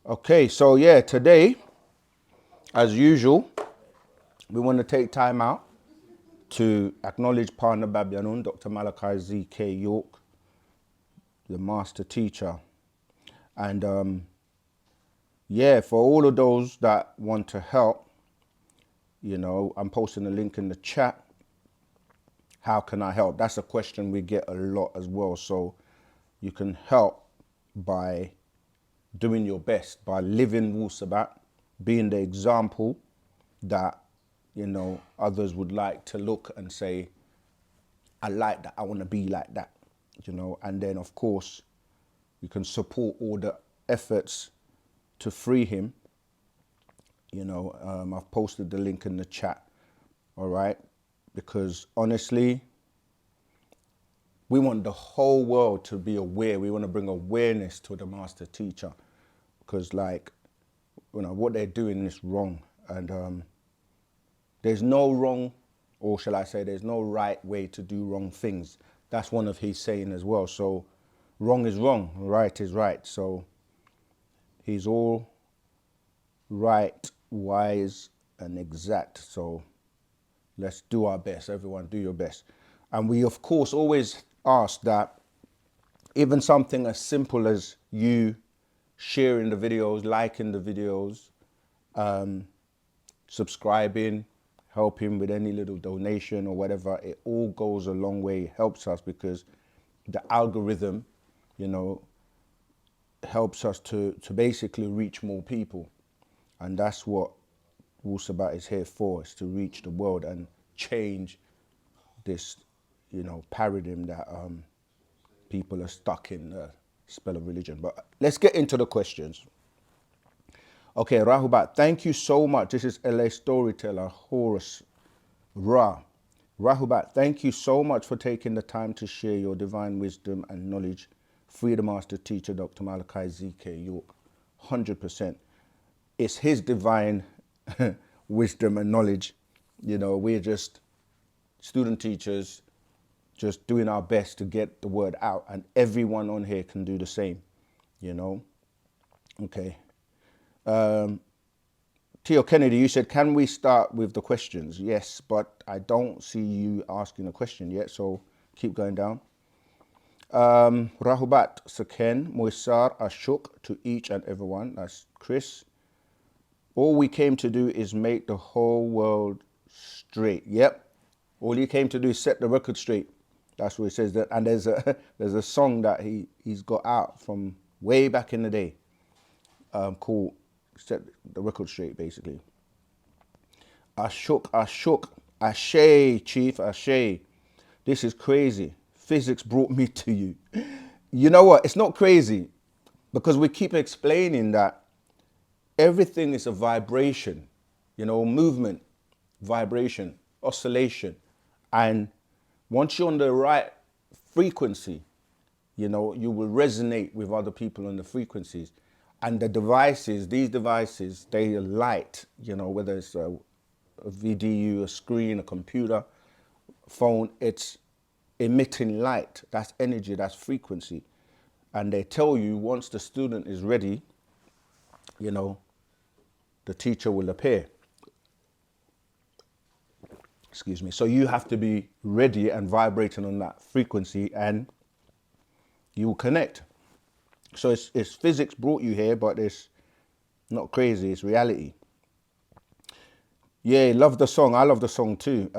Okay, so yeah, today, as usual, we want to take time out to acknowledge Partner Babyanun, Dr. Malachi Z.K. York, the master teacher. And yeah, for all of those that want to help, I'm posting a link in the chat. How can I help? That's a question we get a lot as well. So you can help by doing your best, by living Wu-Sabat, being the example that, others would like to look and say, I like that, I want to be like that, and then of course you can support all the efforts to free him. I've posted the link in the chat, all right? Because honestly, we want the whole world to be aware. We want to bring awareness to the master teacher because what they're doing is wrong. And there's no wrong, or shall I say, there's no right way to do wrong things. That's one of his saying as well. So wrong is wrong, right is right. So he's all right, wise, and exact. So let's do our best. Everyone do your best. And we, of course, always ask that even something as simple as you sharing the videos, liking the videos, subscribing, helping with any little donation or whatever, it all goes a long way. It helps us because the algorithm, helps us to basically reach more people. And that's what Wu-Sabat is here for, is to reach the world and change this, paradigm that people are stuck in the spell of religion. But let's get into the questions. Okay, Rahubat, thank you so much. This is LA Storyteller, Horus Ra. Rahubat, thank you so much for taking the time to share your divine wisdom and knowledge. Free the Master Teacher, Dr. Malachi Z.K. York, 100%. It's his divine wisdom and knowledge. We're just student teachers, just doing our best to get the word out, and everyone on here can do the same, Okay. Tio Kennedy, you said, can we start with the questions? Yes, but I don't see you asking a question yet, so keep going down. Rahubat, Saken, Moisar, Ashok, to each and everyone. That's Chris. All we came to do is make the whole world straight. Yep. All he came to do is set the record straight. That's what he says. And there's a song that he's got out from way back in the day called Set the Record Straight, basically. Ashok, Ashe, Chief, Ashe. This is crazy. Physics brought me to you. You know what? It's not crazy because we keep explaining that everything is a vibration, movement, vibration, oscillation. And once you're on the right frequency, you will resonate with other people on the frequencies. And these devices, they light, whether it's a VDU, a screen, a computer, phone, it's emitting light. That's energy, that's frequency. And they tell you once the student is ready, the teacher will appear. Excuse me. So you have to be ready and vibrating on that frequency and you will connect. So it's physics brought you here, but it's not crazy, it's reality. Yeah, love the song. I love the song too,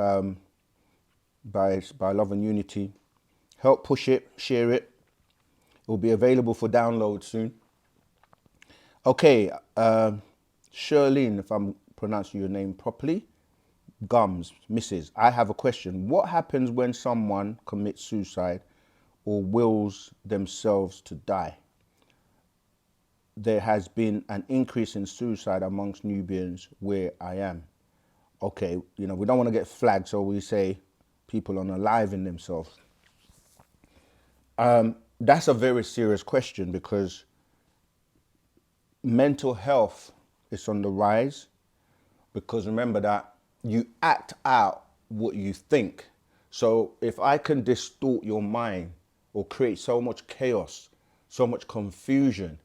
by Love and Unity. Help push it, share it. It will be available for download soon. Okay, Shirlene, if I'm pronouncing your name properly. Gums, Mrs. I have a question. What happens when someone commits suicide or wills themselves to die? There has been an increase in suicide amongst Nubians where I am. Okay, we don't want to get flagged, so we say people unaliving themselves. That's a very serious question because mental health is on the rise, because remember that you act out what you think. So if I can distort your mind or create so much chaos, so much confusion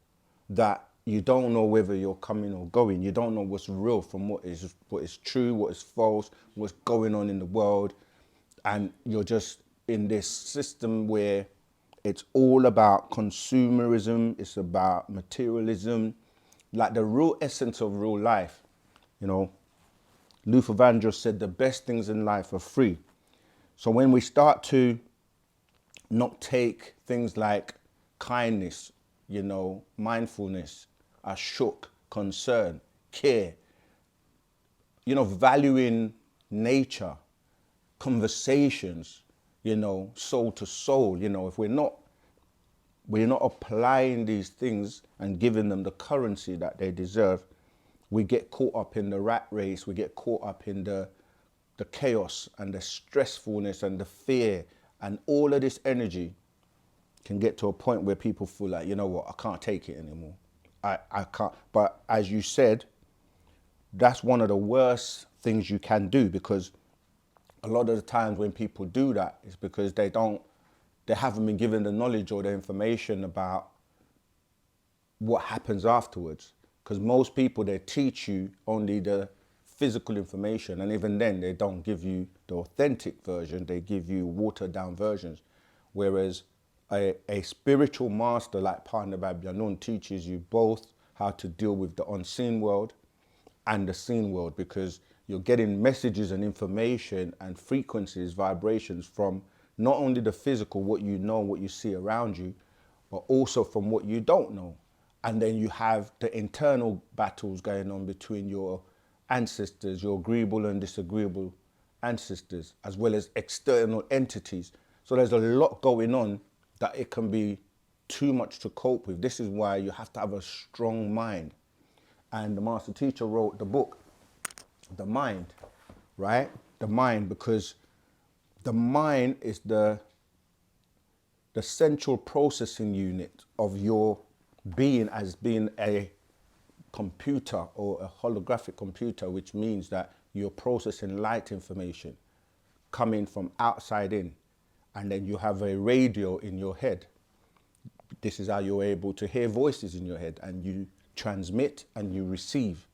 that you don't know whether you're coming or going. You don't know what's real from what is true, what is false, what's going on in the world. And you're just in this system where it's all about consumerism, it's about materialism, like the real essence of real life. You know, Luther Vandross said the best things in life are free. So when we start to not take things like kindness, you know, mindfulness, ashuk, concern, care, you know, valuing nature, conversations, you know, soul to soul, you know, if we're not applying these things and giving them the currency that they deserve, we get caught up in the rat race, we get caught up in the chaos and the stressfulness and the fear, and all of this energy can get to a point where people feel like, you know what, I can't take it anymore. I can't. But as you said, that's one of the worst things you can do, because a lot of the times when people do that, it's because they haven't been given the knowledge or the information about what happens afterwards. Because most people, they teach you only the physical information, and even then they don't give you the authentic version, they give you watered down versions. Whereas a spiritual master like Partner Babyanun teaches you both how to deal with the unseen world and the seen world, because you're getting messages and information and frequencies, vibrations from not only the physical, what you know, what you see around you, but also from what you don't know. And then you have the internal battles going on between your ancestors, your agreeable and disagreeable ancestors, as well as external entities. So there's a lot going on that it can be too much to cope with. This is why you have to have a strong mind. And the master teacher wrote the book, The Mind, right? The mind, because the mind is the central processing unit of your being, as being a computer or a holographic computer, which means that you're processing light information coming from outside in, and then you have a radio in your head. This is how you're able to hear voices in your head, and you transmit and you receive,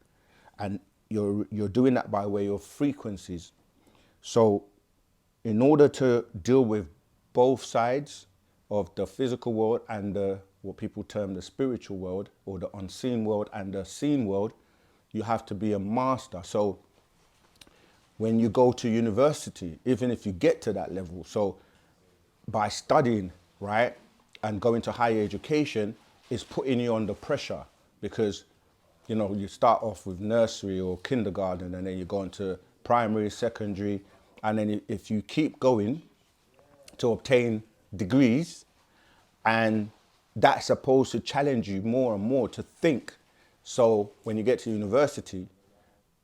and you're doing that by way of frequencies. So in order to deal with both sides of the physical world and what people term the spiritual world, or the unseen world and the seen world, you have to be a master. So when you go to university, even if you get to that level, so by studying, right, and going to higher education, is putting you under pressure, because, you know, you start off with nursery or kindergarten, and then you go into primary, secondary, and then if you keep going to obtain degrees, and that's supposed to challenge you more and more to think. So when you get to university,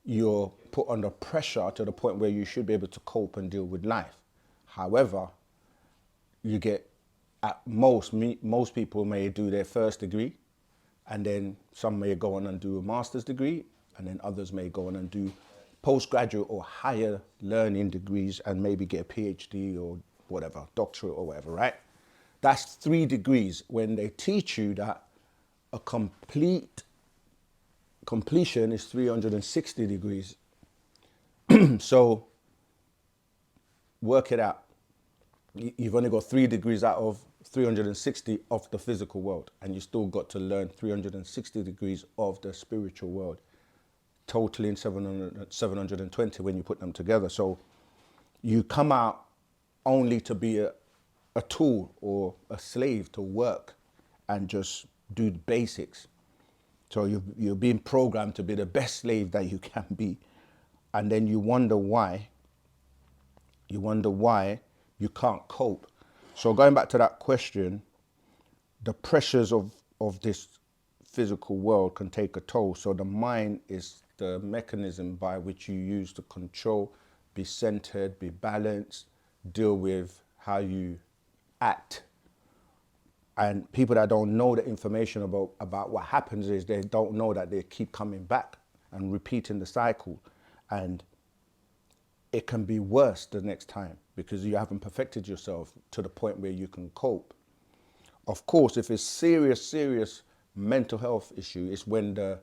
you're put under pressure to the point where you should be able to cope and deal with life. However, you get, at most people may do their first degree, and then some may go on and do a master's degree, and then others may go on and do postgraduate or higher learning degrees and maybe get a PhD or whatever, doctorate or whatever, right? That's 3 degrees, when they teach you that a completion is 360 degrees. So work it out. You've only got 3 degrees out of 360 of the physical world, and you still got to learn 360 degrees of the spiritual world, totaling 720 when you put them together. So you come out only to be a tool or a slave to work and just do the basics. So you're being programmed to be the best slave that you can be. And then you wonder why you can't cope. So going back to that question, the pressures of this physical world can take a toll. So the mind is the mechanism by which you use to control, be centered, be balanced, deal with how you act. And people that don't know the information about what happens is they don't know that they keep coming back and repeating the cycle. And it can be worse the next time because you haven't perfected yourself to the point where you can cope. Of course, if it's serious mental health issue. It's when the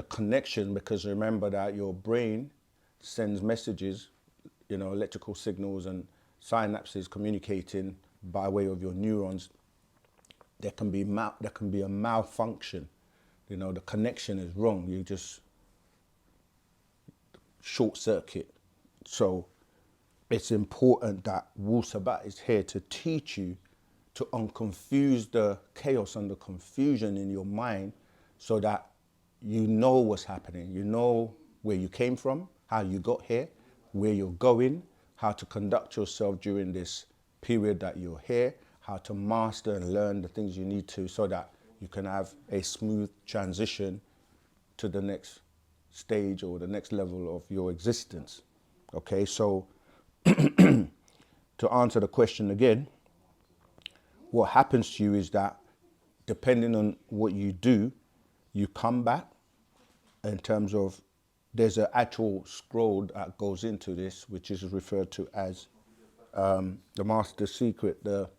connection, because remember that your brain sends messages, electrical signals and synapses communicating by way of your neurons. There can be a malfunction. The connection is wrong. You just short circuit. So it's important that Wu-Sabat is here to teach you to unconfuse the chaos and the confusion in your mind, so that you know what's happening. You know where you came from, how you got here, where you're going, how to conduct yourself during this period that you're here, how to master and learn the things you need to, so that you can have a smooth transition to the next stage or the next level of your existence. Okay, so to answer the question again, what happens to you is that depending on what you do, you come back in terms of, there's an actual scroll that goes into this, which is referred to as the master secret, the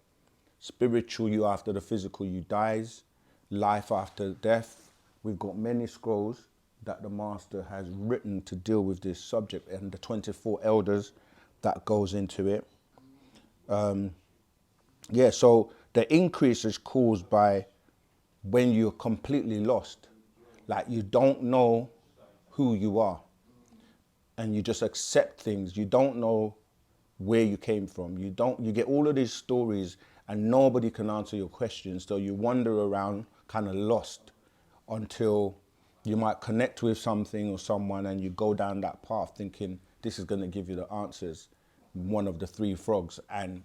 spiritual you after the physical you dies, life after death. We've got many scrolls that the master has written to deal with this subject, and the 24 elders that goes into it. So the increase is caused by when you're completely lost, like you don't know who you are, and you just accept things. You don't know where you came from. You get all of these stories and nobody can answer your questions. So you wander around kind of lost until you might connect with something or someone, and you go down that path thinking this is going to give you the answers, one of the three frogs. And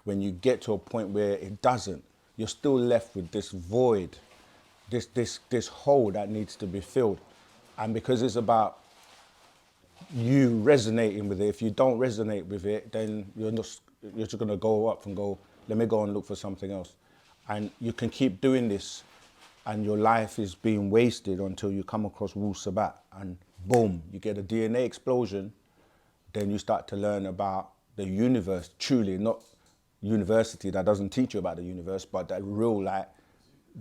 when you get to a point where it doesn't, you're still left with this void, this hole that needs to be filled. And because it's about you resonating with it, if you don't resonate with it, then you're just going to go up and go, let me go and look for something else. And you can keep doing this, and your life is being wasted until you come across Wu-Sabat, and boom, you get a DNA explosion. Then you start to learn about the universe, truly, not university that doesn't teach you about the universe, but that real, like,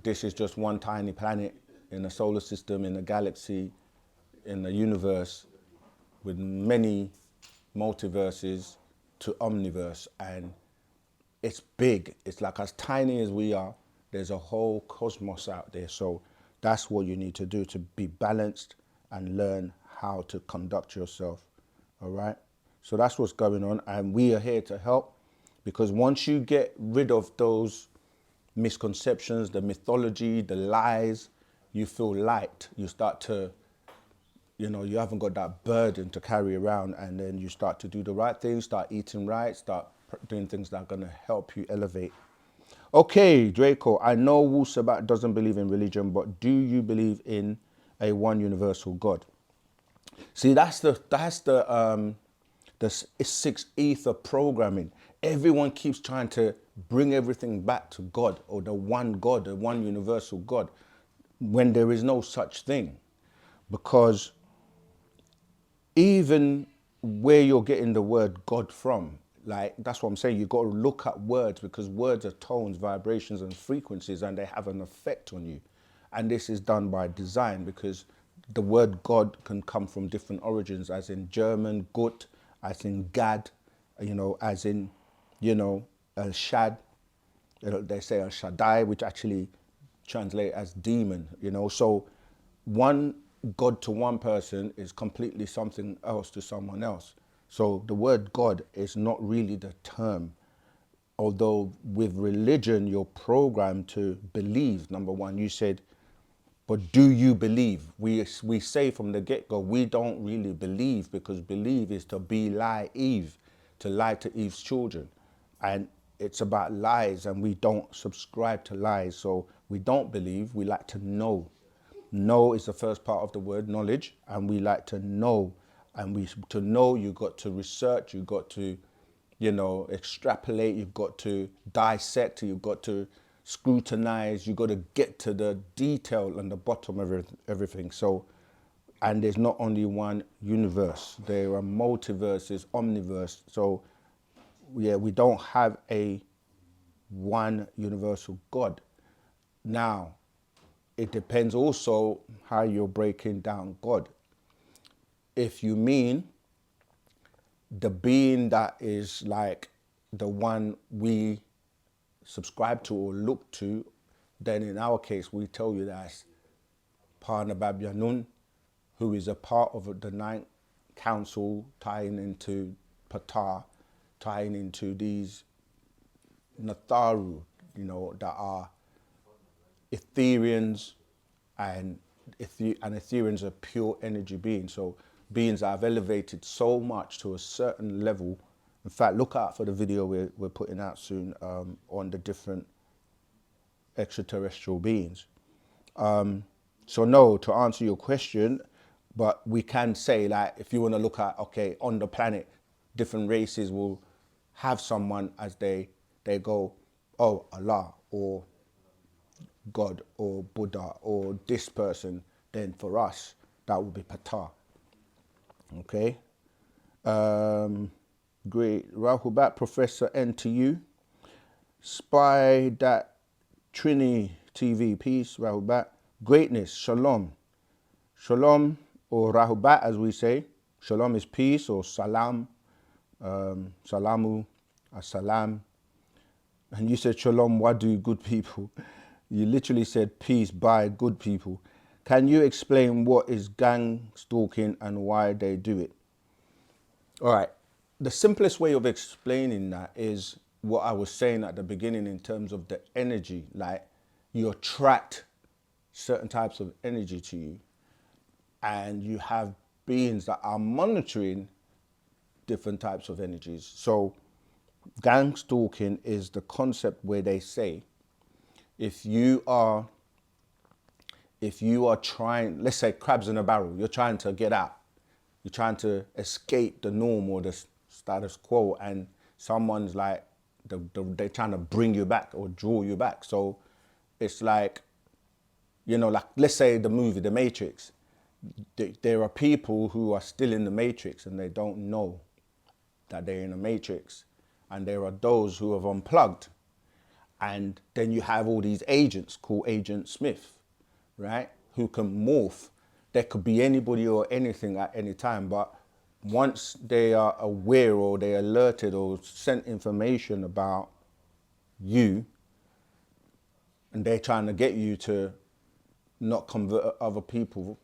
this is just one tiny planet in a solar system, in a galaxy, in the universe, with many multiverses to omniverse. And it's big. It's like, as tiny as we are, there's a whole cosmos out there. So that's what you need to do to be balanced and learn how to conduct yourself. All right? So that's what's going on. And we are here to help, because once you get rid of those misconceptions, the mythology, the lies, you feel light. You start to, you haven't got that burden to carry around, and then you start to do the right things, start eating right, start doing things that are going to help you elevate. Okay, Draco, I know Wu-Sabat doesn't believe in religion, but do you believe in a one universal God? See, that's the six ether programming. Everyone keeps trying to bring everything back to God, or the one God, the one universal God, when there is no such thing. Because even where you're getting the word God from, like, that's what I'm saying, you've got to look at words, because words are tones, vibrations and frequencies, and they have an effect on you. And this is done by design, because the word God can come from different origins, as in German, Gott, as in Gad, as in, El Shad, they say El Shaddai, which actually translate as demon, So one God to one person is completely something else to someone else. So the word God is not really the term. Although with religion, you're programmed to believe. Number one, you said, but do you believe? We say from the get-go, we don't really believe, because believe is to belie Eve, to lie to Eve's children. And it's about lies, and we don't subscribe to lies. So we don't believe, we like to know. Know is the first part of the word, knowledge, and we like to know. And to know, you've got to research, you've got to, extrapolate, you've got to dissect, you've got to scrutinize, you've got to get to the detail and the bottom of everything. So, and there's not only one universe, there are multiverses, omniverse. So, yeah, we don't have a one universal God. Now, it depends also how you're breaking down God. If you mean the being that is like the one we subscribe to or look to, then in our case we tell you that's Parnabab who is a part of the Ninth Council, tying into Ptah, tying into these Natharu, that are Etherians, and Etherians are pure energy beings. So beings that have elevated so much to a certain level. In fact, look out for the video we're putting out soon on the different extraterrestrial beings. So no, to answer your question, but we can say, like, if you want to look at, okay, on the planet, different races will have someone as they go, oh, Allah, or God, or Buddha, or this person, then for us, that would be Ptah. Okay? Great. Rahubat, Professor N to you. Spy that Trini TV, peace, Rahubat. Greatness, shalom. Shalom, or Rahubat as we say. Shalom is peace, or salam. Salamu, salam. And you said shalom wadu, good people. You literally said peace by good people. Can you explain what is gang stalking and why they do it? All right. The simplest way of explaining that is what I was saying at the beginning in terms of the energy. Like, you attract certain types of energy to you, and you have beings that are monitoring different types of energies. So gang stalking is the concept where they say, if you are trying, let's say crabs in a barrel, you're trying to get out, you're trying to escape the norm or the status quo, and someone's like, they're trying to bring you back or draw you back. So it's like, like, let's say the movie, The Matrix. There are people who are still in the Matrix and they don't know that they're in a Matrix. And there are those who have unplugged. And then you have all these agents called Agent Smith, right? Who can morph. There could be anybody or anything at any time, but once they are aware or they're alerted or sent information about you, and they're trying to get you to not convert other people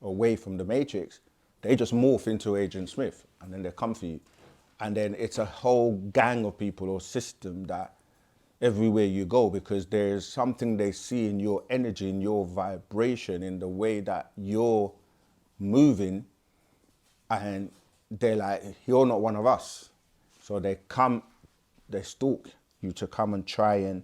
away from the Matrix, they just morph into Agent Smith and then they come for you. And then it's a whole gang of people or system that everywhere you go, because there's something they see in your energy, in your vibration, in the way that you're moving, and they're like, you're not one of us. So they stalk you to come and try and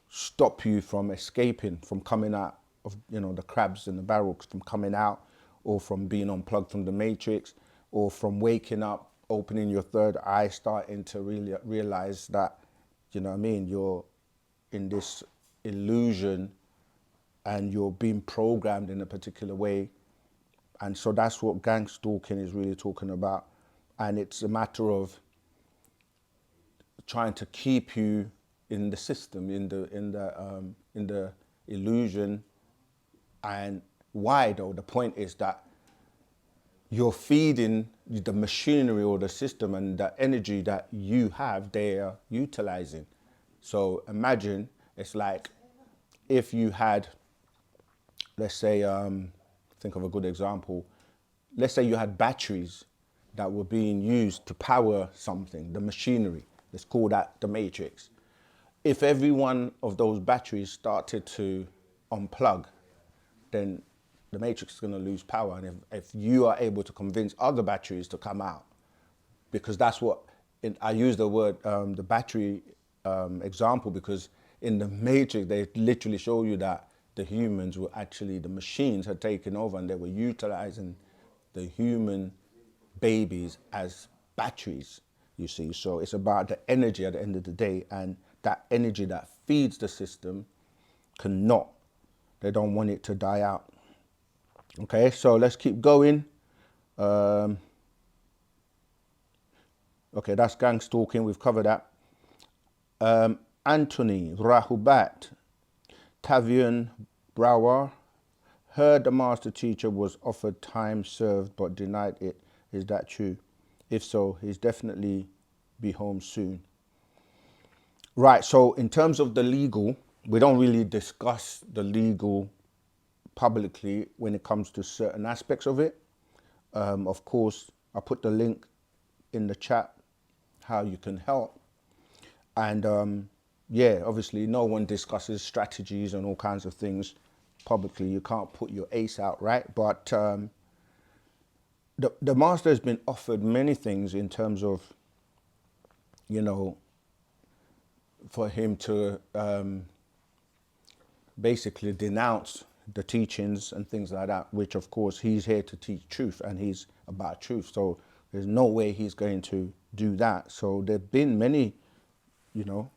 stop you from escaping, from coming out of, the crabs in the barrel, from coming out, or from being unplugged from the Matrix, or from waking up, opening your third eye, starting to really realize that, you're in this illusion and you're being programmed in a particular way. And so that's what gang stalking is really talking about. And it's a matter of trying to keep you in the system, in the illusion. And why though? The point is that you're feeding the machinery or the system, and the energy that you have, they are utilizing. So imagine it's like if you had, let's say, think of a good example. Let's say you had batteries that were being used to power something, the machinery. Let's call that the Matrix. If every one of those batteries started to unplug, then the Matrix is going to lose power. And if you are able to convince other batteries to come out, because that's what, I use the word, the battery example, because in the Matrix, they literally show you that the humans were actually, the machines had taken over and they were utilizing the human babies as batteries, you see. So it's about the energy at the end of the day, and that energy that feeds the system cannot, they don't want it to die out. Okay, so let's keep going. Okay, that's gang stalking, we've covered that. Anthony, Rahubat, Tavian, Brower. Heard the master teacher was offered time served but denied it. Is that true? If so, he's definitely be home soon. Right, so in terms of the legal, we don't really discuss the legal publicly when it comes to certain aspects of it. Of course, I put the link in the chat how you can help. And yeah, obviously no one discusses strategies and all kinds of things publicly. You can't put your ace out, right? But the master has been offered many things in terms of, you know, for him to basically denounce the teachings and things like that, which of course he's here to teach truth and he's about truth. So there's no way he's going to do that. So there've been many, you know,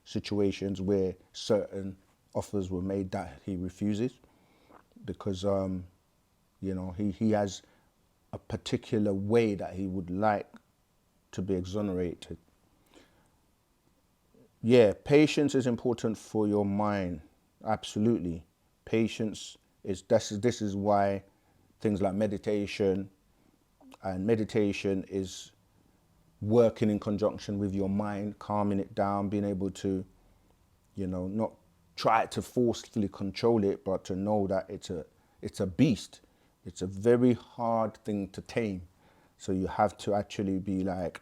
situations where certain offers were made that he refuses because, you know, he has a particular way that he would like to be exonerated. Yeah, patience is important for your mind. Absolutely. Patience is, this is why things like meditation is working in conjunction with your mind, calming it down, being able to, you know, not try to forcefully control it, but to know that it's a beast. It's a very hard thing to tame. So you have to actually be like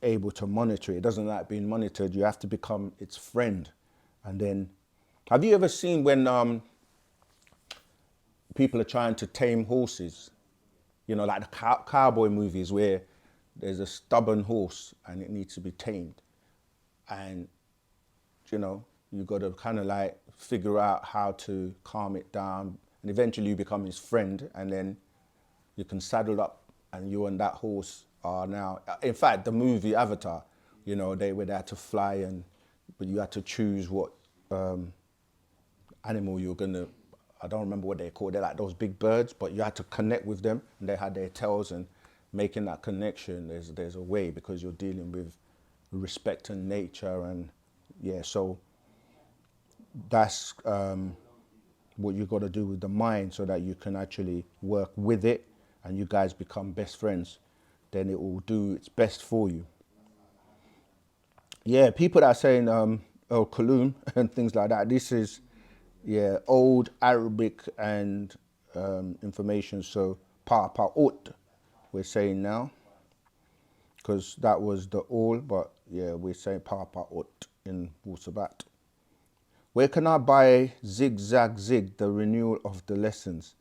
able to monitor it. It doesn't like being monitored. You have to become its friend. And then, have you ever seen when people are trying to tame horses? You know, like the cowboy movies where there's a stubborn horse and it needs to be tamed. And, you know, you got to kind of like figure out how to calm it down. And eventually you become his friend, and then you can saddle up and you and that horse are now, in fact, the movie Avatar, you know, they were there to fly, but you had to choose what animal you're gonna, I don't remember what they're called, they're like those big birds, but you had to connect with them and they had their tails, and making that connection, there's a way because you're dealing with respect and nature, and yeah, so that's what you got to do with the mind so that you can actually work with it and you guys become best friends. Then it will do its best for you. Yeah, people that are saying El Kaloum and things like that, this is, yeah, old Arabic and information. So Pa'ut, we're saying now, because that was the all, but yeah, we're saying Pa'ut in Wu-Sabat. Where can I buy Zig Zag Zig, the renewal of the lessons?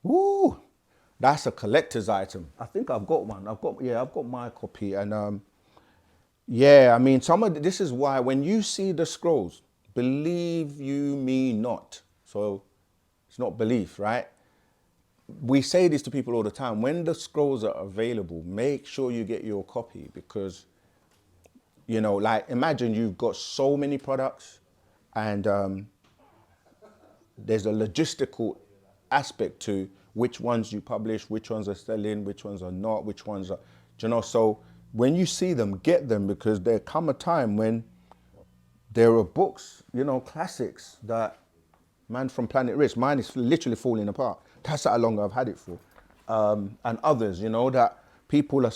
Woo! That's a collector's item. I think I've got one. I've got my copy, and yeah, I mean, this is why when you see the scrolls, believe you me not. So it's not belief, right? We say this to people all the time. When the scrolls are available, make sure you get your copy, because, you know, like imagine you've got so many products and there's a logistical aspect to which ones you publish, which ones are selling, which ones are not, which ones are, you know, so when you see them, get them, because there come a time when there are books, you know, classics that, man from Planet Risk, mine is literally falling apart. That's how long I've had it for. And others, you know, that people are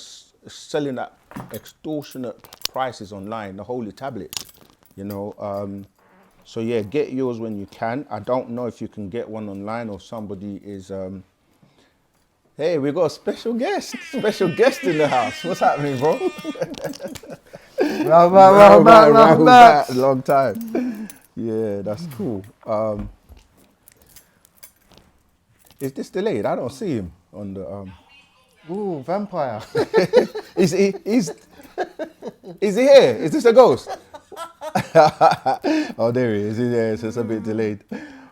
selling at extortionate prices online, the holy tablets, you know. So yeah, get yours when you can. I don't know if you can get one online or somebody is, hey, we got a special guest in the house. What's happening, bro? Right. Long time. Yeah, that's cool. Is this delayed? I don't see him on the. Ooh, vampire. Is he here? Is this a ghost? Oh, there he is. Yeah, so it's a bit delayed.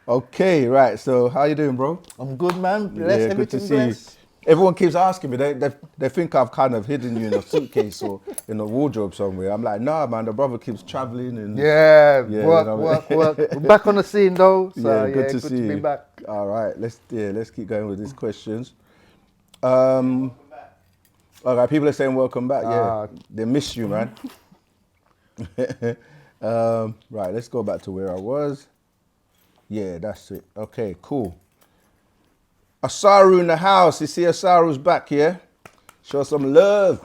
Okay, right. So how you doing, bro? I'm good, man. Bless, Yeah, good to everything see you. blessed. Everyone keeps asking me. They think I've kind of hidden you in a suitcase or in a wardrobe somewhere. I'm like, nah, man. The brother keeps traveling and Yeah, yeah, work, you know. work. We're back on the scene though, so Yeah, good to see be you. back. All right, let's keep going with these questions. All right, people are saying welcome back. Yeah, they miss you, man. Right, let's go back to where I was. Yeah, that's it. Okay, cool. Asaru in the house. You see Asaru's back, yeah? Show some love.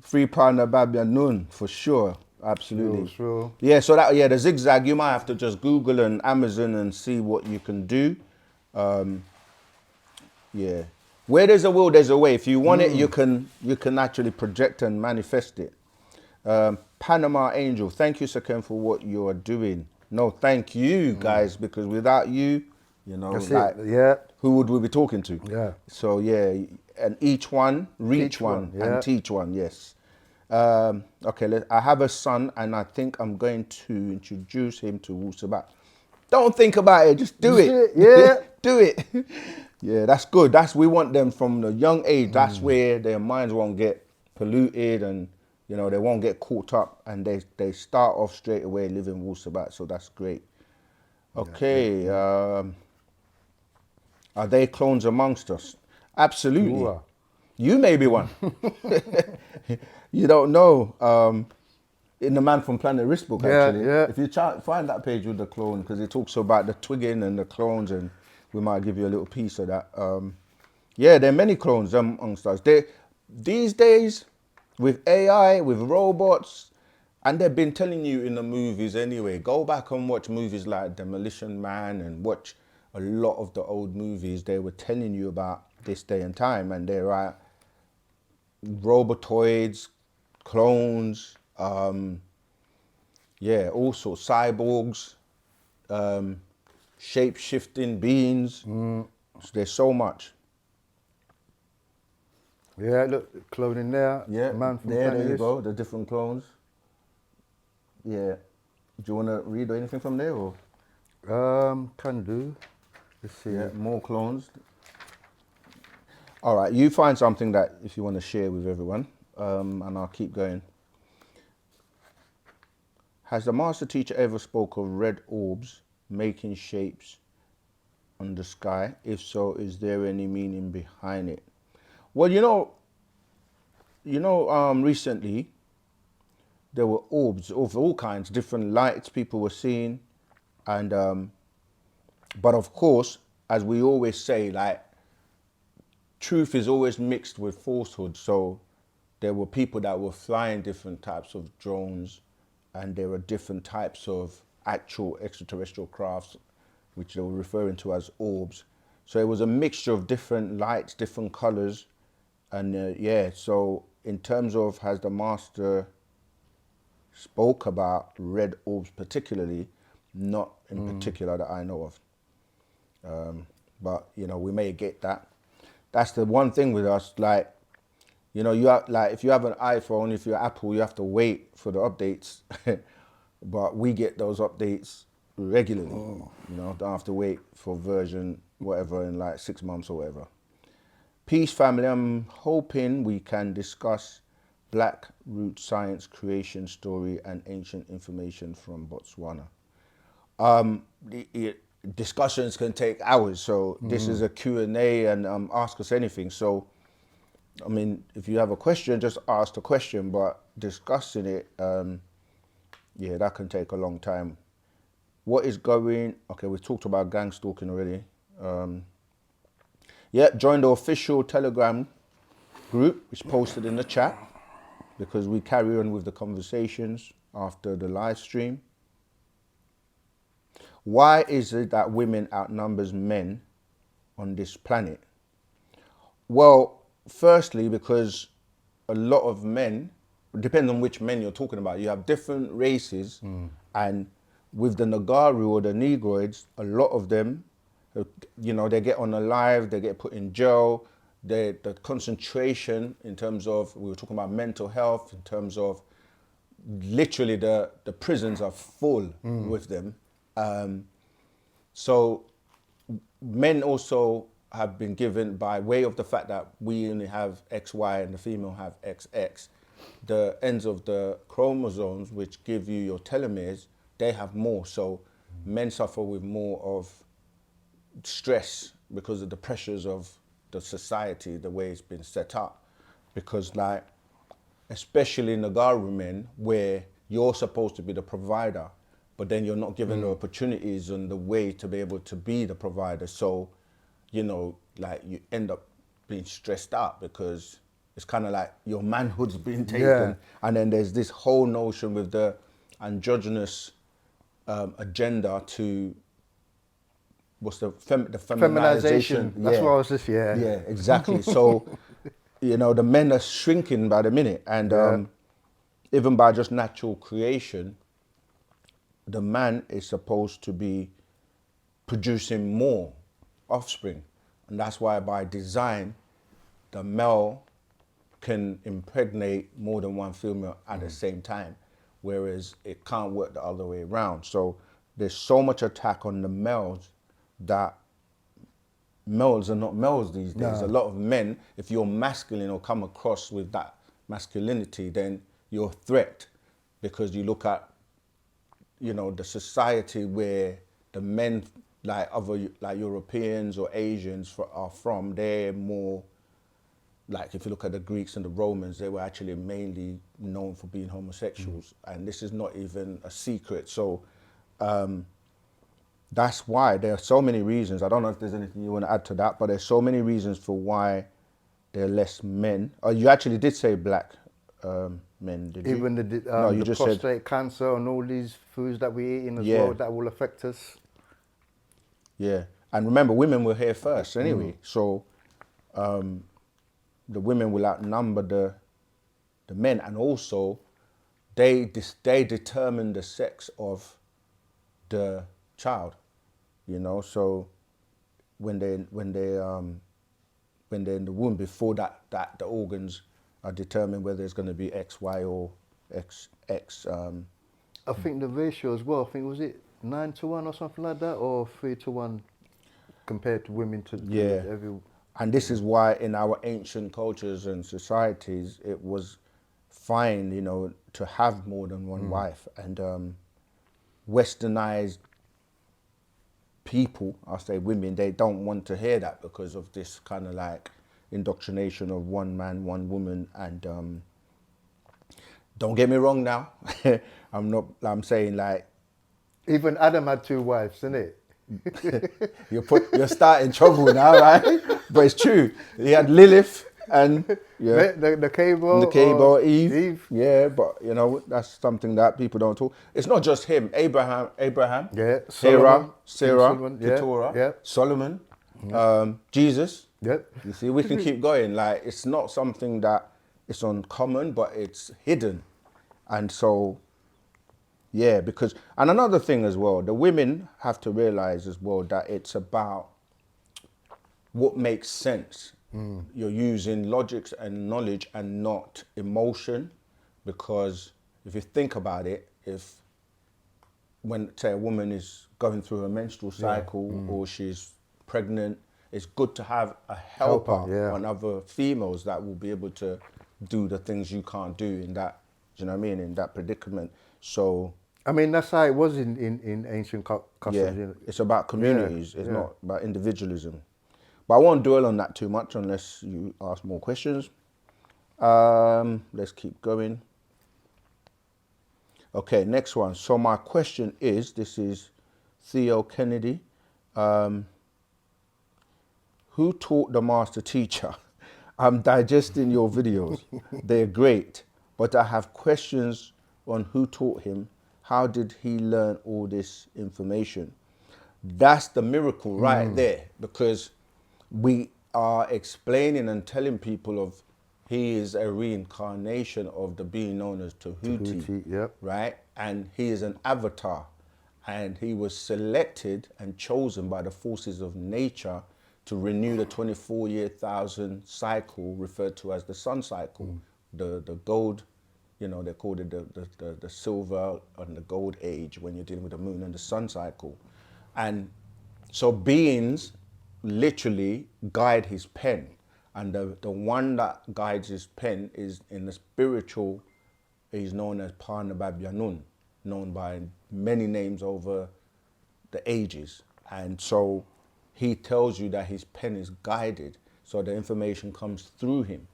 Free partner Babia Nun, for sure. Absolutely. Sure. Yeah, so that, yeah, the zigzag, you might have to just Google and Amazon and see what you can do. Yeah. Where there's a will, there's a way. If you want it, you can actually project and manifest it. Panama Angel, thank you, Sakem, for what you are doing. No, thank you, guys, because without you, That's like, it. Yeah. who would we be talking to? Yeah. So, yeah, and each one, reach Teach one, one, yeah. and teach one, yes. Okay, I have a son, and I think I'm going to introduce him to Wu-Sabat. Don't think about it, just do Just it. do it, yeah. Do it. Yeah, that's good. We want them from a young age. That's where their minds won't get polluted and, they won't get caught up, and they start off straight away living Wu-Sabat, so that's great. Okay, are they clones amongst us? Absolutely. Ooh, You may be one. You don't know. In the Man from Planet Risk book, Yeah, actually, yeah. if you find that page with the clone, because it talks about the twigging and the clones, and we might give you a little piece of that. Yeah, there are many clones amongst us. These days, with AI, with robots, and they've been telling you in the movies anyway, go back and watch movies like Demolition Man and watch a lot of the old movies. They were telling you about this day and time, and they're robotoids, clones, yeah, all sorts, cyborgs, shape-shifting beings. There's so much. Yeah, look, cloning there. Yeah, A man from there Planet you Risk. go, the different clones. Yeah. Do you want to read anything from there? Or? Can do. Let's see. Yeah, more clones. All right, you find something that if you want to share with everyone, and I'll keep going. Has the master teacher ever spoke of red orbs making shapes on the sky? If so, is there any meaning behind it? Well, recently there were orbs of all kinds, different lights people were seeing, and but of course, as we always say, like, truth is always mixed with falsehood. So there were people that were flying different types of drones, and there were different types of actual extraterrestrial crafts, which they were referring to as orbs. So it was a mixture of different lights, different colors, and yeah. So in terms of, has the master spoke about red orbs particularly, not in particular that I know of. But we may get that. That's the one thing with us, like, you have, like, if you have an iPhone, if you're Apple, you have to wait for the updates. But we get those updates regularly. Don't have to wait for version whatever in like 6 months or whatever. Peace, family. I'm hoping we can discuss Black Root Science creation story and ancient information from Botswana. Discussions can take hours, so this is a Q&A, and ask us anything. So, I mean, if you have a question, just ask the question, but discussing it, yeah, that can take a long time. What is going... Okay, we talked about gang stalking already. Yeah, join the official Telegram group, which is posted in the chat, because we carry on with the conversations after the live stream. Why is it that women outnumbers men on this planet? Well, firstly, because a lot of men, depending on which men you're talking about, you have different races, and with the Nagaru or the Negroids, a lot of them, they get on a live, they get put in jail. The concentration in terms of, we were talking about mental health, in terms of literally the prisons are full with them. So men also have been given, by way of the fact that we only have XY and the female have XX, the ends of the chromosomes, which give you your telomeres, they have more. So men suffer with more of stress because of the pressures of the society, the way it's been set up. Because, like, especially Nagaru men, where you're supposed to be the provider, but then you're not given the opportunities and the way to be able to be the provider. So, you know, like you end up being stressed out because it's kind of like your manhood's been taken. Yeah. And then there's this whole notion with the androgynous agenda to, what's the feminization? Feminization. That's what I was just, yeah. Yeah, exactly. So, you know, the men are shrinking by the minute. And Yeah. even by just natural creation, the man is supposed to be producing more offspring. And that's why by design, the male can impregnate more than one female at the same time, whereas it can't work the other way around. So there's so much attack on the males that males are not males these days. No. A lot of men, if you're masculine or come across with that masculinity, then you're a threat, because you look at, you know, the society where the men, like other like Europeans or Asians are from, they're more like, if you look at the Greeks and the Romans, they were actually mainly known for being homosexuals, and this is not even a secret. So that's why there are so many reasons. I don't know if there's anything you want to add to that, but there's so many reasons for why there are less men. Oh, you actually did say black men, did you? Even No, you the just prostate said, cancer and all these foods that we eat in as Yeah. well, that will affect us. yeah. And remember, women were here first anyway, so the women will outnumber the men, and also they determine the sex of the child, you know. So when they're in the womb, before that the organs are determined whether it's going to be X, Y, or X. I think the ratio as well, I think, was it 9-1 or something like that, or 3-1 compared to women to Yeah. every... And this is why in our ancient cultures and societies, it was fine, you know, to have more than one wife. And westernized people, I'll say women, they don't want to hear that because of this kind of like indoctrination of one man, one woman. And don't get me wrong now. I'm saying like, Even Adam had 2 wives, isn't it? you're starting trouble now, right? But it's true. He had Lilith and yeah, The cable. the cable, or Eve. Yeah, but you know, that's something that people don't talk. It's not just him. Abraham, Yeah, Sarah, Solomon, yeah, Keturah, yeah. Solomon, Jesus. Yep. You see, we can keep going. Like, it's not something that it's uncommon, but it's hidden. And so, yeah, because, and another thing as well, the women have to realize as well that it's about what makes sense. You're using logics and knowledge and not emotion, because if you think about it, if when, say, a woman is going through a menstrual cycle or she's pregnant, it's good to have a helper, yeah. on other females that will be able to do the things you can't do in that, do you know what I mean, in that predicament. So I mean, that's how it was in ancient yeah, customs. You know. it's about communities. It's yeah. not about individualism. But I won't dwell on that too much unless you ask more questions. Let's keep going. Okay, next one. So my question is, this is Theo Kennedy. Who taught the master teacher? I'm digesting your videos. They're great, but I have questions on who taught him. How did he learn all this information? That's the miracle right there, because we are explaining and telling people of he is a reincarnation of the being known as Tahuti, Tahuti, yep. right? And he is an avatar, and he was selected and chosen by the forces of nature to renew the 24-year thousand cycle referred to as the sun cycle. The gold, you know, they called it the silver and the gold age when you're dealing with the moon and the sun cycle. And so beings literally guide his pen. And the one that guides his pen is in the spiritual, he's known as Parnabab Yanun, known by many names over the ages. And so he tells you that his pen is guided, so the information comes through him.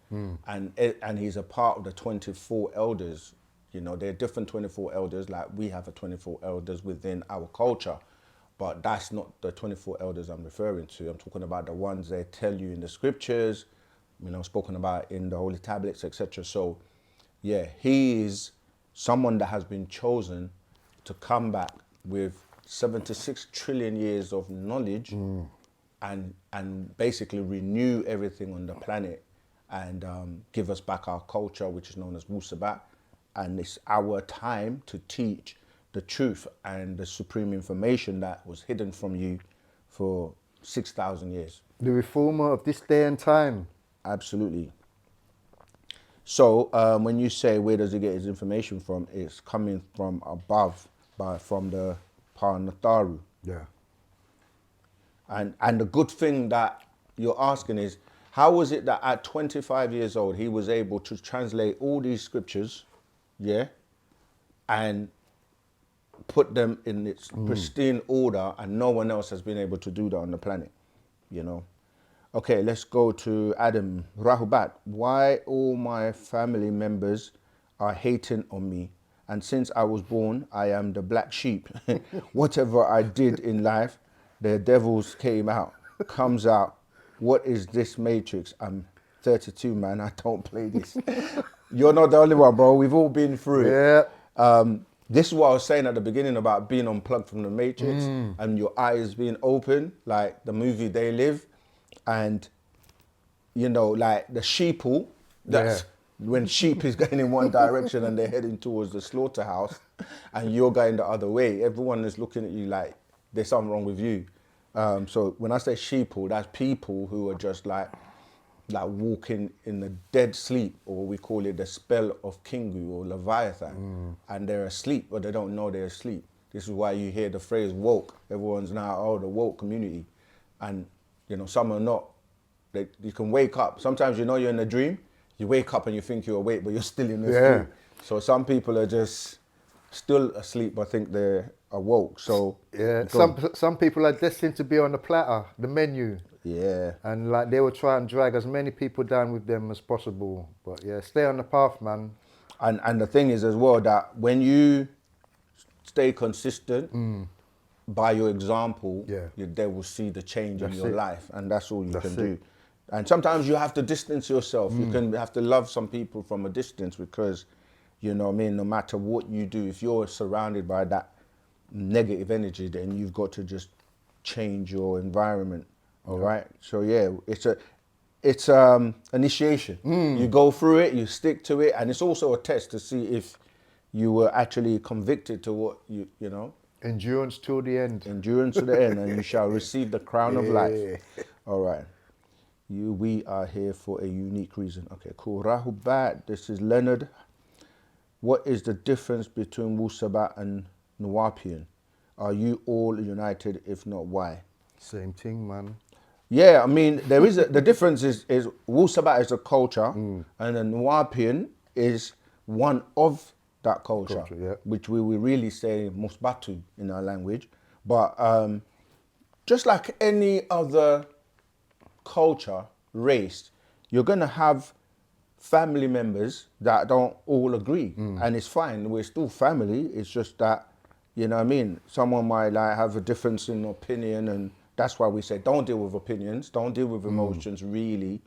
And he's a part of the 24 elders, You know, there are different 24 elders, like we have a 24 elders within our culture, but that's not the 24 elders I'm referring to. I'm talking about the ones they tell you in the scriptures, you know, spoken about in the holy tablets, etc. So, yeah, he is someone that has been chosen to come back with 76 trillion years of knowledge and basically renew everything on the planet and give us back our culture, which is known as Wu-Sabat. And it's our time to teach the truth and the supreme information that was hidden from you for 6,000 years. The reformer of this day and time. Absolutely. So when you say where does he get his information from, it's coming from above, from the Parnatharu. Yeah. And the good thing that you're asking is, how was it that at 25 years old he was able to translate all these scriptures, yeah, and put them in its pristine order, and no one else has been able to do that on the planet, you know? Okay, let's go to Adam. Rahubat, why all my family members are hating on me? And since I was born, I am the black sheep. Whatever I did in life, the devils comes out. What is this matrix? I'm 32, man. I don't play this. You're not the only one, bro. We've all been through it. Yeah. This is what I was saying at the beginning about being unplugged from the matrix and your eyes being open, like the movie They Live. And, you know, like the sheeple, that's when sheep is going in one direction and they're heading towards the slaughterhouse and you're going the other way. Everyone is looking at you like there's something wrong with you. So when I say sheeple, that's people who are just like walking in the dead sleep, or we call it the spell of Kingu or Leviathan. And they're asleep, but they don't know they're asleep. This is why you hear the phrase woke. Everyone's now, oh, the woke community. And, you know, some are not. You can wake up. Sometimes you know you're in a dream. You wake up and you think you're awake, but you're still in the dream. So some people are just still asleep, but think they're awoke. So yeah, some people are destined to be on the platter, the menu. Yeah. And like they will try and drag as many people down with them as possible. But yeah, stay on the path, man. And the thing is as well that when you stay consistent by your example, they will see the change in your life, and that's all you can do. And sometimes you have to distance yourself. You can have to love some people from a distance because, you know what I mean, no matter what you do, if you're surrounded by that negative energy, then you've got to just change your environment. All right. So yeah, it's initiation. You go through it, you stick to it, and it's also a test to see if you were actually convicted to what you know. Endurance to the end. Endurance to the end, and you shall receive the crown of life. All right. We are here for a unique reason. Okay, cool. Rahubat, this is Leonard. What is the difference between Wu-Sabat and Nuwapian? Are you all united? If not, why? Same thing, man. Yeah, I mean, there is the difference is Wu-Sabat is a culture, and the Nuwapian is one of that culture, which we will really say Musbatu in our language. But just like any other culture, race, you're going to have family members that don't all agree. And it's fine. We're still family. It's just that, you know what I mean? Someone might like have a difference in opinion, and that's why we say don't deal with opinions, don't deal with emotions really.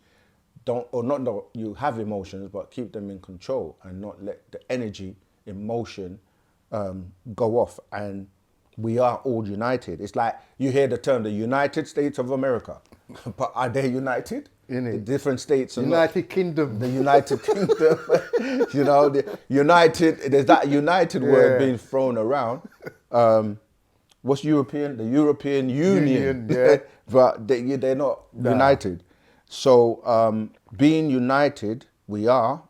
You have emotions, but keep them in control and not let the energy, emotion go off. And we are all united. It's like you hear the term the United States of America, but are they united? The different states are United Kingdom. The United Kingdom, you know, the United, there's that United word being thrown around. What's European? The European Union. But they're not united. So being united, we are,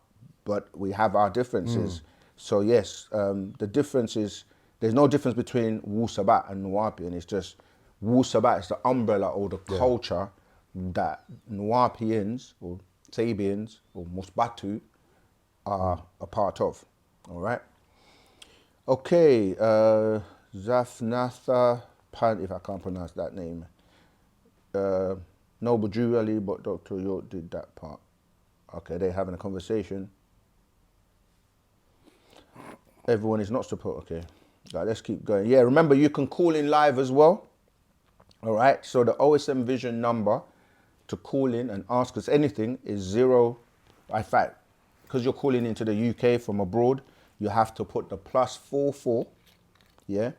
but we have our differences. So yes, the difference is, there's no difference between Wu-Sabat and Nuwapian. It's just Wu-Sabat is the umbrella or the culture that Nuwapians or Sabians or Musbatu are a part of. All right. Okay, Zafnatha Pan, if I can't pronounce that name. Noble Drew Ali, but Dr. York did that part. Okay, they're having a conversation. Everyone is not support. Okay. Right, let's keep going. Yeah, remember you can call in live as well. All right. So the OSM Vision number to call in and ask us anything is zero. In fact, because you're calling into the UK from abroad, you have to put the +44, yeah,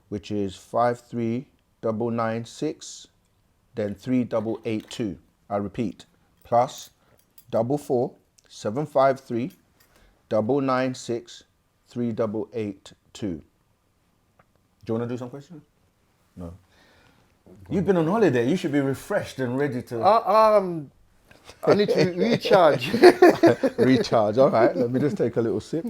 which is 53996, then 3882. I repeat, +44 753 996 3882. Do you want to do some questions? No. You've been on holiday. You should be refreshed and ready to I need to recharge. recharge. All right, let me just take a little sip.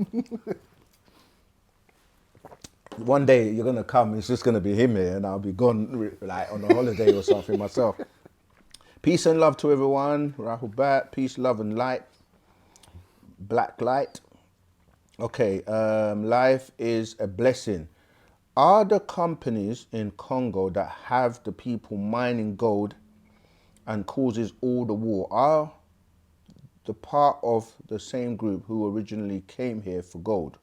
One day you're gonna come. It's just gonna be him here, and I'll be gone like on a holiday or something myself. Peace and love to everyone. Rahubat. Peace, love, and light. Black light. Okay. Life is a blessing. Are the companies in Congo that have the people mining gold and causes all the war are the part of the same group who originally came here for gold?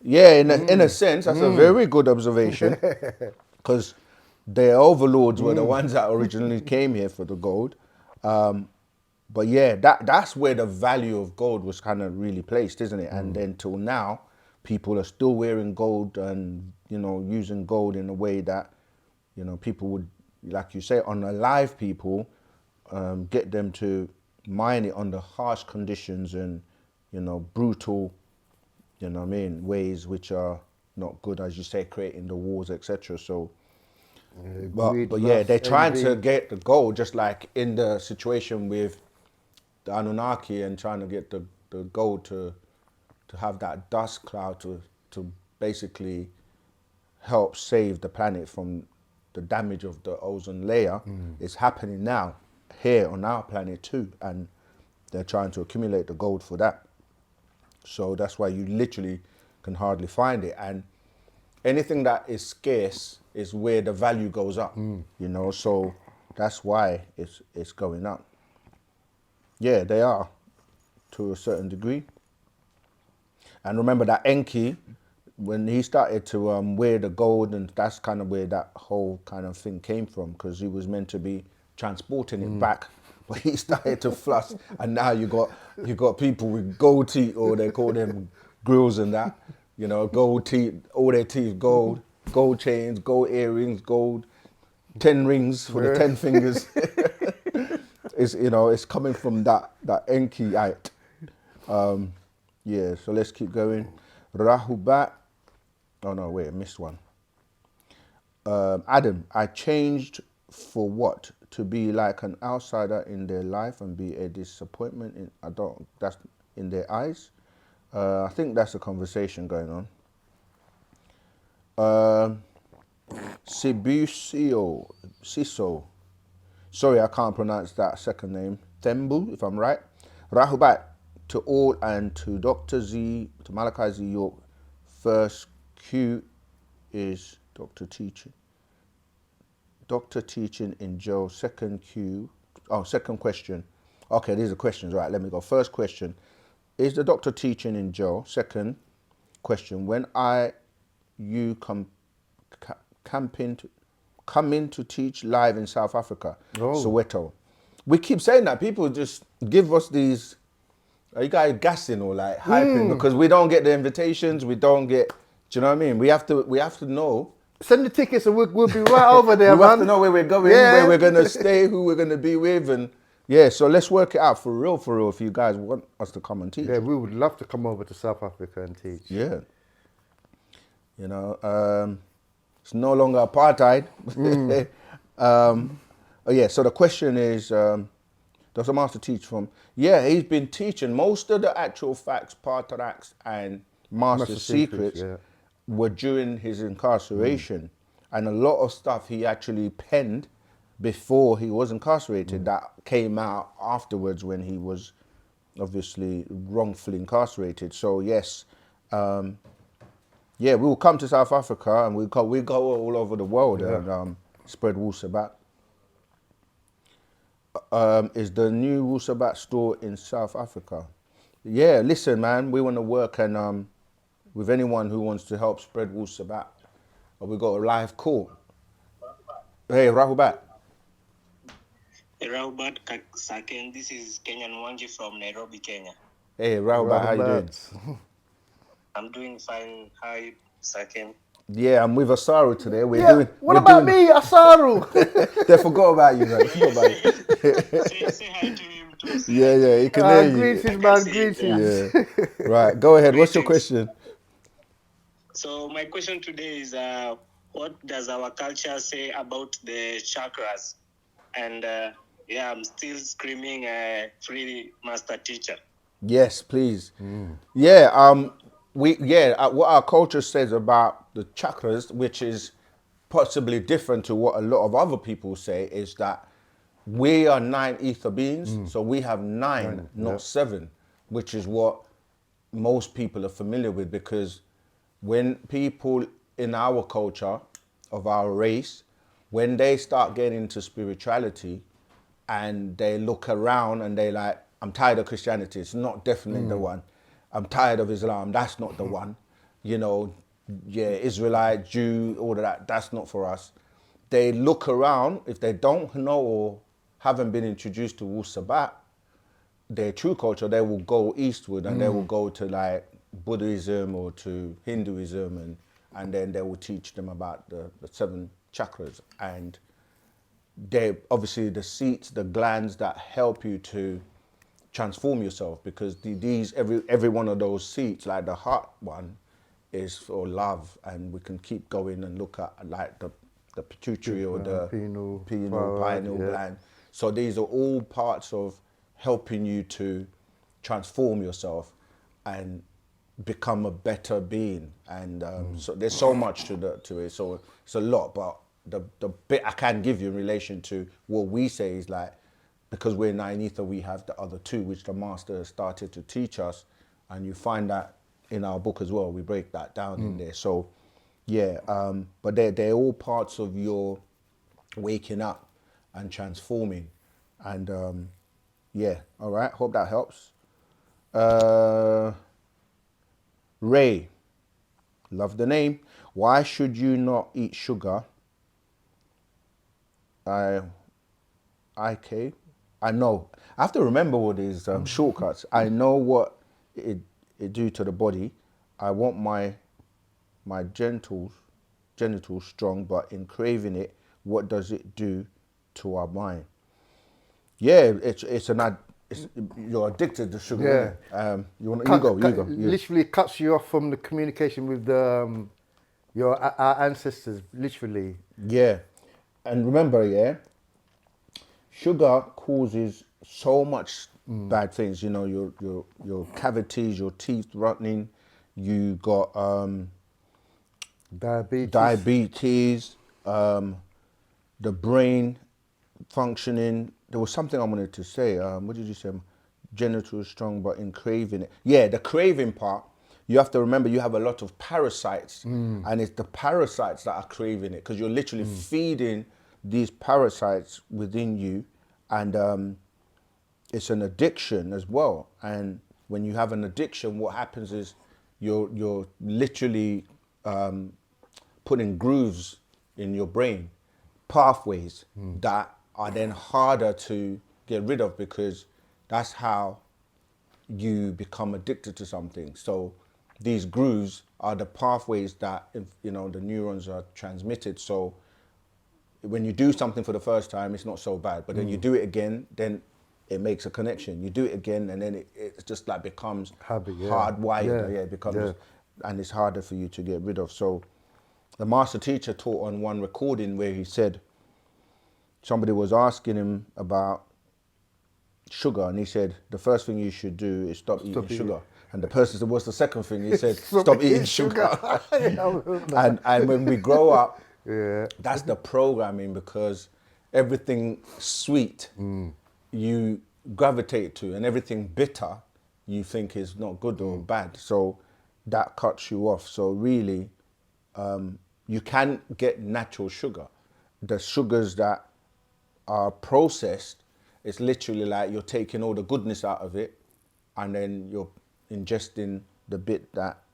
Yeah, in a sense, that's a very good observation, because their overlords were the ones that originally came here for the gold. But yeah, that's where the value of gold was kind of really placed, isn't it? And then till now, people are still wearing gold and, using gold in a way that, people would, like you say, unalive people, get them to mine it under harsh conditions and, brutal, ways which are not good, as you say, creating the wars, etc. So, Greed, but yeah, lust, they're trying envy. to get the gold, just like in the situation with the Anunnaki and trying to get the gold to have that dust cloud to basically help save the planet from the damage of the ozone layer. It's happening now here on our planet too, and they're trying to accumulate the gold for that. So that's why you literally can hardly find it. And anything that is scarce is where the value goes up, so that's why it's going up. Yeah, they are, to a certain degree. And remember that Enki, when he started to wear the gold, and that's kind of where that whole kind of thing came from, because he was meant to be transporting it back, but he started to floss, and now you got people with gold teeth, or they call them grills and that, gold teeth, all their teeth gold, gold chains, gold earrings, gold 10 rings for the 10 fingers. It's coming from that Enkiite. Yeah, so let's keep going. Rahubat. Oh no, wait, I missed one. Adam, I changed for what? To be like an outsider in their life and be a disappointment that's in their eyes. I think that's a conversation going on. Siso. Sorry, I can't pronounce that second name. Thembu, if I'm right. Rahubat to all, and to Dr. Z, to Malachi Z York. First Q is Dr. Teaching. Dr. Teaching in Joe. Second question. Okay, these are questions. Right, let me go. First question. Is the doctor teaching in Joe? Second question. When you come in to teach live in South Africa, Soweto. We keep saying that. People just give us these, are you guys gassing or like hyping? Because we don't get the invitations, we don't get, do you know what I mean? We have to know. Send the tickets and we'll be right over there, We man. have to know where we're going, where we're going to stay, who we're going to be with, and yeah, so let's work it out for real, if you guys want us to come and teach. Yeah, we would love to come over to South Africa and teach. Yeah. It's no longer apartheid. So the question is, does the master teach from? Yeah, he's been teaching most of the actual facts, Patriarchs and Master Secrets were during his incarceration. And a lot of stuff he actually penned before he was incarcerated that came out afterwards when he was obviously wrongfully incarcerated. So yes, we will come to South Africa and we go all over the world and spread Wu-Sabat. Is the new Wu-Sabat store in South Africa? Yeah, listen, man, we want to work and with anyone who wants to help spread Wu-Sabat. We got a live call. Hey, Rahubat. Robert Saken, this is Kenyan Wanji from Nairobi, Kenya. Hey, Rahubat, how you doing? I'm doing fine. Hi, Saken. Yeah, I'm with Asaru today. What about me, Asaru? They forgot about you, man. Forgot about you. say hi to him too. Yeah, he can hear you. Greetings, man, greetings. Yeah. Right, go ahead. What's your question? So my question today is, what does our culture say about the chakras? And I'm still screaming, free master teacher. Yes, please. Yeah, what our culture says about the chakras, which is possibly different to what a lot of other people say, is that we are 9 ether beings, so we have nine, not seven, which is what most people are familiar with, because when people in our culture of our race, when they start getting into spirituality and they look around and they like, I'm tired of Christianity, it's not definitely the one. I'm tired of Islam, that's not the one. You know, Israelite, Jew, all of that, that's not for us. They look around, if they don't know or haven't been introduced to Wu-Sabat, their true culture, they will go eastward and they will go to like Buddhism or to Hinduism, and then they will teach them about the 7 chakras. And they obviously the seats, the glands that help you to transform yourself, because every one of those seats, like the heart one, is for love, and we can keep going and look at like the pituitary or the pineal gland. So these are all parts of helping you to transform yourself and become a better being. And so there's so much to it. So it's a lot, but the bit I can give you in relation to what we say is like, because we're 9 ether, we have the other 2, which the master has started to teach us, and you find that in our book as well. We break that down in there. So yeah, but they're all parts of your waking up and transforming. And yeah, all right, hope that helps. Ray, love the name. Why should you not eat sugar? I know. I have to remember all these shortcuts. I know what it do to the body. I want my genitals strong, but in craving it, what does it do to our mind? Yeah, you're addicted to sugar. Yeah. You go. Literally cuts you off from the communication with our ancestors, literally. Yeah, and remember, sugar causes so much bad things. You know, your cavities, your teeth rotting. You got diabetes, the brain functioning. There was something I wanted to say. What did you say? Genital strong, but in craving it. Yeah, the craving part. You have to remember you have a lot of parasites, and it's the parasites that are craving it, because you're literally feeding these parasites within you, and it's an addiction as well. And when you have an addiction, what happens is you're literally putting grooves in your brain, pathways that are then harder to get rid of, because that's how you become addicted to something. So these grooves are the pathways that, the neurons are transmitted. So when you do something for the first time, it's not so bad, but then you do it again, then it makes a connection. You do it again, and then it just like becomes habit, hardwired. It becomes, and it's harder for you to get rid of. So the master teacher taught on one recording where he said somebody was asking him about sugar, and he said the first thing you should do is stop eating sugar. And the person said, what's the second thing? He said, stop eating sugar. and when we grow up, that's the programming, because everything sweet you gravitate to, and everything bitter you think is not good or bad. So that cuts you off. So really, you can get natural sugar. The sugars that are processed, it's literally like you're taking all the goodness out of it, and then you're ingesting the bit that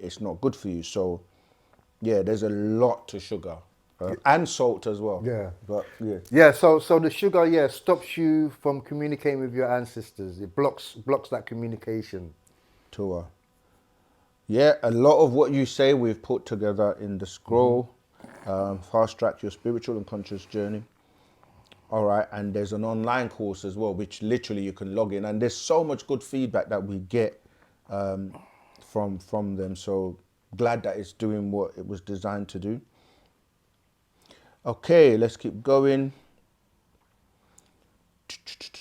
it's not good for you. So, yeah, there's a lot to sugar and salt as well. Yeah. But yeah, Yeah, so the sugar, yeah, stops you from communicating with your ancestors. It blocks that communication. to yeah, a lot of what you say we've put together in the scroll. Fast track your spiritual and conscious journey. All right, and there's an online course as well, which literally you can log in, and there's so much good feedback that we get from them. So glad that it's doing what it was designed to do. Okay, let's keep going.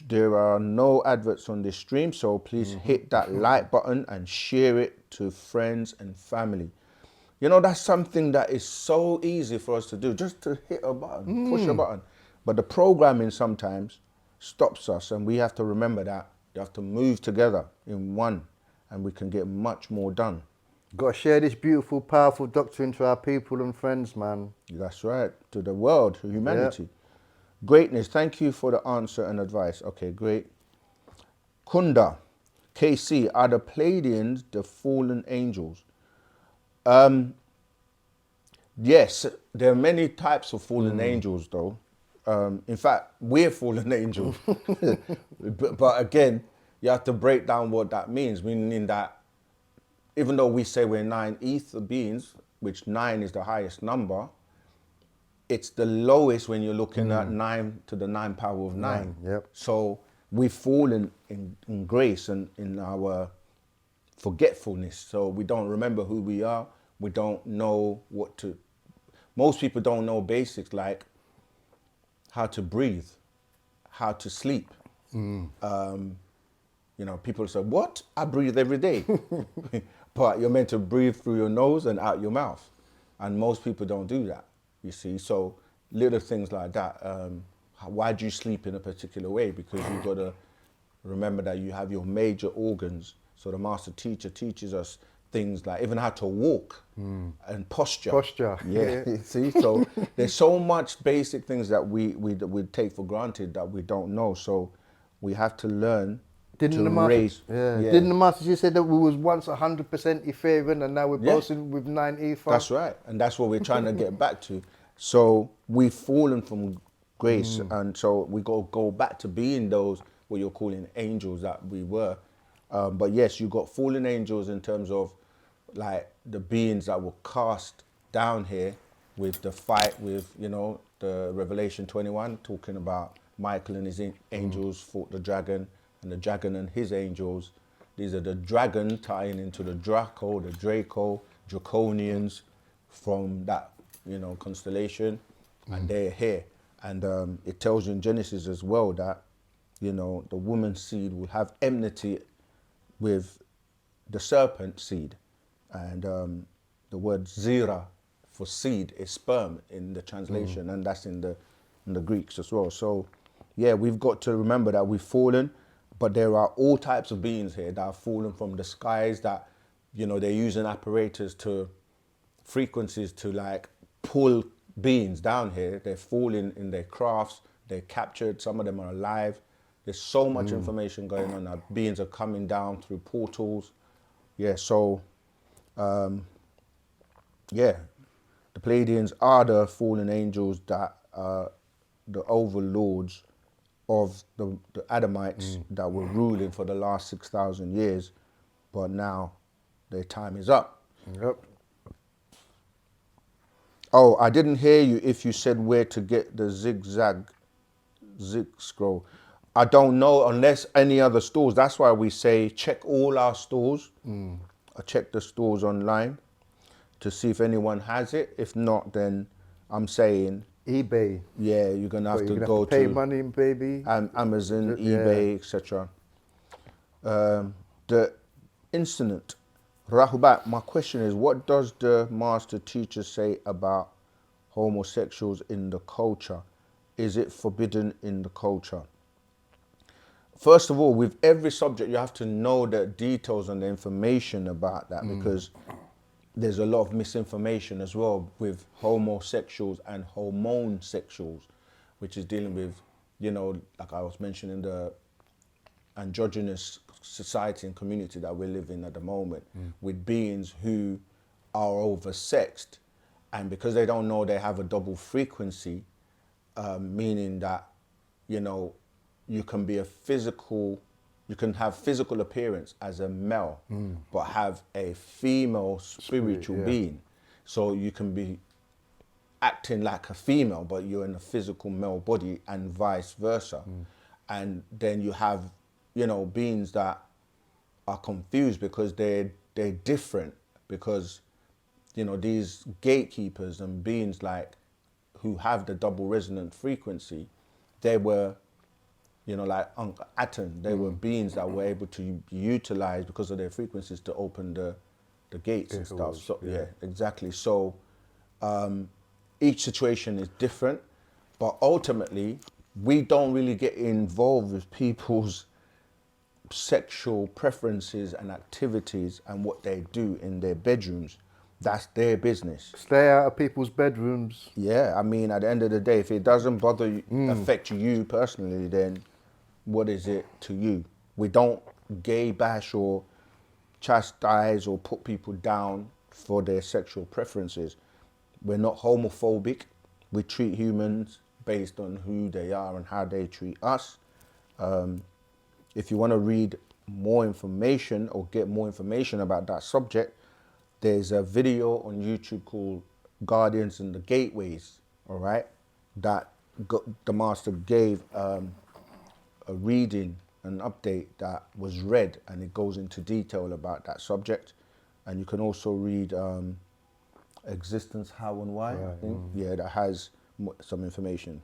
There are no adverts on this stream, so please hit that like button and share it to friends and family. You know, that's something that is so easy for us to do, just to hit a button, push a button. But the programming sometimes stops us, and we have to remember that. You have to move together in one, and we can get much more done. Got to share this beautiful, powerful doctrine to our people and friends, man. That's right, to the world, to humanity. Greatness, thank you for the answer and advice. Okay, great. Kunda, KC, are the Pleiadians the fallen angels? Yes, there are many types of fallen angels, though. In fact, we're fallen angels. but again, you have to break down what that means, meaning that even though we say we're 9 ether beings, which 9 is the highest number, it's the lowest when you're looking at 9 to the 9 power of 9. Yep. So we've fallen in grace and in our forgetfulness. So we don't remember who we are. We don't know what to... Most people don't know basics like how to breathe, how to sleep. You know, people say, what? I breathe every day. But you're meant to breathe through your nose and out your mouth. And most people don't do that, you see. So little things like that. Why do you sleep in a particular way? Because you've got to remember that you have your major organs. So the master teacher teaches us things like even how to walk and posture. Posture. Yeah, see, so there's so much basic things that we take for granted that we don't know. So we have to learn Didn't to the raise. master, Didn't the master just say that we was once 100% Etherian and now we're boasting with 9 ether? That's right, and that's what we're trying to get back to. So we've fallen from grace, and so we got to go back to being those what you're calling angels that we were. But yes, you got fallen angels in terms of like the beings that were cast down here with the fight with, you know, the Revelation 21 talking about Michael and his angels fought the dragon, and the dragon and his angels. These are the dragon tying into the Draco, the Draco, Draconians from that, you know, constellation, and they're here. And it tells you in Genesis as well that, you know, the woman's seed will have enmity with the serpent seed. And the word zira for seed is sperm in the translation, and that's in the Greeks as well. So, yeah, we've got to remember that we've fallen, but there are all types of beings here that have fallen from the skies that, you know, they're using apparatus to, frequencies to like pull beings down here. They're falling in their crafts, they're captured, some of them are alive. There's so much information going on that beings are coming down through portals. Yeah, so, yeah, the Pleiadians are the fallen angels that are the overlords of the Adamites that were ruling for the last 6,000 years, but now their time is up. Yep. Oh, I didn't hear you if you said where to get the zig scroll. I don't know unless any other stores. That's why we say check all our stores. I check the stores online to see if anyone has it. If not, then I'm saying eBay. yeah, you're gonna have to You're go have to pay to money, baby. Amazon, Yeah. eBay, etc. The incident, Rahubat. My question is, what does the master teacher say about homosexuals in the culture? Is it forbidden in the culture? First of all, with every subject, you have to know the details and the information about that, because there's a lot of misinformation as well with homosexuals and homosexuals, which is dealing with, you know, like I was mentioning, the androgynous society and community that we live in at the moment, with beings who are oversexed, and because they don't know they have a double frequency, meaning that, you know, you can be you can have physical appearance as a male, but have a female spiritual yeah. being. So you can be acting like a female, but you're in a physical male body, and vice versa. And then you have, you know, beings that are confused because they're different, because, you know, these gatekeepers and beings like who have the double resonant frequency, they were, you know, like Uncle Atom, they were beings that were able to be utilized because of their frequencies to open the gates and stuff. So yeah, exactly. So each situation is different, but ultimately we don't really get involved with people's sexual preferences and activities and what they do in their bedrooms. That's their business. Stay out of people's bedrooms. Yeah, I mean, at the end of the day, if it doesn't bother you, affect you personally, then what is it to you? We don't gay bash or chastise or put people down for their sexual preferences. We're not homophobic. We treat humans based on who they are and how they treat us. If you want to read more information or get more information about that subject, there's a video on YouTube called Guardians and the Gateways, all right? That the master gave a reading, an update that was read, and it goes into detail about that subject. And you can also read Existence, How and Why, I think. Yeah, that has some information.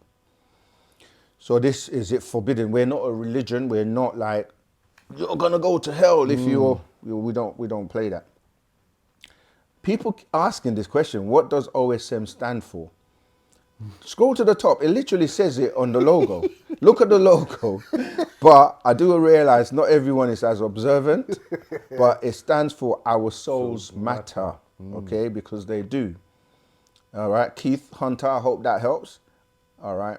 So this is it forbidden. We're not a religion. We're not like, you're gonna go to hell if we don't play that. People asking this question, what does OSM stand for? Scroll to the top. It literally says it on the logo. Look at the logo. But I do realize not everyone is as observant, but it stands for Our Souls Matter, okay? Because they do. All right, Keith Hunter, I hope that helps. All right.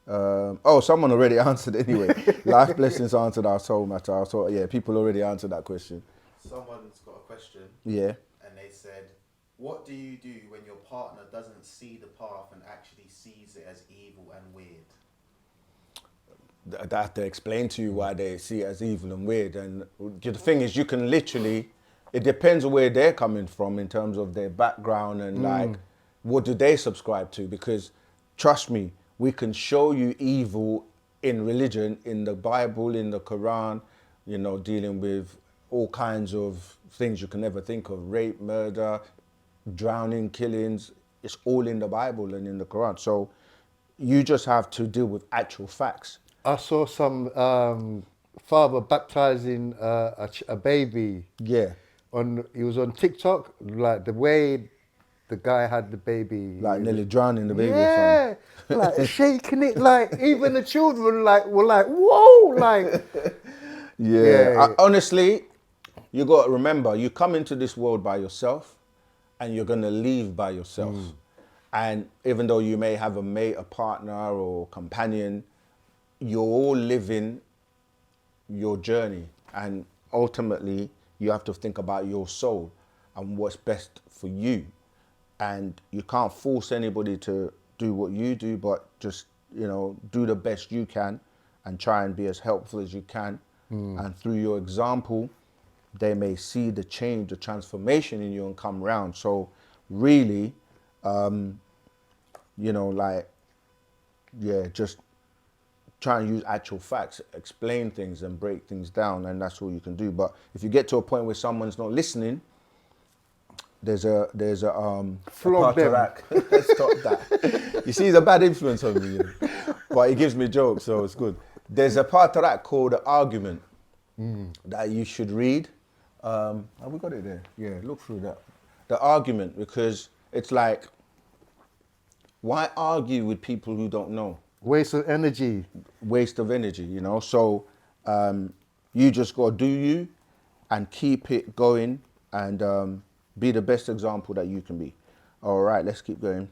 Oh, someone already answered anyway. Life blessings answered our soul matter. So yeah, people already answered that question. Someone's got a question. Yeah. And they said, what do you do when your partner doesn't see the path and actually sees it as evil and weird? I have to explain to you why they see it as evil and weird. And the thing is, you can literally, it depends on where they're coming from in terms of their background and like, what do they subscribe to? Because trust me, we can show you evil in religion, in the Bible, in the Quran, you know, dealing with all kinds of things you can never think of, rape, murder, drowning, killings. It's all in the Bible and in the Quran. So you just have to deal with actual facts. I saw some father baptizing a baby. Yeah. He was on TikTok, like the way the guy had the baby. Like nearly drowning the baby or Yeah, like shaking it, like even the children were like, whoa, like. Yeah. Honestly, you got to remember, you come into this world by yourself and you're going to leave by yourself. And even though you may have a mate, a partner or companion, you're all living your journey. And ultimately, you have to think about your soul and what's best for you. And you can't force anybody to do what you do, but just, you know, do the best you can and try and be as helpful as you can. And through your example, they may see the change, the transformation in you and come round. So really, you know, like, yeah, just try and use actual facts, explain things and break things down, and that's all you can do. But if you get to a point where someone's not listening, there's a Flog them. Stop that. You see, he's a bad influence on me, you know? But he gives me jokes, so it's good. There's a Patarak called The Argument that you should read. Have we got it there? Yeah, look through that. The Argument, because it's like, why argue with people who don't know? Waste of energy. Waste of energy, you know? So you just got to do you and keep it going and be the best example that you can be. All right, let's keep going.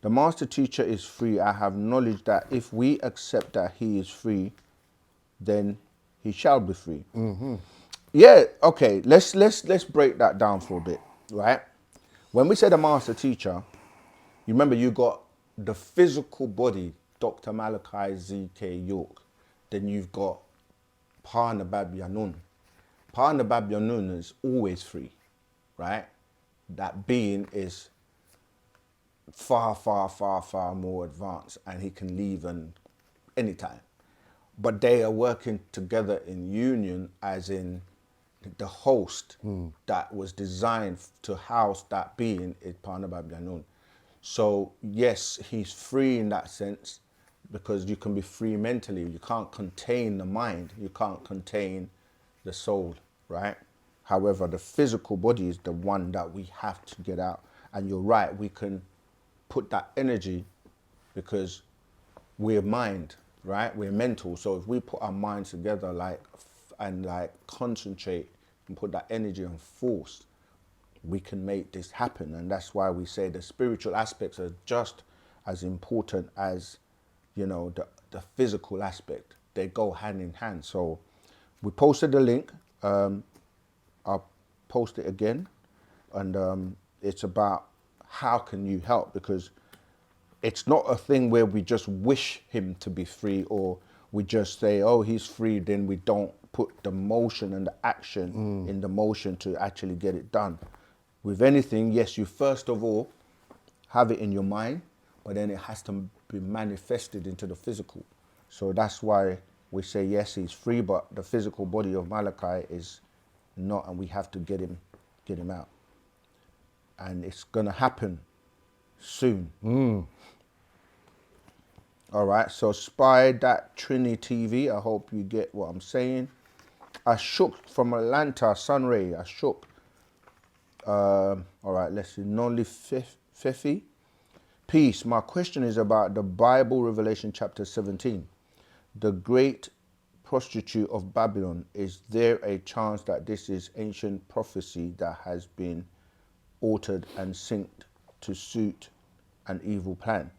The master teacher is free. I have knowledge that if we accept that he is free, then he shall be free. Yeah, okay, let's break that down for a bit. right? When we say the master teacher, you remember you got the physical body, Dr. Malachi Z.K. York. Then you've got Pa Nabab Yanun. Pa Nabab Yanun is always free, right? That being is far, far, far, far more advanced, and he can leave anytime. But they are working together in union, as in the host that was designed to house that being is Parnabab Yanun. So yes, he's free in that sense, because you can be free mentally. You can't contain the mind. You can't contain the soul, right? However, the physical body is the one that we have to get out. And you're right, we can put that energy, because we're mind, right? We're mental. So if we put our minds together, and concentrate and put that energy and force, we can make this happen. And that's why we say the spiritual aspects are just as important as, the physical aspect. They go hand in hand. So we posted the link. I'll post it again. And it's about how can you help, because it's not a thing where we just wish him to be free, or we just say, oh, he's free, then we don't put the motion and the action in the motion to actually get it done. With anything, yes, you first of all have it in your mind, but then it has to be manifested into the physical. So that's why we say, yes, he's free, but the physical body of Malachi is not, and we have to get him out. And it's gonna happen soon. All right, so spy that Trini TV. I hope you get what I'm saying. Ashok from Atlanta, Sunray. Ashok. All right, let's see. Noli Fefi. Peace. My question is about the Bible, Revelation chapter 17. The great prostitute of Babylon. Is there a chance that this is ancient prophecy that has been altered and synced to suit an evil plan?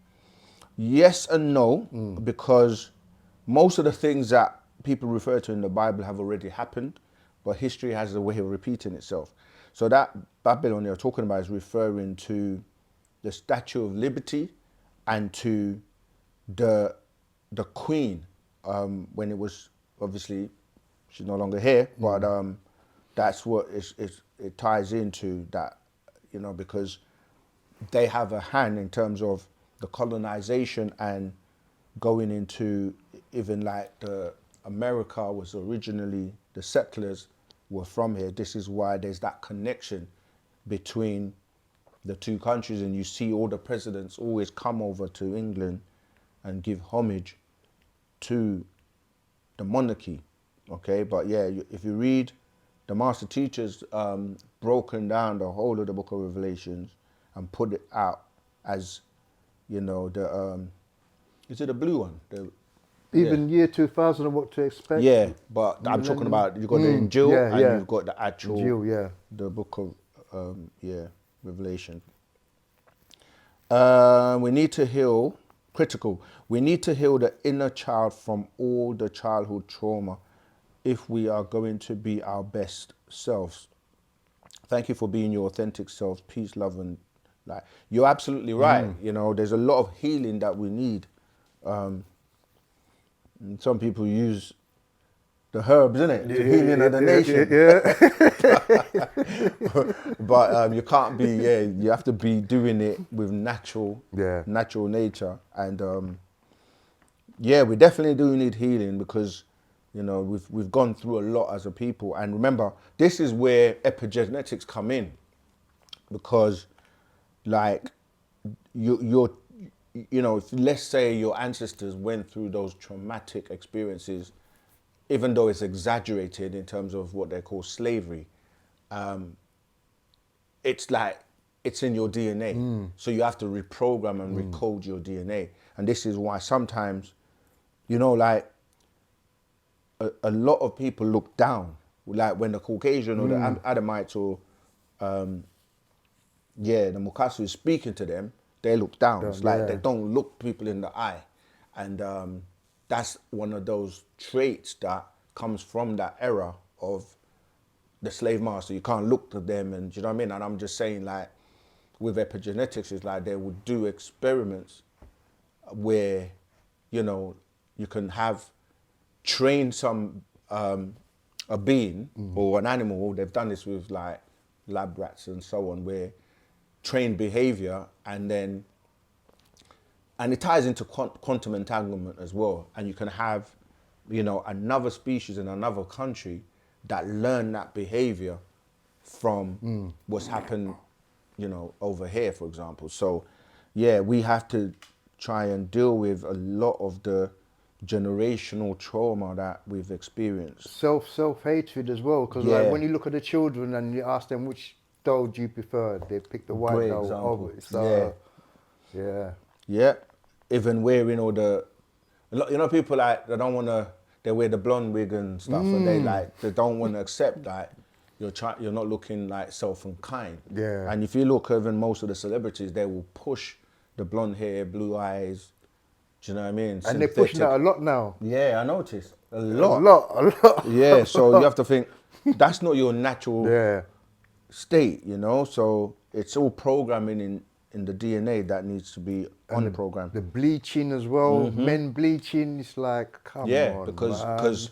Yes and no, because most of the things that people refer to in the Bible have already happened, but history has a way of repeating itself. So that Babylon you're talking about is referring to the Statue of Liberty and to the Queen, when it was, obviously, she's no longer here, but that's what it ties into that, because they have a hand in terms of the colonization and going into, even like America was originally, the settlers were from here. This is why there's that connection between the two countries, and you see all the presidents always come over to England and give homage to the monarchy. Okay, but yeah, if you read the master teachers, broken down the whole of the book of Revelations and put it out as, is it the blue one? Even year 2000 and what to expect. Yeah, but I'm talking about, you've got the Injil and you've got the actual, Injil, the book of, Revelation. We need to heal, critical, we need to heal the inner child from all the childhood trauma if we are going to be our best selves. Thank you for being your authentic selves. Peace, love, and light. You're absolutely right. There's a lot of healing that we need. And some people use the herbs, innit? The healing of the nation. But you can't be, you have to be doing it with natural nature. And we definitely do need healing, because, we've gone through a lot as a people. And remember, this is where epigenetics come in, because like if, let's say, your ancestors went through those traumatic experiences, even though it's exaggerated in terms of what they call slavery, it's like it's in your DNA. So you have to reprogram and recode your DNA. And this is why sometimes, like a lot of people look down, like when the Caucasian or the Adamites or the Mukasu is speaking to them, they look down. It's like they don't look people in the eye. And that's one of those traits that comes from that era of the slave master. You can't look to them, and do you know what I mean? And I'm just saying, like, with epigenetics, it's like they would do experiments where, you know, you can have train some a being or an animal. They've done this with like lab rats and so on, where train behavior and it ties into quantum entanglement as well. And you can have, you know, another species in another country that learn that behavior from what's happened, you know, over here, for example. So, yeah, we have to try and deal with a lot of the generational trauma that we've experienced. Self-hatred as well, because Yeah. like when you look at the children and you ask them which doll do you prefer, they pick the white Great doll example. over it. So, yeah. Yeah, even wearing all you know, people like, they don't want to, they wear the blonde wig and stuff, and they don't want to accept that you're not looking like self and kind. Yeah. And if you look, even most of the celebrities, they will push the blonde hair, blue eyes. Do you know what I mean? And they're pushing that a lot now. Yeah, I noticed a A lot. lot. Yeah, so you have to think that's not your natural Yeah. state, you know. So it's all programming in the DNA that needs to be on the program. The bleaching as well, men bleaching, it's like, come Yeah, on, because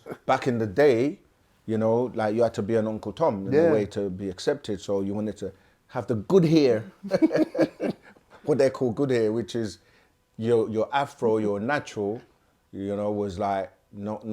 man. back in the day, you know, like you had to be an Uncle Tom in a Yeah. way to be accepted. So you wanted to have the good hair, what they call good hair, which is your afro, your natural, you know, was like not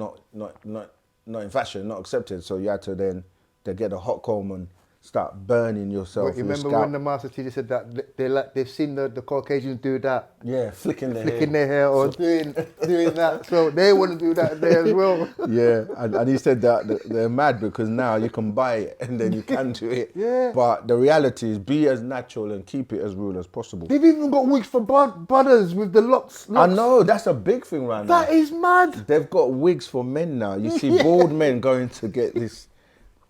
in fashion, not accepted. So you had to then they get a hot comb and start burning yourself. But you your remember scalp. when the master teacher said that they've seen the Caucasians do that, Yeah, flicking flicking their hair or doing that, so they want to do that there as well. Yeah, and he said that they're mad because now you can buy it and then you can do it. Yeah. But the reality is, be as natural and keep it as real as possible. They've even got wigs for brothers with the locks. I know, that's a big thing right now. That is mad. They've got wigs for men now. You see bald men going to get this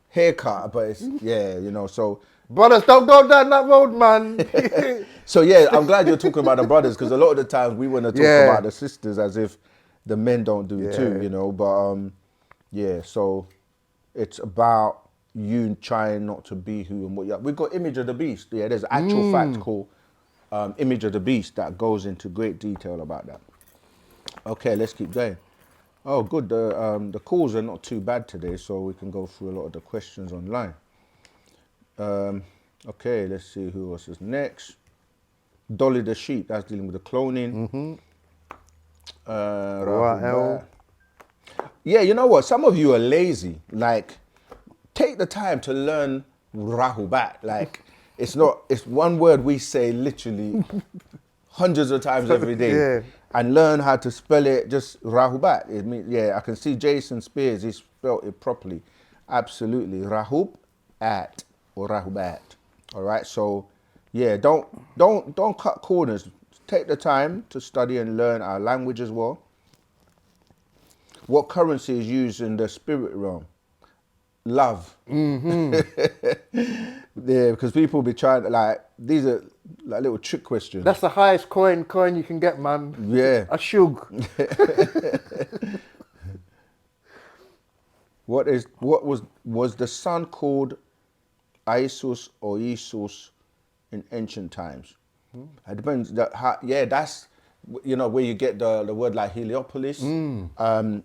haircut, but it's, yeah, you know, so... Brothers, don't go down that road, man. So yeah, I'm glad you're talking about the brothers, because a lot of the times we want to talk Yeah. about the sisters as if the men don't do it too, you know. But yeah, so it's about you trying not to be who and what you are. We've got Image of the Beast. Yeah, there's an actual fact called Image of the Beast that goes into great detail about that. Okay, let's keep going. Oh, good. The calls are not too bad today, so we can go through a lot of the questions online. Okay, let's see who else is next. Dolly the Sheep, that's dealing with the cloning. Rahul. Yeah, you know what? Some of you are lazy. Like, take the time to learn Rahubat. Like, it's one word we say literally hundreds of times every day. Yeah. And learn how to spell it, just Rahubat. It means, yeah, I can see Jason Spears, he spelled it properly. Absolutely. Rahub-at or Rahubat. All right, so yeah, don't cut corners. Take the time to study and learn our language as well. What currency is used in the spirit realm? Love. Yeah, because people be trying to, like, these are like little trick questions. That's the highest coin you can get, man. Yeah. A shug. Was the sun called Isus or Isus in ancient times? It depends. That's, you know, where you get the word like Heliopolis.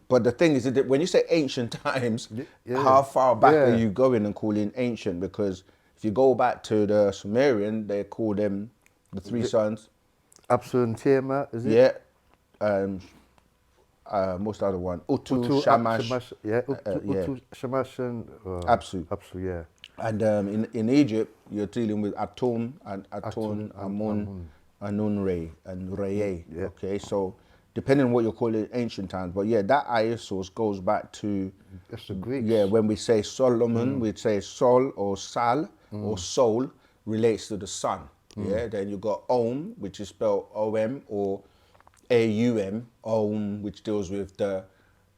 But the thing is that when you say ancient times, how far back are you going and calling ancient? Because if you go back to the Sumerian, they call them the three sons. Apsu and Tiamat, is it? Yeah. What's the other one? Utu, Shamash. Utu, Shamash and... Apsu. Apsu, yeah. And in Egypt, you're dealing with Atum, Amun, Anunre, and Reye. Yeah. Okay, so depending on what you're calling ancient times, but yeah, that Isos goes back to... That's the Greeks. Yeah, when we say Solomon, we'd say Sol or Sal or Soul relates to the sun. Yeah, then you got Om, which is spelled O-M, or A-U-M, Om, which deals with the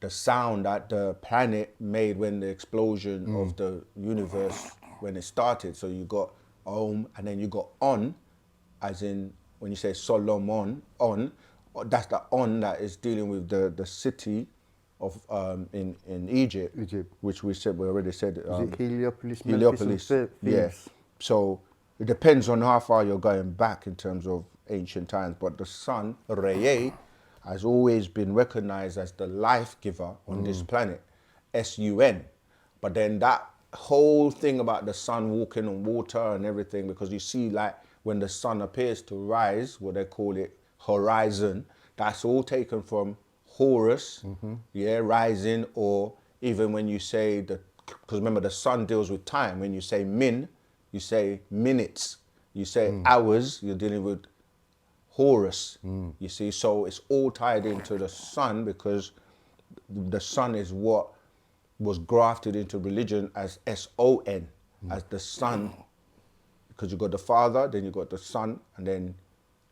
sound that the planet made when the explosion of the universe, when it started. So you got Om, and then you got On, as in when you say Solomon, On, that's the On that is dealing with the city in Egypt, Egypt. which we already said. Is it Heliopolis, Memphis, and Heliopolis, yeah. Thebes? So it depends on how far you're going back in terms of ancient times. But the sun, Reye, has always been recognized as the life giver on this planet, S-U-N. But then that whole thing about the sun walking on water and everything, because you see, like, when the sun appears to rise, what they call it, horizon, that's all taken from Horus, yeah, rising, or even when you say because remember the sun deals with time. When you say min, you say minutes. You say hours, you're dealing with Horus. You see, so it's all tied into the sun, because the sun is what was grafted into religion as S-O-N, as the sun, because you got the father, then you got the son, and then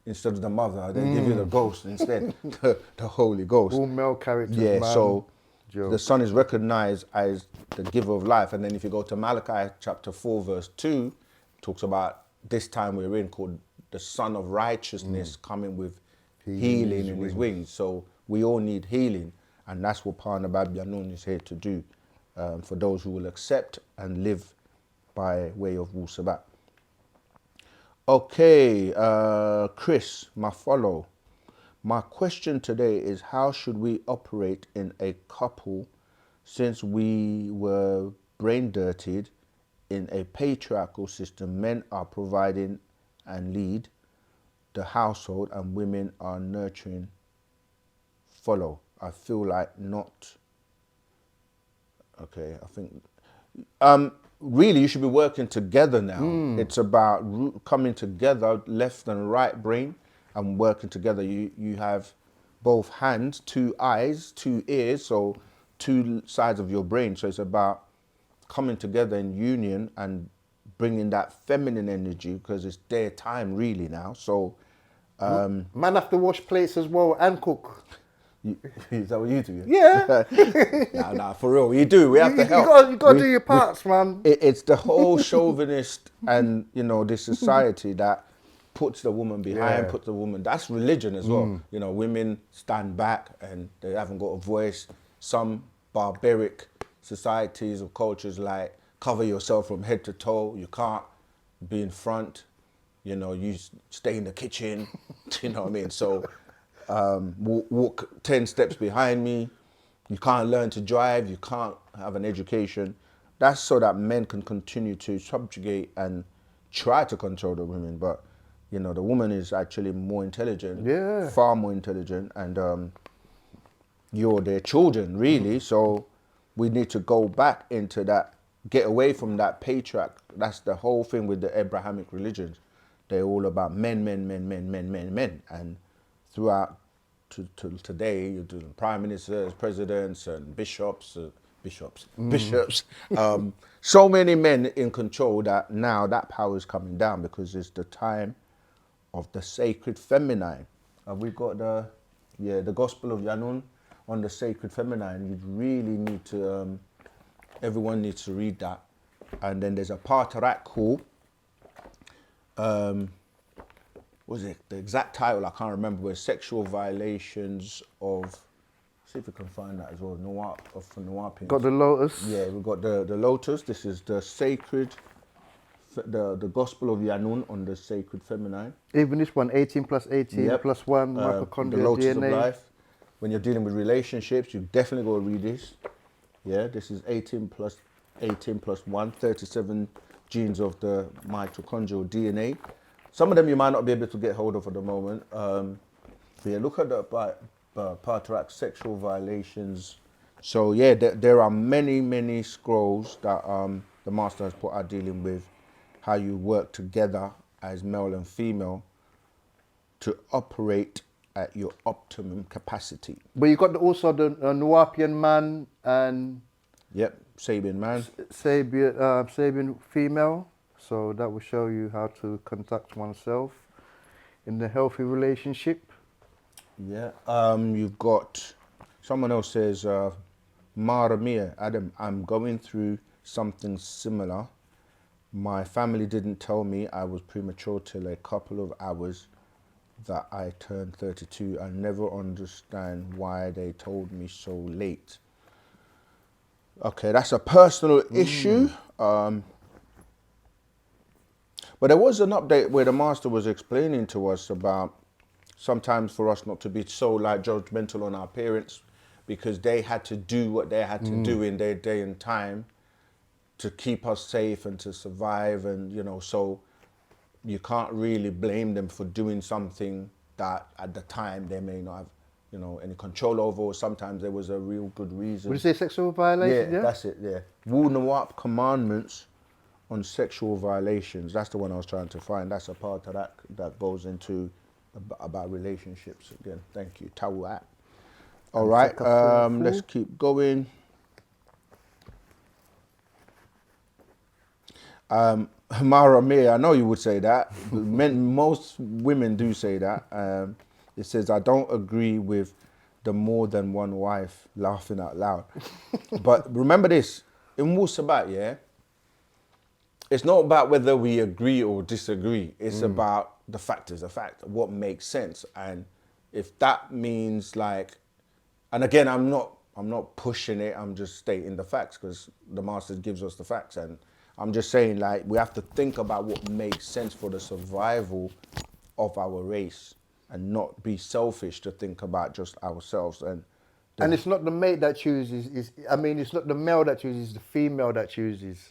instead of the mother, they give you the ghost instead, the Holy Ghost. All male characters, Yeah, man. so Joke. the son is recognized as the giver of life. And then if you go to Malachi chapter 4, verse 2, it talks about this time we're in, called the Son of Righteousness coming with healing in his wings. So we all need healing. And that's what Parnabab Yanun is here to do, for those who will accept and live by way of Wu-Sabat. Okay, Chris, my follow. My question today is, how should we operate in a couple since we were brain dirtied in a patriarchal system? Men are providing and lead the household and women are nurturing, follow. I feel like not. Okay, I think really you should be working together now. It's about coming together, left and right brain, and working together. You have both hands, two eyes, two ears, so two sides of your brain. So it's about coming together in union and bringing that feminine energy, because it's their time really now. So Man have to wash plates as well and cook. is that what you do? Yeah. Nah, for real, you do. We have to help. You got to do your parts, man. It's the whole chauvinist and, this society that puts the woman behind, Yeah. puts the woman. That's religion as well. Women stand back and they haven't got a voice. Some barbaric societies or cultures like cover yourself from head to toe. You can't be in front. You stay in the kitchen. You know what I mean? So walk 10 steps behind me. You can't learn to drive. You can't have an education. That's so that men can continue to subjugate and try to control the women. But, the woman is actually more intelligent, Yeah. far more intelligent, and you're their children, really. So we need to go back into that, get away from that patriarch. That's the whole thing with the Abrahamic religions. They're all about men. And throughout to today, you're doing prime ministers, presidents, and bishops. So many men in control that now that power is coming down, because it's the time of the sacred feminine. We've got the Gospel of Yanun on the sacred feminine. You really need to, everyone needs to read that. And then there's a Partarak call. What was it? The exact title I can't remember. But sexual violations of. See if we can find that as well. Nuwapu. Got the lotus. Yeah, we've got the lotus. This is the sacred, the Gospel of Yanun on the sacred feminine. Even this one, 18 plus 18 Yep. plus 1, The mitochondrial lotus DNA. of life. When you're dealing with relationships, you definitely got to read this. Yeah, this is 18 plus 1, 37 genes of the mitochondrial DNA. Some of them you might not be able to get hold of at the moment. But yeah, look at the Patriarch sexual violations. So yeah, there are many scrolls that the master has put out dealing with how you work together as male and female to operate at your optimum capacity. But you got also the Nuwapian man and Yep, Sabian man. Sabian female. So that will show you how to conduct oneself in the healthy relationship. Yeah, you've got, someone else says, Maramia, Adam, I'm going through something similar. My family didn't tell me I was premature till a couple of hours that I turned 32. I never understand why they told me so late. Okay, that's a personal issue. But there was an update where the master was explaining to us about sometimes for us not to be so like judgmental on our parents because they had to do what they had to do in their day and time to keep us safe and to survive, and you know, so you can't really blame them for doing something that at the time they may not have, you know, any control over, or sometimes there was a real good reason. Would you say sexual violation? Yeah, Yeah. that's it, yeah. Wu-Nuwapu commandments on sexual violations. That's the one I was trying to find. That's a part of that that goes into about relationships again. Thank you. Tawu'at. All right, let's keep going. Mara Mir, I know you would say that. Most women do say that. It says, I don't agree with the more than one wife, laughing out loud. But remember this, in Wu-Sabat, yeah, it's not about whether we agree or disagree. It's about the fact is a fact, what makes sense. And if that means like, and again, I'm not pushing it, I'm just stating the facts because the master gives us the facts. And I'm just saying like, we have to think about what makes sense for the survival of our race and not be selfish to think about just ourselves. And it's not the mate that chooses. It's not the male that chooses. It's the female that chooses.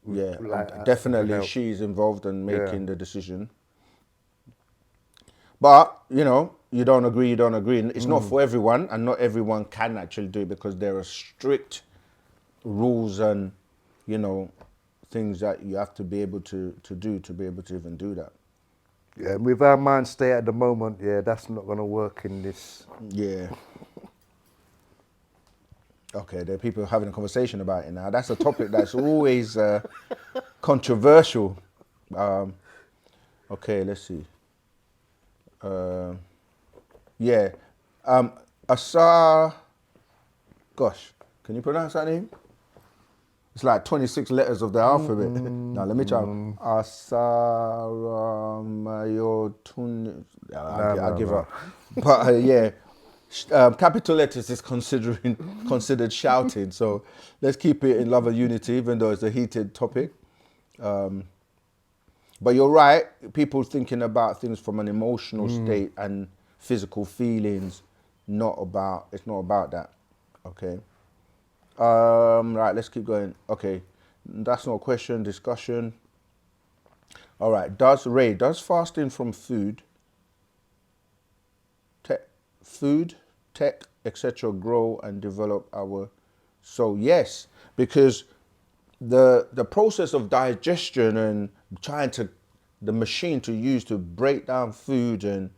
yeah, Like, definitely help. she's involved in making the decision. But, you know, you don't agree. It's not for everyone, and not everyone can actually do it because there are strict rules and, you know, things that you have to be able to do to be able to even do that. Yeah, with our mind state at the moment, yeah, that's not going to work in this. Yeah. Okay, there are people having a conversation about it now. That's a topic that's always controversial. Okay, let's see. Yeah. Asar, gosh, can you pronounce that name? It's like 26 letters of the alphabet. Now, let me try. Asaramayotun. I give up. But yeah, capital letters is considered shouting. So let's keep it in love and unity, even though it's a heated topic. But you're right, people thinking about things from an emotional state and physical feelings, it's not about that, okay? Right, let's keep going. Okay, that's not a question, discussion. All right, does fasting from food, tech, etc. grow and develop our soul? Yes, because the process of digestion and the machine to use to break down food, and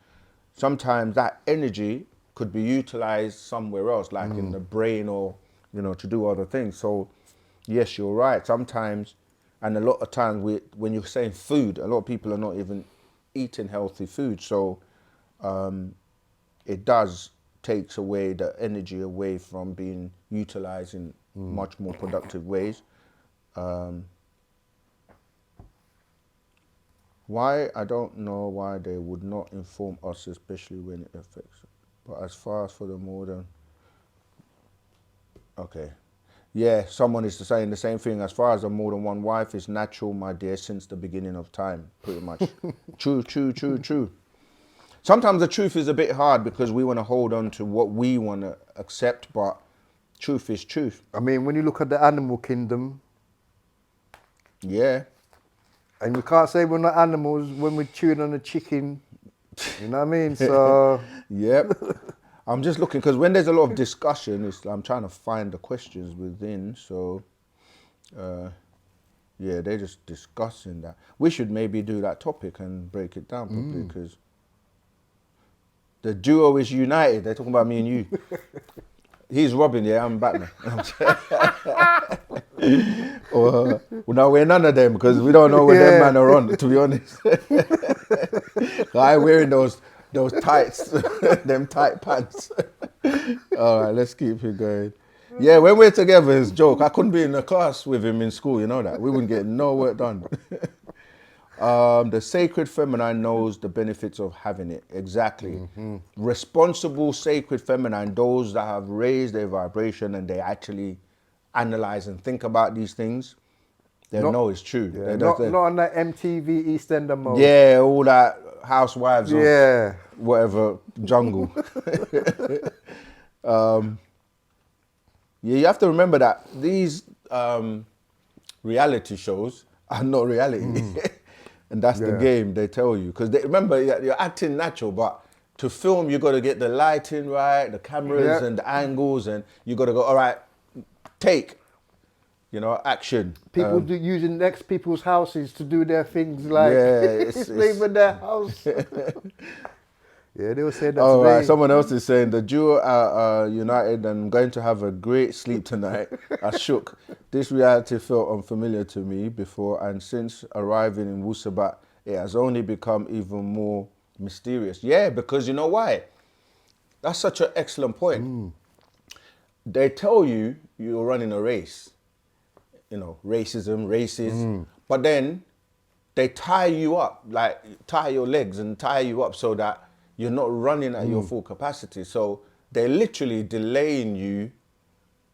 sometimes that energy could be utilized somewhere else, like in the brain or, you know, to do other things. So yes, you're right. Sometimes, and a lot of times when you're saying food, a lot of people are not even eating healthy food. So it does takes away the energy away from being utilized in much more productive ways. Why? I don't know why they would not inform us, especially when it affects. But as far as for the modern, okay. Yeah, someone is saying the same thing. As far as a more than one wife is natural, my dear, since the beginning of time, pretty much. True. Sometimes the truth is a bit hard because we want to hold on to what we want to accept, but truth is truth. I mean, when you look at the animal kingdom, yeah, and we can't say we're not animals when we're chewing on a chicken. You know what I mean? So yep. I'm just looking because when there's a lot of discussion, I'm trying to find the questions within. So, yeah, they're just discussing that. We should maybe do that topic and break it down properly because the duo is united. They're talking about me and you. He's Robin, yeah, I'm Batman. Well, no, we're none of them because we don't know where them man are on, to be honest. I'm wearing those tights, them tight pants. All right, let's keep it going. Yeah, when we're together, it's a joke. I couldn't be in the class with him in school, you know that. We wouldn't get no work done. The sacred feminine knows the benefits of having it. Exactly. Responsible sacred feminine, those that have raised their vibration and they actually analyze and think about these things, they know it's true. Yeah, not on that MTV EastEnder mode. Yeah, all that housewives of Yeah. whatever jungle. Yeah, you have to remember that these reality shows are not reality. And that's the Yeah. game, they tell you. Because remember, you're acting natural, but to film, you got to get the lighting right, the cameras Yeah. and the angles, and you got to go, all right, take, action. People using next people's houses to do their things, like it's leaving their house. Yeah, they were saying that all today. right, someone else is saying the duo are united and I'm going to have a great sleep tonight. I shook. This reality felt unfamiliar to me before, and since arriving in Wu-Sabat, it has only become even more mysterious. Yeah, because you know why? That's such an excellent point. They tell you you're running a race, racism, races, but then they tie you up, like tie your legs and tie you up so that you're not running at your full capacity. So they're literally delaying you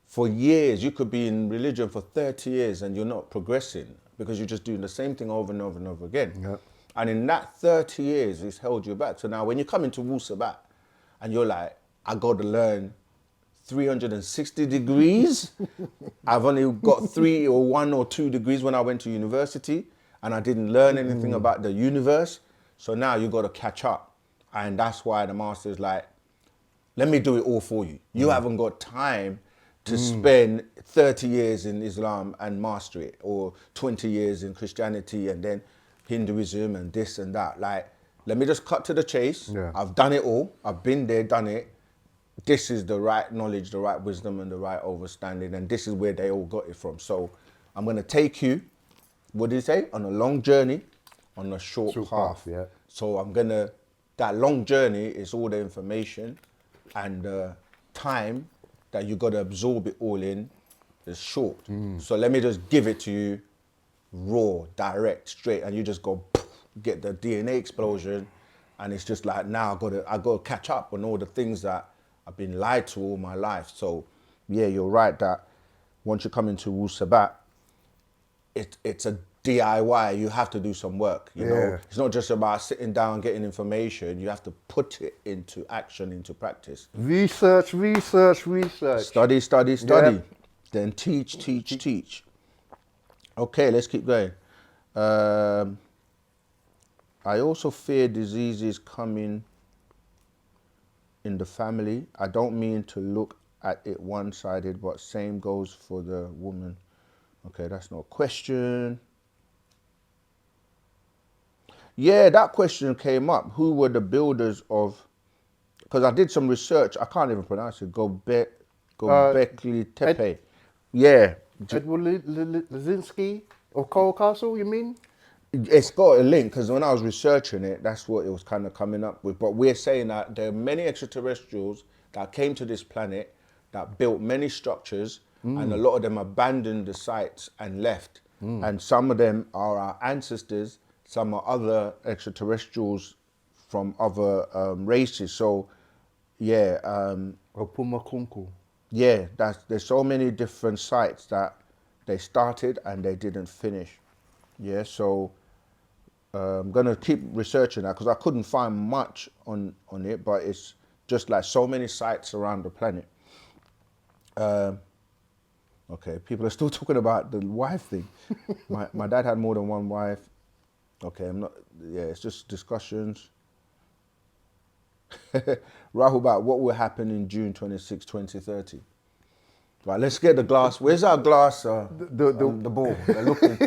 for years. You could be in religion for 30 years and you're not progressing because you're just doing the same thing over and over and over again. Yep. And in that 30 years, it's held you back. So now when you come into Wu-Sabat and you're like, I got to learn 360 degrees. I've only got 3 or 1 or 2 degrees when I went to university and I didn't learn anything about the universe. So now you got to catch up. And that's why the master's like, let me do it all for you. You haven't got time to spend 30 years in Islam and master it, or 20 years in Christianity and then Hinduism and this and that. Like, let me just cut to the chase. Yeah. I've done it all. I've been there, done it. This is the right knowledge, the right wisdom, and the right understanding, and this is where they all got it from. So I'm going to take you, what did he say? On a long journey, on a short path. Yeah. So that long journey is all the information and the time that you got to absorb it all in is short. So let me just give it to you raw, direct, straight, and you just go get the DNA explosion, and it's just like, now I got to catch up on all the things that I've been lied to all my life. So yeah, you're right that once you come into Wu-Sabat, it's a DIY. You have to do some work, you know. It's not just about sitting down getting information. You have to put it into action, into practice. Research. Study. Yeah. Then teach. Okay, let's keep going. I also fear diseases coming in the family. I don't mean to look at it one-sided, but same goes for the woman. Okay, that's not a question. Yeah, that question came up. Who were the builders of, because I did some research, I can't even pronounce it, Gobekli Tepe. Yeah. Edward Lizinski of Coral Castle, you mean? It's got a link, because when I was researching it, that's what it was kind of coming up with. But we're saying that there are many extraterrestrials that came to this planet that built many structures, and a lot of them abandoned the sites and left. And some of them are our ancestors, some are other extraterrestrials from other races. So, yeah. Opumakunku. Yeah, there's so many different sites that they started and they didn't finish. Yeah, so I'm gonna keep researching that because I couldn't find much on it, but it's just like so many sites around the planet. Okay, people are still talking about the wife thing. My dad had more than one wife. Okay, it's just discussions. Rahul, about what will happen in June 26, 2030. Right, let's get the glass. Where's our glass? The ball. They're looking.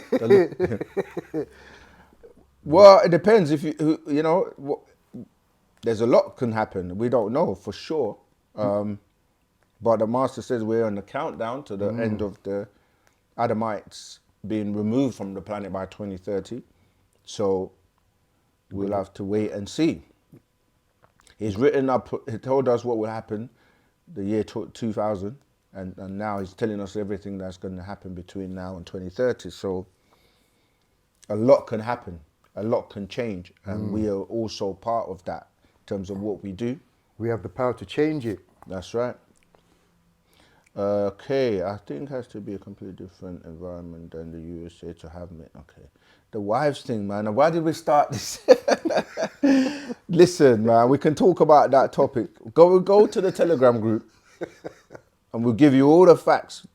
Well, it depends. If there's a lot can happen. We don't know for sure. But the master says we're on the countdown to the end of the Adamites being removed from the planet by 2030. So we'll have to wait and see. He's written up, he told us what will happen the year 2000, and now he's telling us everything that's going to happen between now and 2030. So a lot can happen. a lot can change, and we are also part of that in terms of what we do. We have the power to change it. That's right. Okay, I think it has to be a completely different environment than the USA to have me. Okay, the wives thing, man. Why did we start this? Listen, man, we can talk about that topic. Go to the Telegram group, and we'll give you all the facts.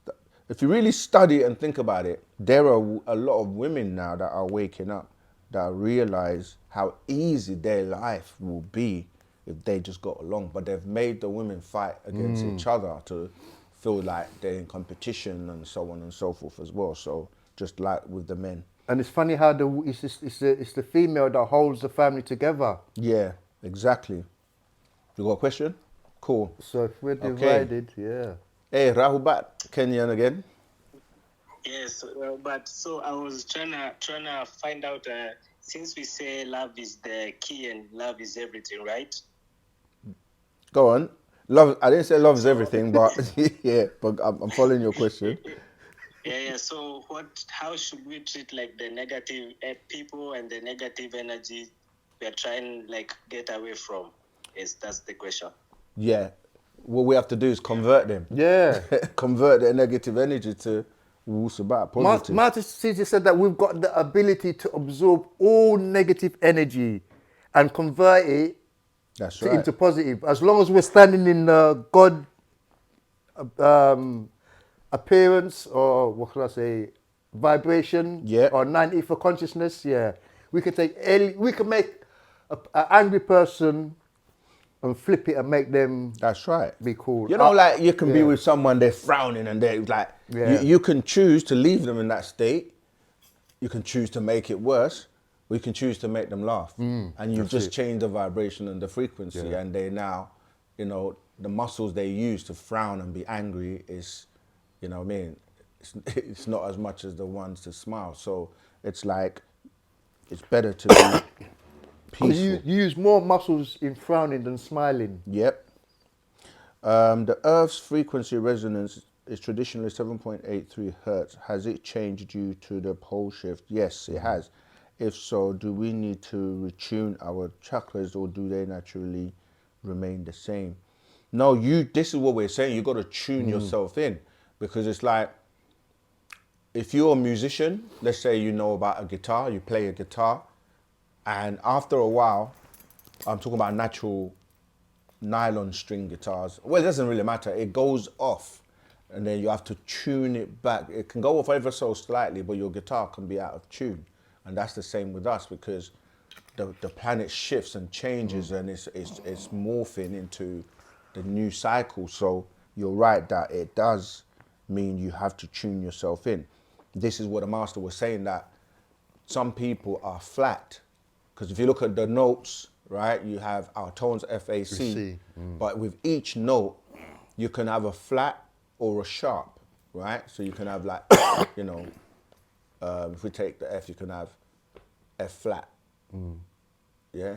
If you really study and think about it, there are a lot of women now that are waking up, that realize how easy their life will be if they just got along. But they've made the women fight against each other to feel like they're in competition and so on and so forth as well. So just like with the men. And it's funny how it's the female that holds the family together. Yeah, exactly. You got a question? Cool. So if we're Okay. divided, yeah. Hey, Rahubat, Kenyan again. Yes, but so I was trying to find out. Since we say love is the key and love is everything, right? Go on. Love. I didn't say love is everything, but yeah. But I'm following your question. Yeah. So how should we treat like the negative people and the negative energy we are trying like get away from? Yes, that's the question. Yeah. What we have to do is convert them. Yeah. Convert their negative energy to Wu-Sabat, positive. Martin Caesar said that we've got the ability to absorb all negative energy and convert it That's right. into positive. As long as we're standing in God appearance, or what can I say, vibration, Yeah. or 90 for consciousness, yeah. We can make an angry person and flip it and make them That's right. be cool. You know, like you can be yeah. with someone, they're frowning and they're like, Yeah. you can choose to leave them in that state. You can choose to make it worse, or you can choose to make them laugh. And you've just changed the vibration and the frequency. Yeah. And they now, you know, the muscles they use to frown and be angry is, you know what I mean? It's not as much as the ones to smile. So it's like, it's better to be peaceful. You use more muscles in frowning than smiling. Yep. The Earth's frequency resonance is traditionally 7.83 hertz. Has it changed due to the pole shift? Yes, it has. If so, do we need to retune our chakras, or do they naturally remain the same? No, this is what we're saying. You got to tune yourself in, because it's like, if you're a musician, let's say you know about a guitar, you play a guitar, and after a while, I'm talking about natural nylon string guitars. Well, it doesn't really matter. It goes off, and then you have to tune it back. It can go off ever so slightly, but your guitar can be out of tune. And that's the same with us, because the planet shifts and changes, and it's morphing into the new cycle. So you're right that it does mean you have to tune yourself in. This is what the master was saying, that some people are flat. Because if you look at the notes, right, you have our tones FAC, but with each note, you can have a flat or a sharp, right? So you can have like, you know, if we take the F, you can have F flat, yeah?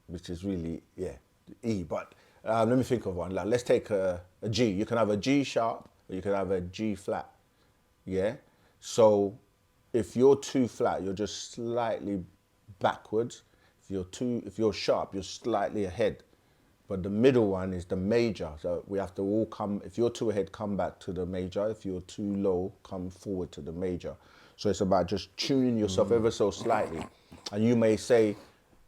Which is really, yeah, E. But let me think of one. Like, let's take a G. You can have a G sharp, or you can have a G flat, yeah? So if you're too flat, you're just slightly backwards. If you're sharp, you're slightly ahead. But the middle one is the major. So we have to all come, if you're too ahead, come back to the major. If you're too low, come forward to the major. So it's about just tuning yourself ever so slightly. And you may say,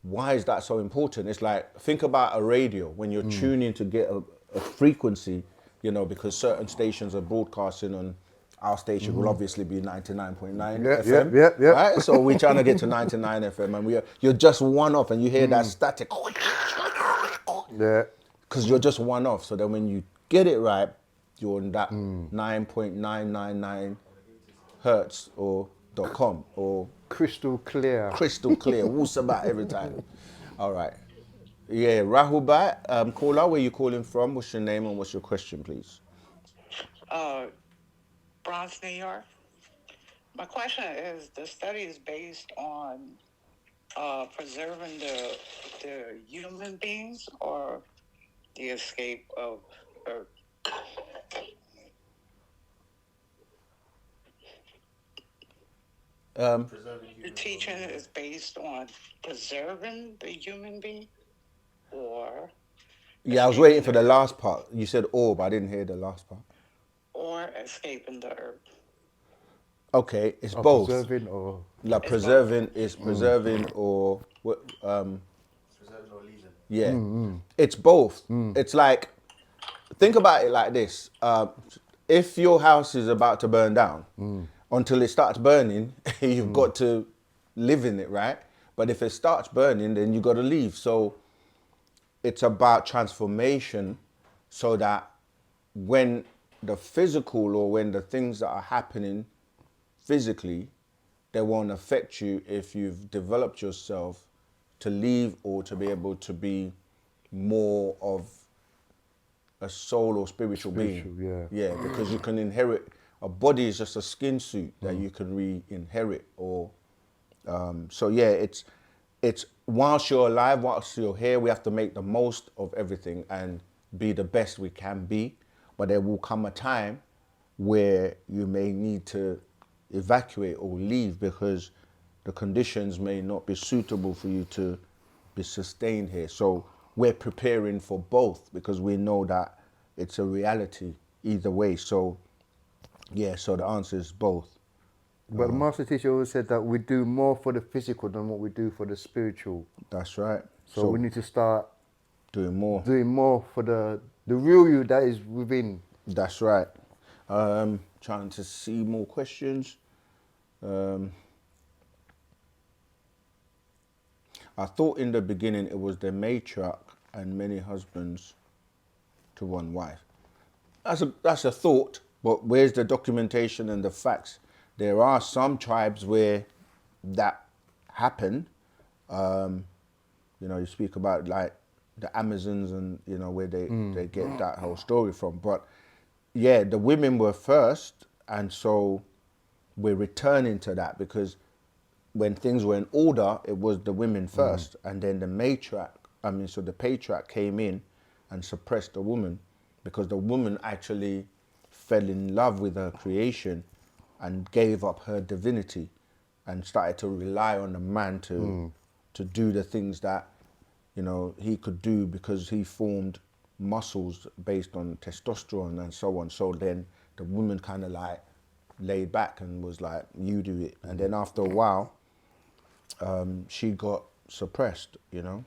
why is that so important? It's like, think about a radio. When you're tuning to get a frequency, you know, because certain stations are broadcasting on, our station will obviously be 99.9 FM. Yeah. Right? So we're trying to get to 99 FM, and you're just one off, and you hear that static. Yeah. Because you're just one off. So then when you get it right, you're on that 9.999 hertz or .com or Crystal clear. Wu-Sabat every time. All right. Yeah, Rahubat, caller, where you calling from? What's your name and what's your question, please? Bronx, New York. My question is, the study is based on preserving the human beings or the escape of Earth? Preserving Your human teaching well-being. is based on preserving the human being or Yeah, I was waiting escaping for the the earth last part. You said all, but I didn't hear the last part. or escaping the earth. Okay, it's Or both. preserving or Like It's both. preserving is preserving or what? Preserving or leaving. Yeah, it's both. It's like, think about it like this: if your house is about to burn down, until it starts burning, you've got to live in it, right? But if it starts burning, then you got to leave. So it's about transformation, so that when the physical or when the things that are happening physically, they won't affect you if you've developed yourself to leave or to be able to be more of a soul or spiritual being. spiritual, yeah. Yeah, because you can inherit, a body is just a skin suit that you can re-inherit or so yeah, it's whilst you're alive, whilst you're here, we have to make the most of everything and be the best we can be. But there will come a time where you may need to evacuate or leave because the conditions may not be suitable for you to be sustained here. So we're preparing for both because we know that it's a reality either way. So yeah, so the answer is both. But the master teacher always said that we do more for the physical than what we do for the spiritual. That's right. So we need to start doing more. doing more for the real you that is within. That's right. Trying to see more questions. I thought in the beginning it was the matriarch and many husbands to one wife. That's a thought, but where's the documentation and the facts? There are some tribes where that happened. You know, you speak about like the Amazons and, you know, where they get that whole story from. But yeah, the women were first, and so we're returning to that because when things were in order, it was the women first, and then the the patriarch came in and suppressed the woman because the woman actually fell in love with her creation and gave up her divinity and started to rely on the man to do the things that, you know, he could do because he formed muscles based on testosterone and so on. So then the woman kind of like laid back and was like, you do it. And then after a while, she got suppressed, you know.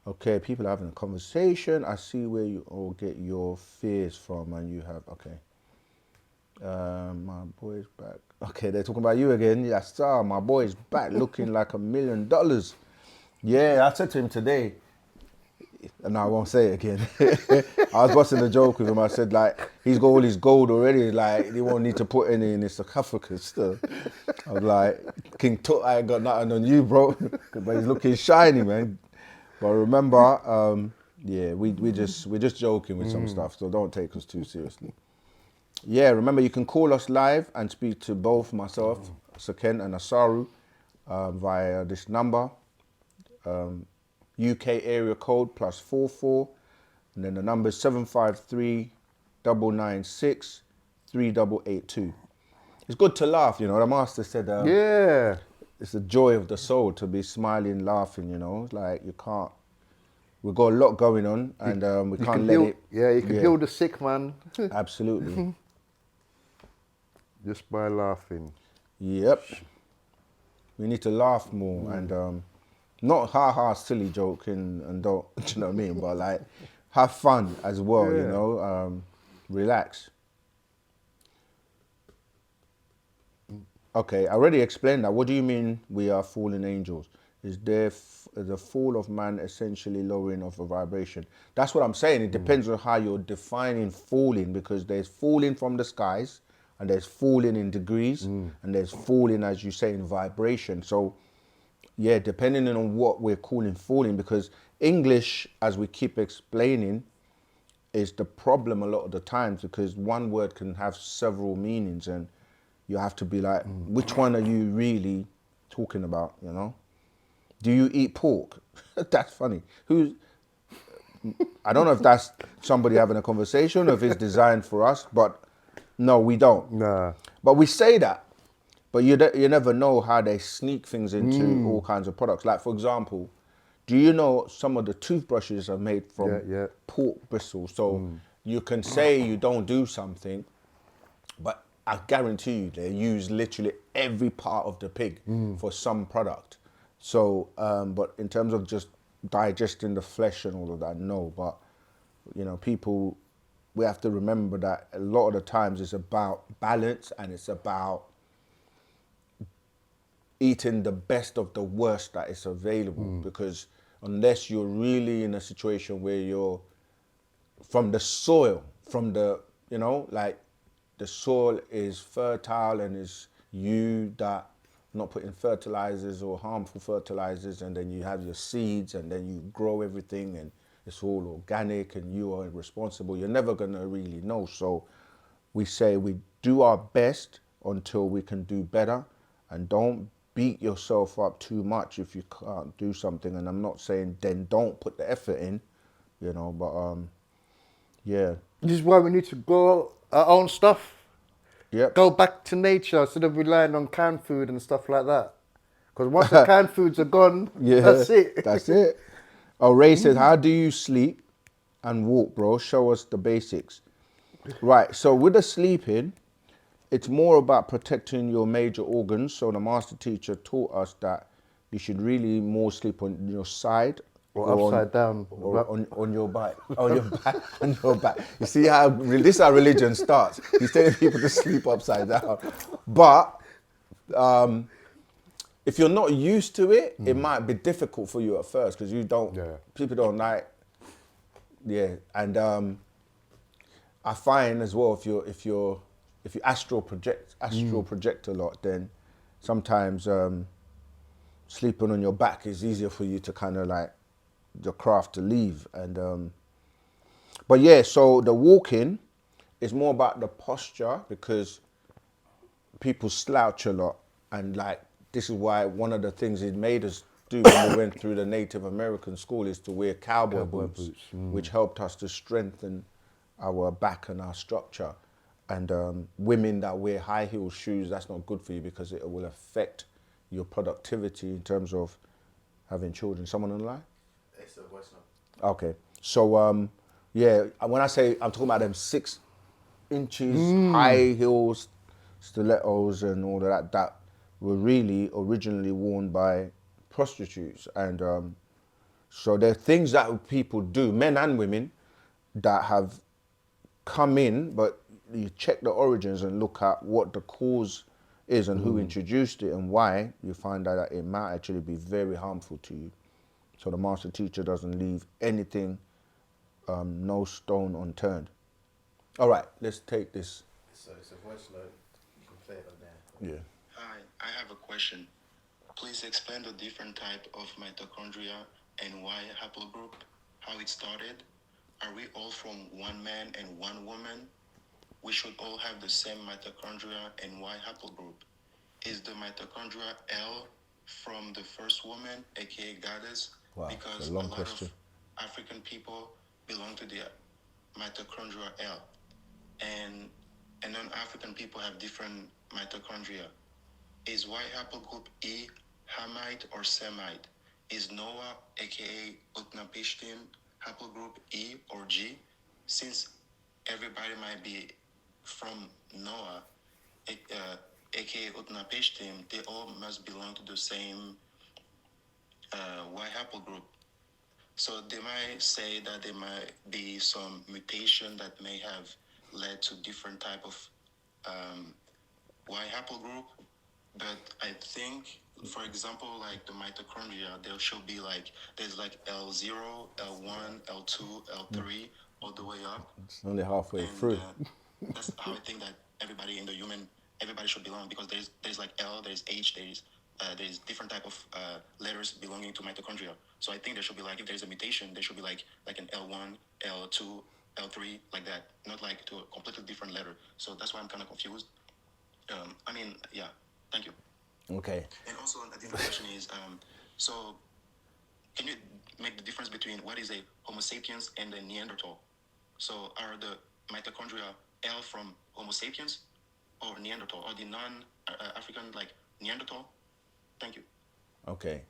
Okay, people are having a conversation. I see where you all get your fears from, and you have, okay. My boy's back. Okay, they're talking about you again. Yeah, sir, my boy's back looking like $1 million. Yeah, I said to him today, no, I won't say it again. I was busting a joke with him. I said, like, he's got all his gold already. Like, he won't need to put any in his sarcophagus still. I was like, King Tut, I ain't got nothing on you, bro. But he's looking shiny, man. But remember, yeah, we're just joking with some stuff, so don't take us too seriously. Yeah, remember you can call us live and speak to both myself, Saken and Asaru via this number, UK area code +44, and then the number is 753 996 3882. It's good to laugh, you know. The master said, Yeah. it's the joy of the soul to be smiling, laughing, you know. It's like you can't. We've got a lot going on, and we You can't can let heal, it. yeah, you can heal the sick man Absolutely. just by laughing. Yep. We need to laugh more and not silly joke and don't, do you know what I mean? But like have fun as well, you Yeah. know. Relax. Okay, I already explained that. What do you mean we are fallen angels? Is there the fall of man essentially lowering of a vibration? That's what I'm saying. It depends on how you're defining falling, because there's falling from the skies and there's falling in degrees and there's falling, as you say, in vibration. So yeah, depending on what we're calling falling, because English, as we keep explaining, is the problem a lot of the times, because one word can have several meanings and you have to be like, which one are you really talking about, you know? Do you eat pork? That's funny. I don't know if that's somebody having a conversation or if it's designed for us, but no, we don't. Nah. But we say that, but you never know how they sneak things into all kinds of products. Like, for example, do you know some of the toothbrushes are made from Yeah. pork bristles? So you can say you don't do something, but I guarantee you they use literally every part of the pig for some product. So, but in terms of just digesting the flesh and all of that, no. But, people, we have to remember that a lot of the times it's about balance and it's about eating the best of the worst that is available. Because unless you're really in a situation where you're from the soil, like the soil is fertile and is you that not putting fertilizers or harmful fertilizers, and then you have your seeds and then you grow everything and it's all organic and you are responsible, you're never going to really know. So we say we do our best until we can do better, and don't beat yourself up too much if you can't do something. And I'm not saying then don't put the effort in, but yeah. This is why we need to grow our own stuff. Yep. Go back to nature instead of relying on canned food and stuff like that. Because once the canned foods are gone, Yeah, that's it. that's it. Oh, Ray says, how do you sleep and walk, bro? Show us the basics. Right, so with the sleeping, it's more about protecting your major organs. So the master teacher taught us that you should really more sleep on your side Or upside down. or on your back. On your back. On your back. You see how this is how religion starts. He's telling people to sleep upside down. But if you're not used to it, it might be difficult for you at first because people don't like, and I find as well if you astral project a lot, then sometimes sleeping on your back is easier for you to kind of like your craft to leave. And but yeah, so the walking is more about the posture because people slouch a lot, and like this is why one of the things it made us do when we went through the Native American school is to wear cowboy boots. Which helped us to strengthen our back and our structure. And women that wear high heel shoes, that's not good for you because it will affect your productivity in terms of having children. Someone on the line? It's a voice note. Okay. So, when I say I'm talking about them 6 inches high heels, stilettos and all of that were really originally worn by prostitutes. And so there are things that people do, men and women, that have come in, but you check the origins and look at what the cause is and who introduced it and why, you find out that it might actually be very harmful to you. So the master teacher doesn't leave anything, no stone unturned. All right, let's take this. So it's a voice note. You can play it on there. Yeah. Hi, I have a question. Please explain the different type of mitochondria and why haplogroup, how it started. Are we all from one man and one woman? We should all have the same mitochondria and why haplogroup? Is the mitochondria L from the first woman, aka goddess? Wow, because it's a long lot question. of African people belong to the mitochondria L. And non-African people have different mitochondria. Is Y haplogroup E Hamite or Semite? Is Noah, aka Utnapishtim, haplogroup E or G? Since everybody might be from Noah, aka Utnapishtim, they all must belong to the same Y haplogroup. So they might say that there might be some mutation that may have led to different type of Y haplogroup. But I think, for example, like the mitochondria, there should be like, there's like L0, L1, L2, L3, all the way up. It's only halfway And through. that's how I think that everybody should belong, because there's like L, there's H, there's different type of letters belonging to mitochondria. So I think there should be like, if there's a mutation, there should be like an L1, L2, L3, like that, not like to a completely different letter. So that's why I'm kind of confused. Yeah, thank you. Okay. And also a different question is, so can you make the difference between between what is a Homo sapiens and a Neanderthal. So are the mitochondria L from Homo sapiens or Neanderthal or the non-African like Neanderthal? Thank you. Okay.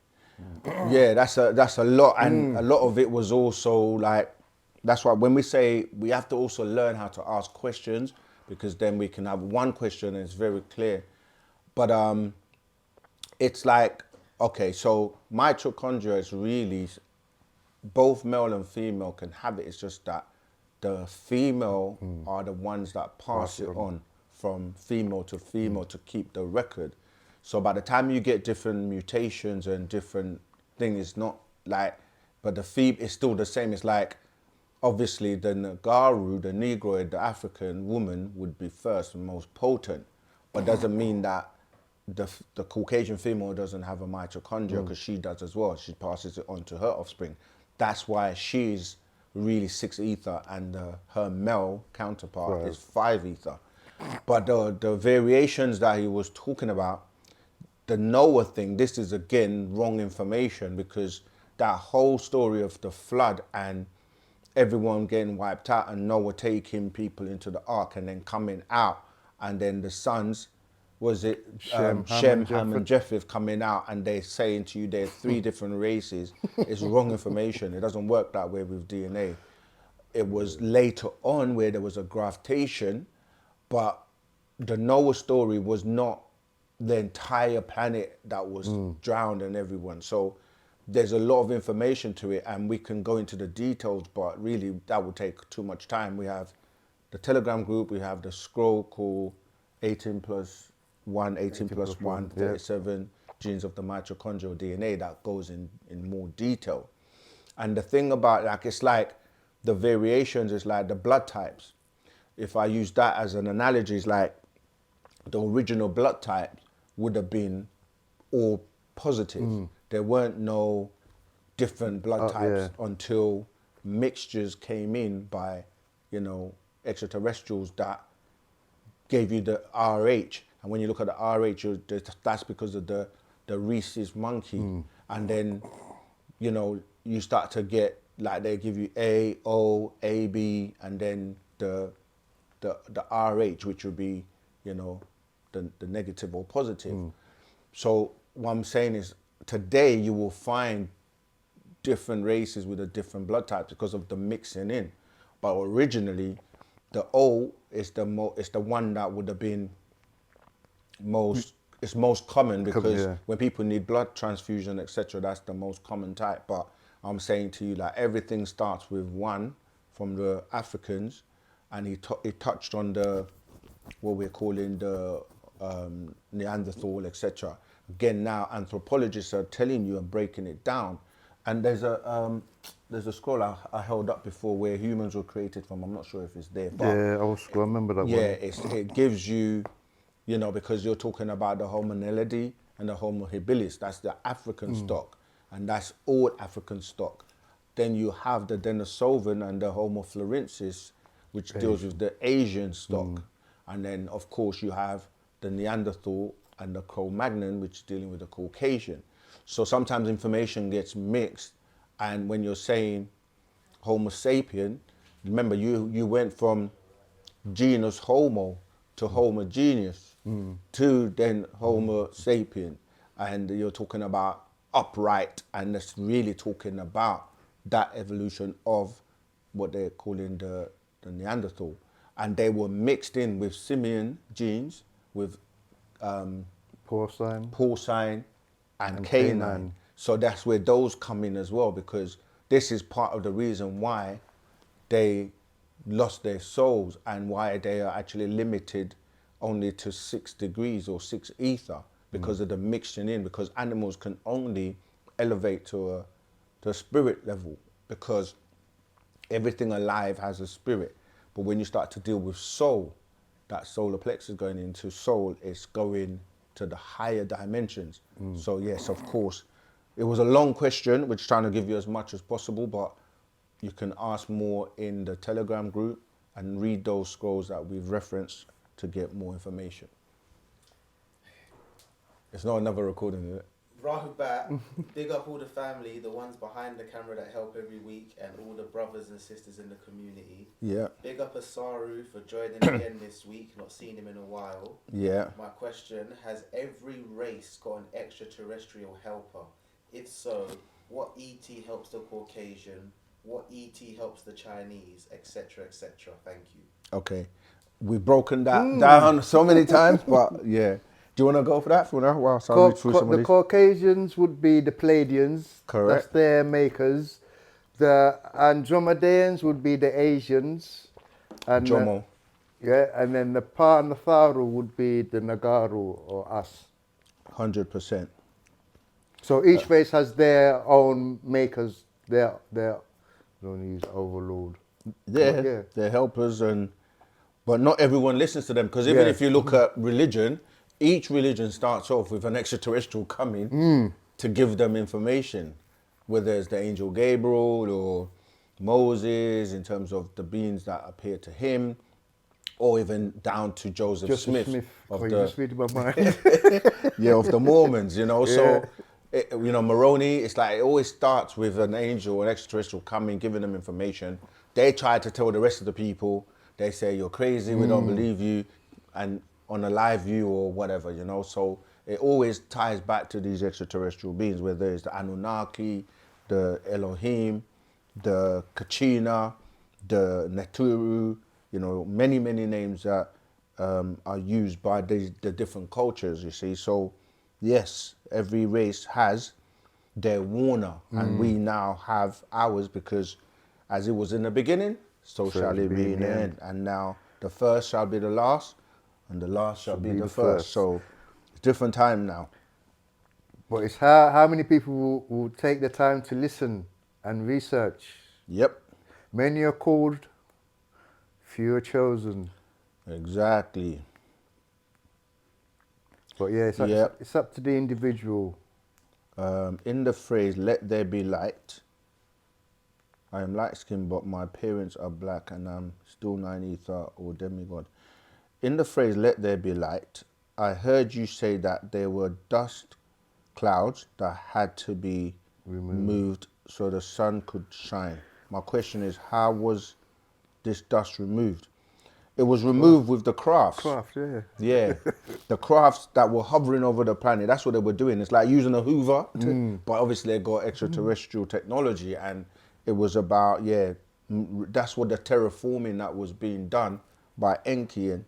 Yeah, that's a lot, and a lot of it was also like, that's why when we say we have to also learn how to ask questions, because then we can have one question and it's very clear. But it's like, okay, so mitochondria is really, both male and female can have it. It's just that the female are the ones that pass it on from female to female to keep the record. So by the time you get different mutations and different things, it's not like, but the fee is still the same. It's like, obviously the Nagaru, the Negroid, the African woman would be first and most potent, but doesn't mean that the Caucasian female doesn't have a mitochondria, because she does as well. She passes it on to her offspring. That's why she's really 6 ether and her male counterpart is 5 ether. But the variations that he was talking about, the Noah thing, this is again wrong information, because that whole story of the flood and everyone getting wiped out and Noah taking people into the ark and then coming out, and then the sons, was it Shem, Shem, Ham, Ham, and Japheth coming out, and they're saying to you they're 3 different races. It's wrong information. It doesn't work that way with DNA. It was later on where there was a graftation, but the Noah story was not the entire planet that was drowned and everyone. So there's a lot of information to it, and we can go into the details, but really that would take too much time. We have the Telegram group, we have the scroll called 18 plus 1, 18 plus 1, 37 genes of the mitochondrial DNA that goes in more detail. And the thing about, like, it's like the variations is like the blood types. If I use that as an analogy, it's like the original blood types would have been all positive. There weren't no different blood types until mixtures came in by, extraterrestrials that gave you the RH. And when you look at the RH, that's because of the rhesus monkey. And then, you start to get, like, they give you A, O, A, B, and then the RH, which would be, the negative or positive. So what I'm saying is, today you will find different races with a different blood types because of the mixing in. But originally, the O is the one that would have been most common, because when people need blood transfusion, etc., that's the most common type. But I'm saying to you, like, everything starts with 1 from the Africans, and he touched on what we're calling the Neanderthal, etc. Again, now anthropologists are telling you and breaking it down. And there's a scroll I held up before where humans were created from. I'm not sure if it's there. But I remember that one. Yeah, it gives you, because you're talking about the Homo naledi and the Homo habilis. That's the African stock, and that's all African stock. Then you have the Denisovan and the Homo florensis, which deals with the Asian stock. And then, of course, you have the Neanderthal and the Cro-Magnon, which is dealing with the Caucasian. So sometimes information gets mixed, and when you're saying Homo sapien, remember you went from genus Homo to homogeneous to then Homo sapien, and you're talking about upright, and that's really talking about that evolution of what they're calling the Neanderthal. And they were mixed in with simian genes, with porcine and canine. So that's where those come in as well, because this is part of the reason why they lost their souls and why they are actually limited only to 6 degrees or 6 ether, because of the mixing in, because animals can only elevate to a spirit level, because everything alive has a spirit. But when you start to deal with soul, that solar plexus going into soul, it's going to the higher dimensions. So yes, of course, it was a long question, which trying to give you as much as possible, but you can ask more in the Telegram group and read those scrolls that we've referenced to get more information. It's not another recording, is it? Rahubat, big up all the family, the ones behind the camera that help every week, and all the brothers and sisters in the community. Yeah. Big up Asaru for joining again this week, not seen him in a while. Yeah. My question, has every race got an extraterrestrial helper? If so, what ET helps the Caucasian? What ET helps the Chinese? Etc. etc. Thank you. Okay. We've broken that down so many times, but yeah. Do you want to go for that for now? Whilst I read through some of The these? Caucasians would be the Pleiadians. Correct. That's their makers. The Andromedaeans would be the Asians. And Jomo. yeah, and then the Pa and the Tharu would be the Nagaru or us. 100%. So each race has their own makers. Their don't use overlord. Yeah, they're helpers, but not everyone listens to them, because even Yeah. if you look at religion, each religion starts off with an extraterrestrial coming to give them information, whether it's the angel Gabriel or Moses in terms of the beings that appear to him, or even down to Joseph Smith of you the just read my mind. of the Mormons, you know. So, Moroni, it's like it always starts with an angel, an extraterrestrial coming, giving them information. They try to tell the rest of the people. They say, you're crazy, we don't believe you, and on a live view or whatever, you know. So it always ties back to these extraterrestrial beings, whether it's the Anunnaki, the Elohim, the Kachina, the Neturu, you know, many, many names that are used by the different cultures, you see. So, yes, every race has their warner, and we now have ours, because as it was in the beginning, so shall it be in the end. And now the first shall be the last, and the last shall be the first. So it's different time now. But it's how many people will take the time to listen and research. Yep, Many are called, few are chosen. exactly. But yeah, it's up to the individual. In the phrase, let there be light, I am light skinned, but my parents are black, and I'm still 9 ether or demigod. In the phrase, let there be light, I heard you say that there were dust clouds that had to be removed so the sun could shine. My question is, how was this dust removed? It was removed with the crafts. Craft, yeah. Yeah, the crafts that were hovering over the planet, that's what they were doing. It's like using a Hoover, but obviously they got extraterrestrial technology, and it was about, that's what the terraforming that was being done by Enki and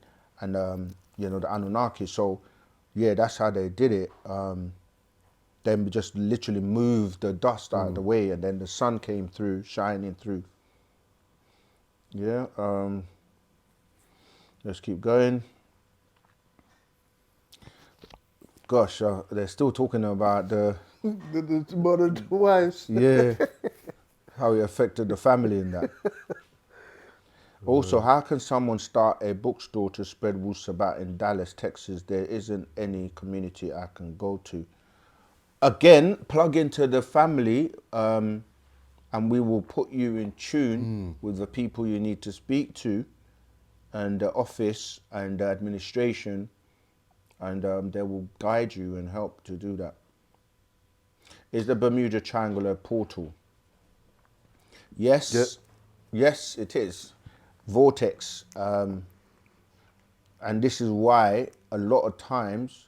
the Anunnaki. So, yeah, that's how they did it. Then just literally moved the dust out of the way, and then the sun came through, shining through. Yeah, let's keep going. Gosh, they're still talking about the modern wives. yeah, how it affected the family in that. Also, how can someone start a bookstore to spread Wu-Sabat in Dallas, Texas? There isn't any community I can go to. Again, plug into the family, and we will put you in tune with the people you need to speak to, and the office and the administration, and they will guide you and help to do that. Is the Bermuda Triangle a portal? Yes, yes, it is. Vortex, and this is why a lot of times,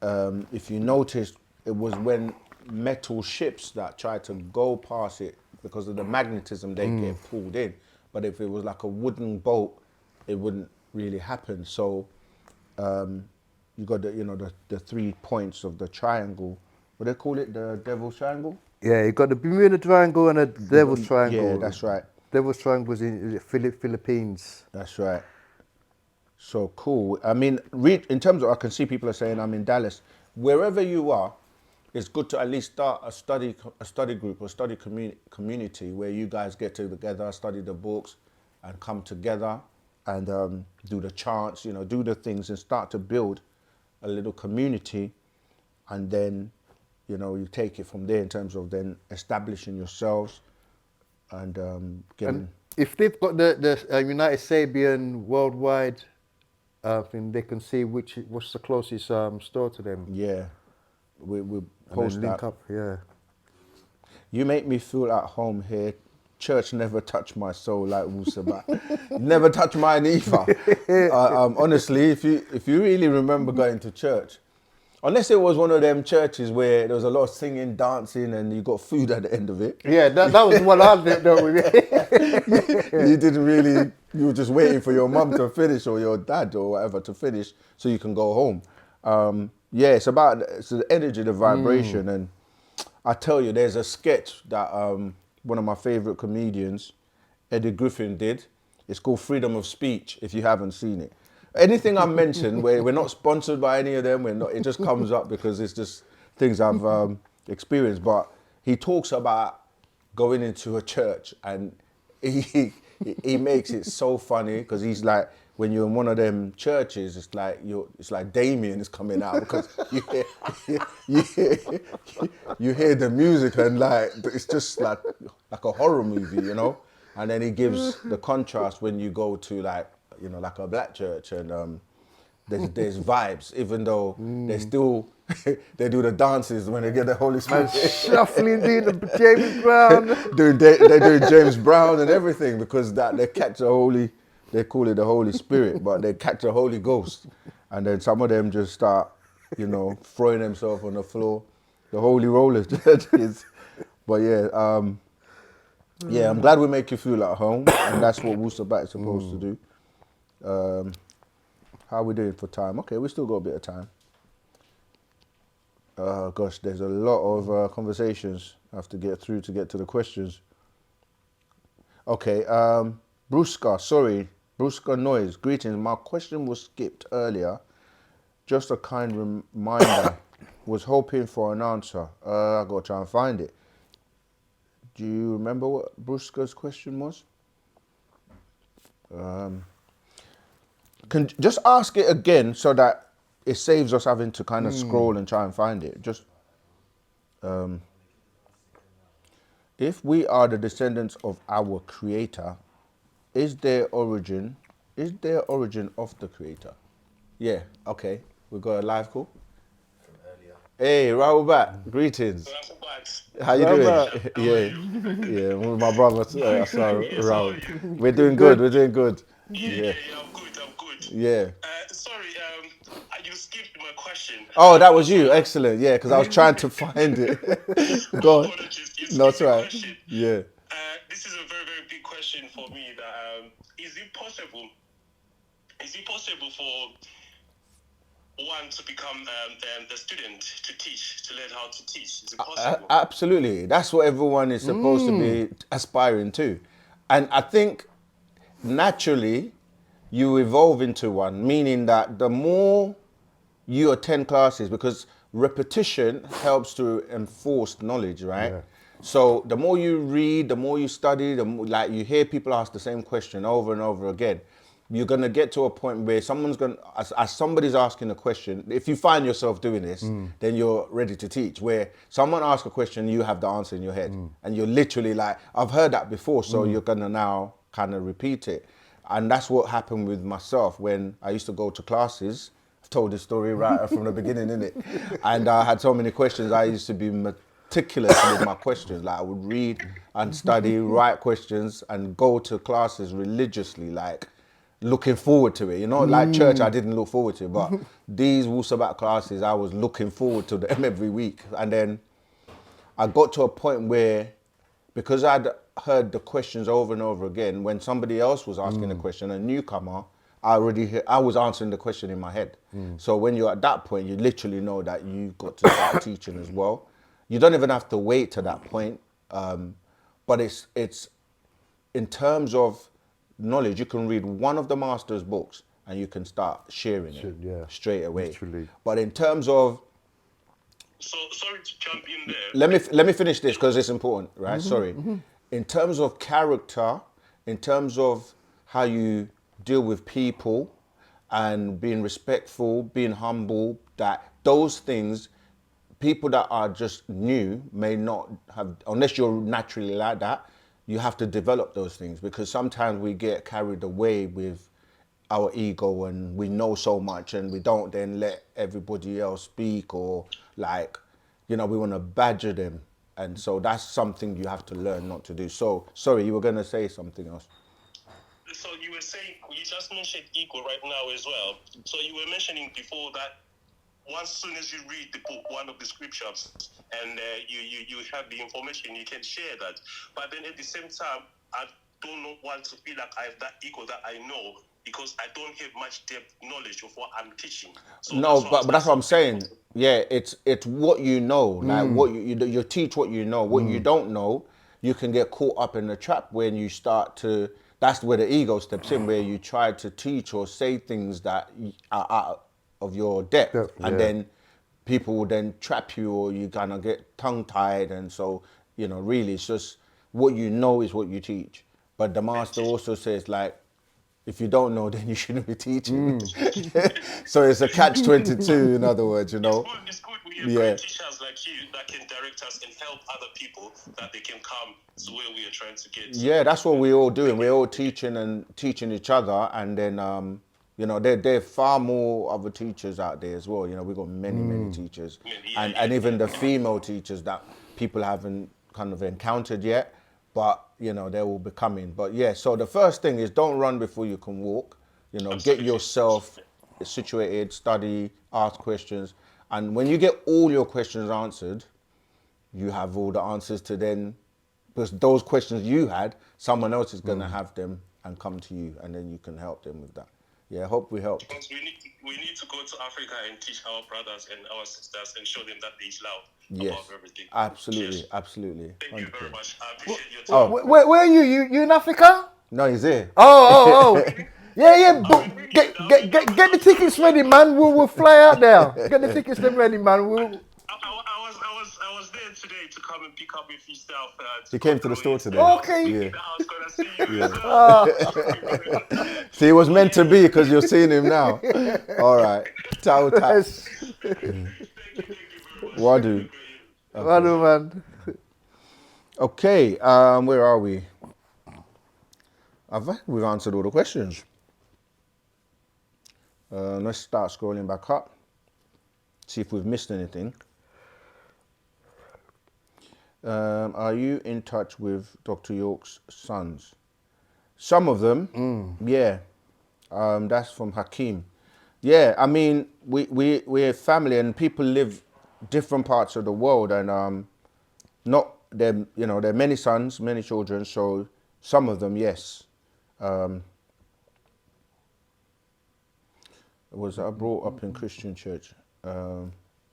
if you notice, it was when metal ships that tried to go past it, because of the magnetism, they get pulled in. But if it was like a wooden boat, it wouldn't really happen. So you got the 3 points of the triangle. What do they call it? The Devil's Triangle? Yeah, you got the Bermuda Triangle and the Devil's Triangle. Yeah, that's right. Devil's Triangle was in Philippines. That's right. So cool. I mean, in terms of, I can see people are saying I'm in Dallas. Wherever you are, it's good to at least start a study group or study community where you guys get together, study the books, and come together and do the chants, do the things, and start to build a little community, and then, you take it from there in terms of then establishing yourselves and getting. And if they've got the United Sabian worldwide thing, they can see what's the closest store to them. Yeah. we And post then link that. up, yeah. You make me feel at home here. Church never touched my soul like Wu-Sabat. Never touched mine either. Honestly, if you really remember going to church, unless it was one of them churches where there was a lot of singing, dancing, and you got food at the end of it, Yeah, that was the one I dealt with. you didn't really, you were just waiting for your mum to finish or your dad or whatever to finish so you can go home. Yeah, it's the energy, the vibration. And I tell you, there's a sketch that one of my favorite comedians, Eddie Griffin, did. It's called Freedom of Speech, if you haven't seen it. Anything I mention, where we're not sponsored by any of them, we're not, it just comes up because it's just things I've experienced. But he talks about going into a church, and he makes it so funny because he's like, when you're in one of them churches, it's like Damien is coming out because you hear the music, and like it's just like a horror movie, you know. And then he gives the contrast when you go to like, you know, like a black church, and there's vibes, even though they still they do the dances when they get the Holy Man, Spirit. shuffling in the James Brown. They do James Brown and everything because that they catch the Holy, they call it the Holy Spirit, but they catch the Holy Ghost, and then some of them just start, you know, throwing themselves on the floor, the holy roller churches. But yeah, yeah, I'm glad we make you feel at home, and that's what Wu-Sabat is supposed to do. How are we doing for time? Okay, we still got a bit of time. Gosh, there's a lot of conversations I have to get through to get to the questions. Okay, Brusca Noise, greetings. My question was skipped earlier. Just a kind reminder. Was hoping for an answer. I got to try and find it. Do you remember what Brusca's question was? Can just ask it again so that it saves us having to kind of scroll and try and find it. Just if we are the descendants of our creator, is there origin of the creator? Yeah, okay. We got a live call. From earlier. Hey, Wu-Sabat, greetings. How you Wu-Sabat. doing? Yeah, with my brother, Raoul. We're doing Good. good. We're doing good. Yeah, I'm good. Yeah. Sorry, you skipped my question. Oh, that was you. Excellent. Yeah, because I was trying to find it. Go on. Apologies. You No, it's skipped the all right. question. Yeah. This is a very, very big question for me. That is it possible? Is it possible for one to become the student to teach, to learn how to teach? Is it possible? Absolutely. That's what everyone is supposed to be aspiring to. And I think naturally you evolve into one, meaning that the more you attend classes, because repetition helps to enforce knowledge, right? Yeah. So the more you read, the more you study, the more, like you hear people ask the same question over and over again, you're gonna get to a point where someone's gonna, as somebody's asking a question, if you find yourself doing this, then you're ready to teach. Where someone asks a question, you have the answer in your head, and you're literally like, I've heard that before, so you're gonna now kind of repeat it. And that's what happened with myself when I used to go to classes. I've told this story right from the beginning, innit? And I had so many questions. I used to be meticulous with my questions. Like I would read and study, write questions, and go to classes religiously, like looking forward to it. You know, like church, I didn't look forward to it, but these Wu-Sabat classes, I was looking forward to them every week. And then I got to a point where, because I'd heard the questions over and over again, when somebody else was asking a question, a newcomer, I was answering the question in my head. So when you're at that point, you literally know that you've got to start teaching as well. You don't even have to wait to that point. But it's in terms of knowledge, you can read one of the master's books and you can start sharing it straight away. Literally. But in terms of, So sorry to jump in there. let me finish this because it's important, right? Sorry. In terms of character, in terms of how you deal with people and being respectful, being humble, that those things, people that are just new may not have, unless you're naturally like that, you have to develop those things, because sometimes we get carried away with our ego and we know so much and we don't then let everybody else speak, or like you know, we want to badger them. And so that's something you have to learn not to do. So, sorry, you were going to say something else. So you were saying, you just mentioned ego right now as well. So you were mentioning before that once soon as you read the book, one of the scriptures, and you have the information, you can share that. But then at the same time, I don't want to feel like I have that ego that I know, because I don't have much depth knowledge of what I'm teaching. So No, that's but that's what I'm saying. Yeah, it's what you know, like what you teach what you know. What you don't know, you can get caught up in the trap when you start to. That's where the ego steps in, where you try to teach or say things that are out of your depth, and Yeah. then people will then trap you, or you kind of get tongue tied, and so you know, really, it's just what you know is what you teach. But the master also says, like, if you don't know, then you shouldn't be teaching. So it's a catch-22, in other words, you know. It's good we have Yeah. great teachers like you that can direct us and help other people, that they can come to where we are trying to get. Yeah, that's what we're all doing. We're all teaching and teaching each other, and then you know, there are far more other teachers out there as well. You know, we've got many teachers, and even the female teachers that people haven't kind of encountered yet, but you know, they will be coming. But yeah, so the first thing is don't run before you can walk. You know, get yourself situated, study, ask questions, and when you get all your questions answered, you have all the answers to then, because those questions you had, someone else is going to have them and come to you, and then you can help them with that. Yeah, I hope we helped. Because we need to go to Africa and teach our brothers and our sisters and show them that there is love above everything. Absolutely, Yes. absolutely. Thank you very much. I appreciate your Oh. time. Where are you? You in Africa? No, he's here. Oh. Yeah. Get the tickets ready, man. We'll fly out there. Get the tickets ready, man. I was there today to come and pick up with yourself. He came to the store today. Okay. Yeah. I was gonna see you as well. See, it was meant to be because you're seeing him now. All right. Tao tap. Yes. Thank you very much. Wadu. Wadu, man. Okay, where are we? We've answered all the questions. Let's start scrolling back up. See if we've missed anything. Are you in touch with Dr. York's sons? Some of them, yeah. That's from Hakeem. Yeah, I mean, we're family, and people live different parts of the world, and not them. You know, there are many sons, many children. So some of them, yes. Was I brought up in Christian church?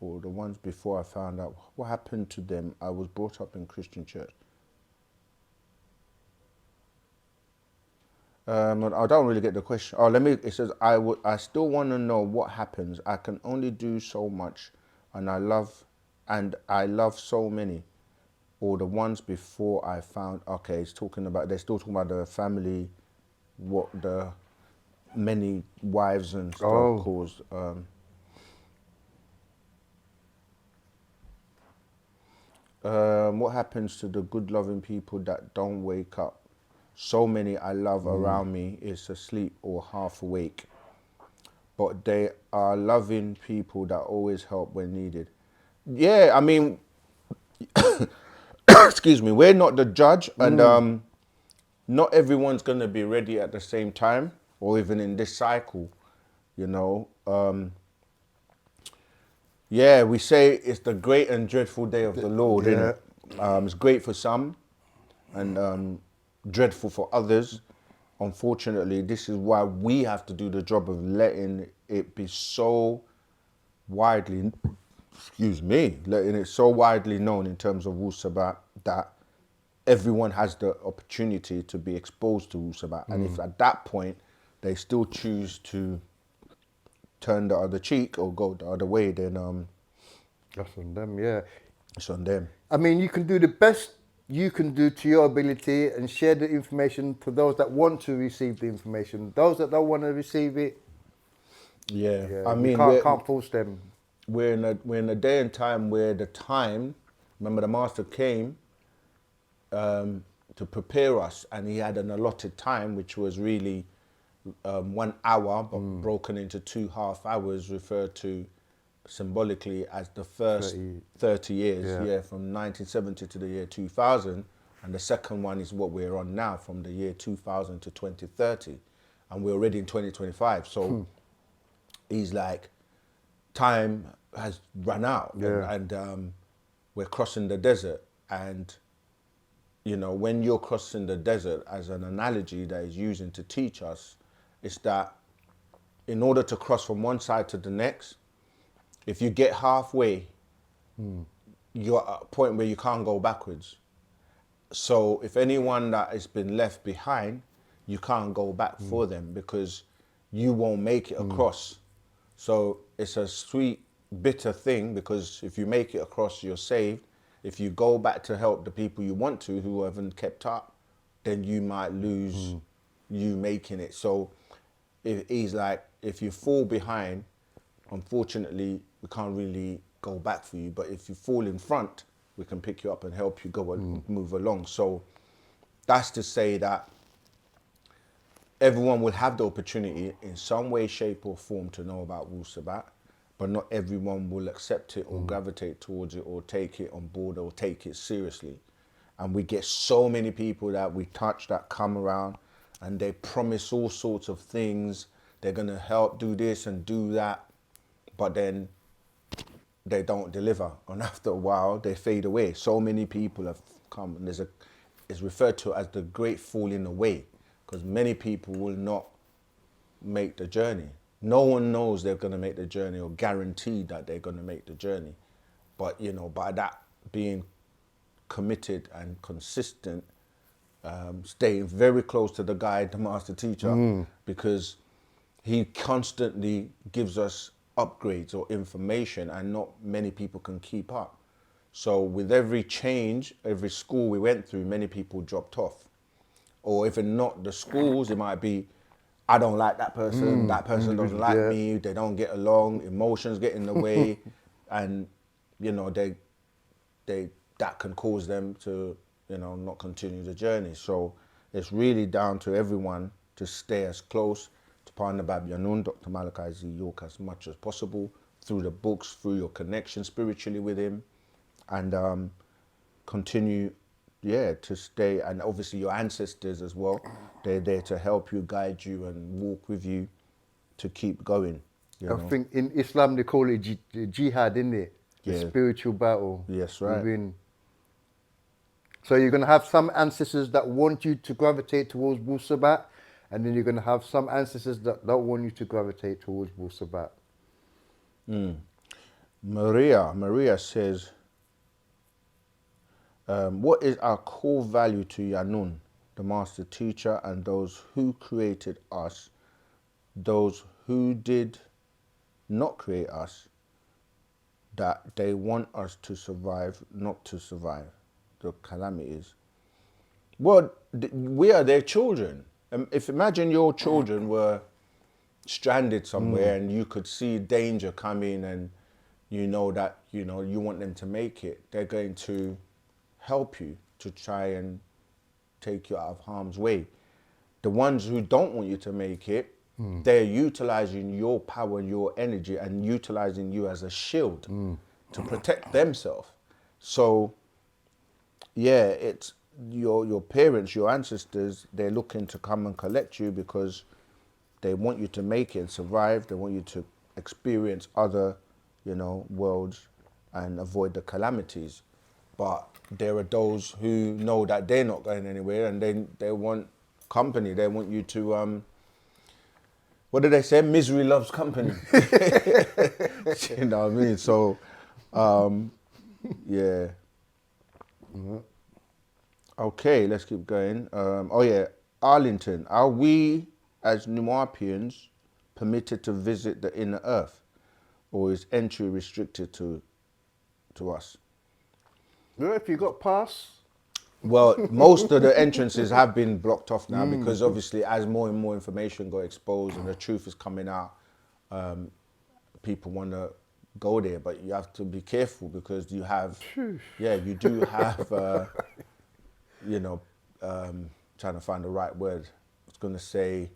Or the ones before I found out what happened to them. I was brought up in Christian church. I don't really get the question. Oh, it says, I still want to know what happens. I can only do so much, and I love so many. Or the ones before I found, okay, they're still talking about the family, what the many wives and stuff caused. What happens to the good loving people that don't wake up? So many I love around me is asleep or half awake. But they are loving people that always help when needed. Yeah, I mean, excuse me, we're not the judge, and not everyone's going to be ready at the same time, or even in this cycle, you know. Yeah, we say it's the great and dreadful day of the Lord, isn't it? It's great for some and dreadful for others. Unfortunately, this is why we have to do the job of letting it be so widely, letting it so widely known in terms of Wu-Sabat that everyone has the opportunity to be exposed to Wu-Sabat. And if at that point they still choose to turn the other cheek or go the other way, then That's on them, yeah. it's on them. I mean, you can do the best you can do to your ability and share the information to those that want to receive the information. Those that don't want to receive it, Yeah, I you mean, can't force them. we're in a day and time where remember the master came to prepare us, and he had an allotted time, which was really 1 hour, but broken into 2 half hours, referred to symbolically as the first 30. 30 years, Yeah. from 1970 to the year 2000, and the second one is what we're on now, from the year 2000 to 2030, and we're already in 2025. So he's like, time has run out, Yeah. and we're crossing the desert, and you know, when you're crossing the desert, as an analogy that he's using to teach us, is that in order to cross from one side to the next, if you get halfway, you're at a point where you can't go backwards. So if anyone that has been left behind, you can't go back for them because you won't make it across. So it's a sweet, bitter thing, because if you make it across, you're saved. If you go back to help the people you want to who haven't kept up, then you might lose you making it. So he's like, if you fall behind, unfortunately, we can't really go back for you. But if you fall in front, we can pick you up and help you go and move along. So that's to say that everyone will have the opportunity in some way, shape or form to know about Wu-Sabat, but not everyone will accept it or gravitate towards it or take it on board or take it seriously. And we get so many people that we touch that come around and they promise all sorts of things. They're going to help do this and do that, but then they don't deliver. And after a while, they fade away. So many people have come, and it's referred to as the great falling away, because many people will not make the journey. No one knows they're going to make the journey or guaranteed that they're going to make the journey. But, you know, by that being committed and consistent, staying very close to the guide, the master teacher, because he constantly gives us upgrades or information, and not many people can keep up. So with every change, every school we went through, many people dropped off. Or if not the schools, it might be, I don't like that person doesn't like yeah. me, they don't get along, emotions get in the way, and you know, they that can cause them to, you know, not continue the journey. So it's really down to everyone to stay as close to Partner Bab Yanun, Dr. Malachi Z. York, as much as possible, through the books, through your connection spiritually with him, and continue, to stay. And obviously your ancestors as well, they're there to help you, guide you, and walk with you to keep going. You I know? think in Islam they call it jihad, isn't it? The Yeah. spiritual battle. Yes, right. Within. So you're going to have some ancestors that want you to gravitate towards Wu-Sabat, and then you're going to have some ancestors that don't want you to gravitate towards Wu-Sabat. Maria says, what is our core value to Yanun, the master teacher, and those who created us, those who did not create us, that they want us to survive, not to survive the calamities? Well, we are their children. If imagine your children were stranded somewhere and you could see danger coming, and you know that, you know, you want them to make it, they're going to help you to try and take you out of harm's way. The ones who don't want you to make it, they're utilizing your power, your energy, and utilizing you as a shield to protect themselves. So yeah, it's your parents, your ancestors, they're looking to come and collect you because they want you to make it and survive. They want you to experience other, you know, worlds and avoid the calamities. But there are those who know that they're not going anywhere, and they want company. They want you to, what do they say? Misery loves company. You know what I mean? So, yeah. Okay, let's keep going. Arlington. Are we as Nuwapians permitted to visit the inner earth, or is entry restricted to us? Well, if you got pass, Well, most of the entrances have been blocked off now because obviously as more and more information got exposed and the truth is coming out, people want to go there, but you have to be careful because you have, you do have, trying to find the right word. I was going to say,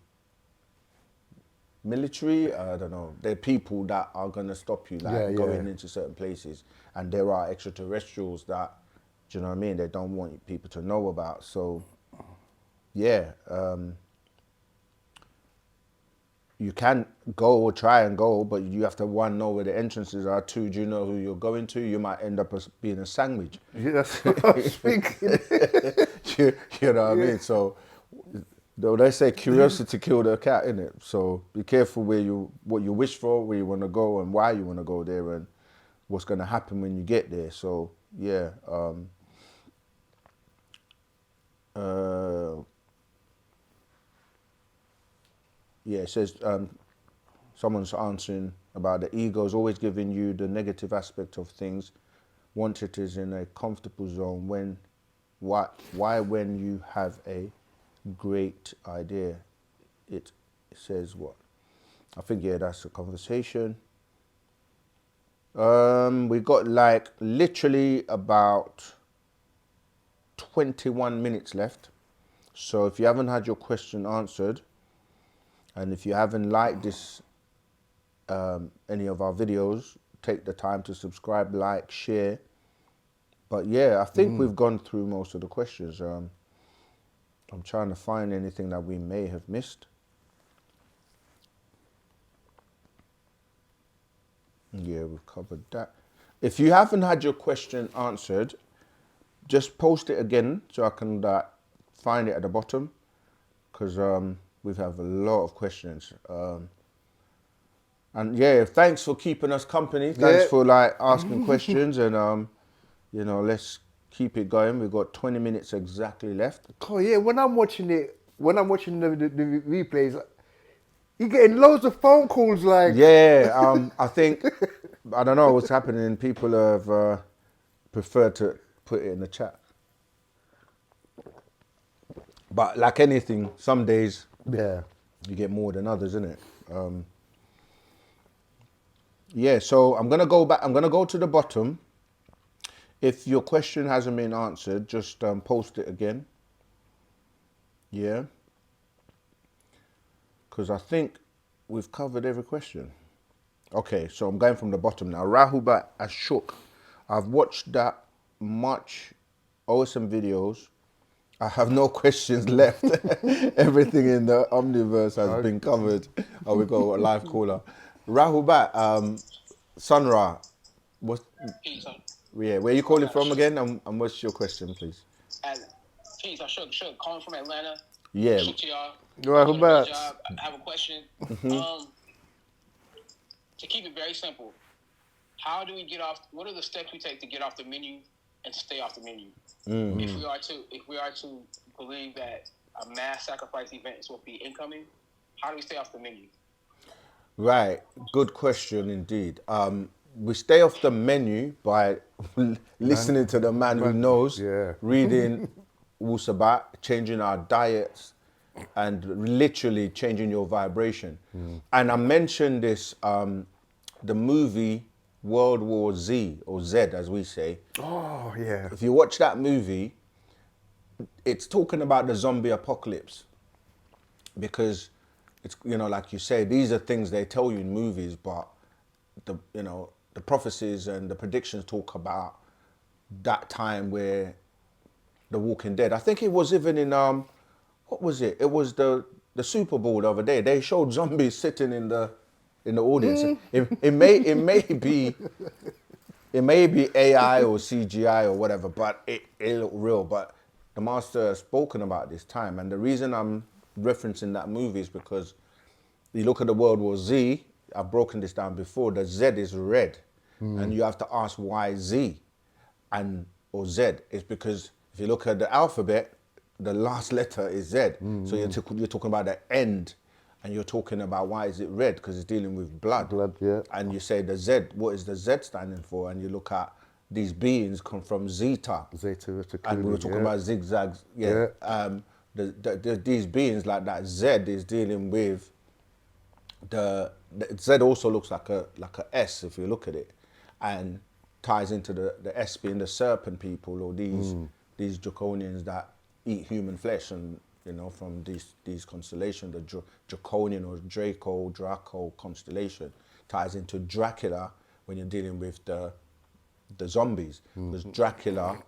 military. I don't know. They're people that are gonna stop you, like Yeah, going yeah. into certain places. And there are extraterrestrials that, do you know what I mean? They don't want people to know about. So, yeah, you can go or try and go, but you have to, one, know where the entrances are. Two, do you know who you're going to? You might end up as being a sandwich. Yeah, that's what I was thinking. You know what I mean? So, though they say curiosity killed the cat, innit? So be careful what you wish for, where you want to go, and why you want to go there, and what's going to happen when you get there. So yeah, yeah. It says someone's answering about the ego is always giving you the negative aspect of things. Once it is in a comfortable zone, why when you have a great idea, it says what? I think, yeah, that's a conversation. We got like literally about 21 minutes left. So if you haven't had your question answered, and if you haven't liked this, any of our videos, take the time to subscribe, like, share. But yeah, I think we've gone through most of the questions. I'm trying to find anything that we may have missed. Yeah, we've covered that. If you haven't had your question answered, just post it again so I can find it at the bottom, because we have a lot of questions. And yeah, thanks for keeping us company. Thanks Yeah. for like asking questions, and you know, let's keep it going. We've got 20 minutes exactly left. Oh yeah, when I'm watching the replays, you're getting loads of phone calls like. Yeah, I think, I don't know what's happening. People have preferred to put it in the chat. But like anything, some days Yeah. you get more than others, isn't it? Yeah, so I'm gonna go back. I'm gonna go to the bottom. If your question hasn't been answered, just post it again. Yeah, because I think we've covered every question. Okay, so I'm going from the bottom now. Rahubat Ashok. I've watched that much awesome videos. I have no questions left. Everything in the Omniverse has been covered. Oh, we got a live caller. Rahubat, Sunra, what? Yeah, where are you calling from again? And what's your question, please? Peace, I shook, calling from Atlanta. Yeah. Shook to y'all. Right, Doing a Hubat. great job. I have a question. To keep it very simple, how do we get off? What are the steps we take to get off the menu and stay off the menu? If we are to believe that a mass sacrifice event is what be incoming, how do we stay off the menu? Right, good question indeed. We stay off the menu by listening to the man who knows, yeah. reading Wu-Sabat, changing our diets, and literally changing your vibration. And I mentioned this, the movie World War Z, or Z as we say. Oh yeah. If you watch that movie, it's talking about the zombie apocalypse, because it's, you know, like you say, these are things they tell you in movies, but the prophecies and the predictions talk about that time where the Walking Dead. I think it was even in what was it? It was the Super Bowl the other day. They showed zombies sitting in the audience. It may be AI or CGI or whatever, but it looked real. But the master has spoken about this time, and the reason I'm referencing that movie is because you look at the World War Z. I've broken this down before. The Z is red, and you have to ask why Z, or Z. It's because if you look at the alphabet, the last letter is Z. So you're talking about the end, and you're talking about why is it red, because it's dealing with blood. Blood, yeah. And you say the Z, what is the Z standing for? And you look at these beings come from Zeta. Zeta Reticuli, And we were talking about zigzags. Yeah. These beings like that Z is dealing with the Z also looks like a S if you look at it, and ties into the S being the serpent people, or these draconians that eat human flesh and you know, from these constellations, the Draconian or Draco constellation ties into Dracula when you're dealing with the zombies, because Dracula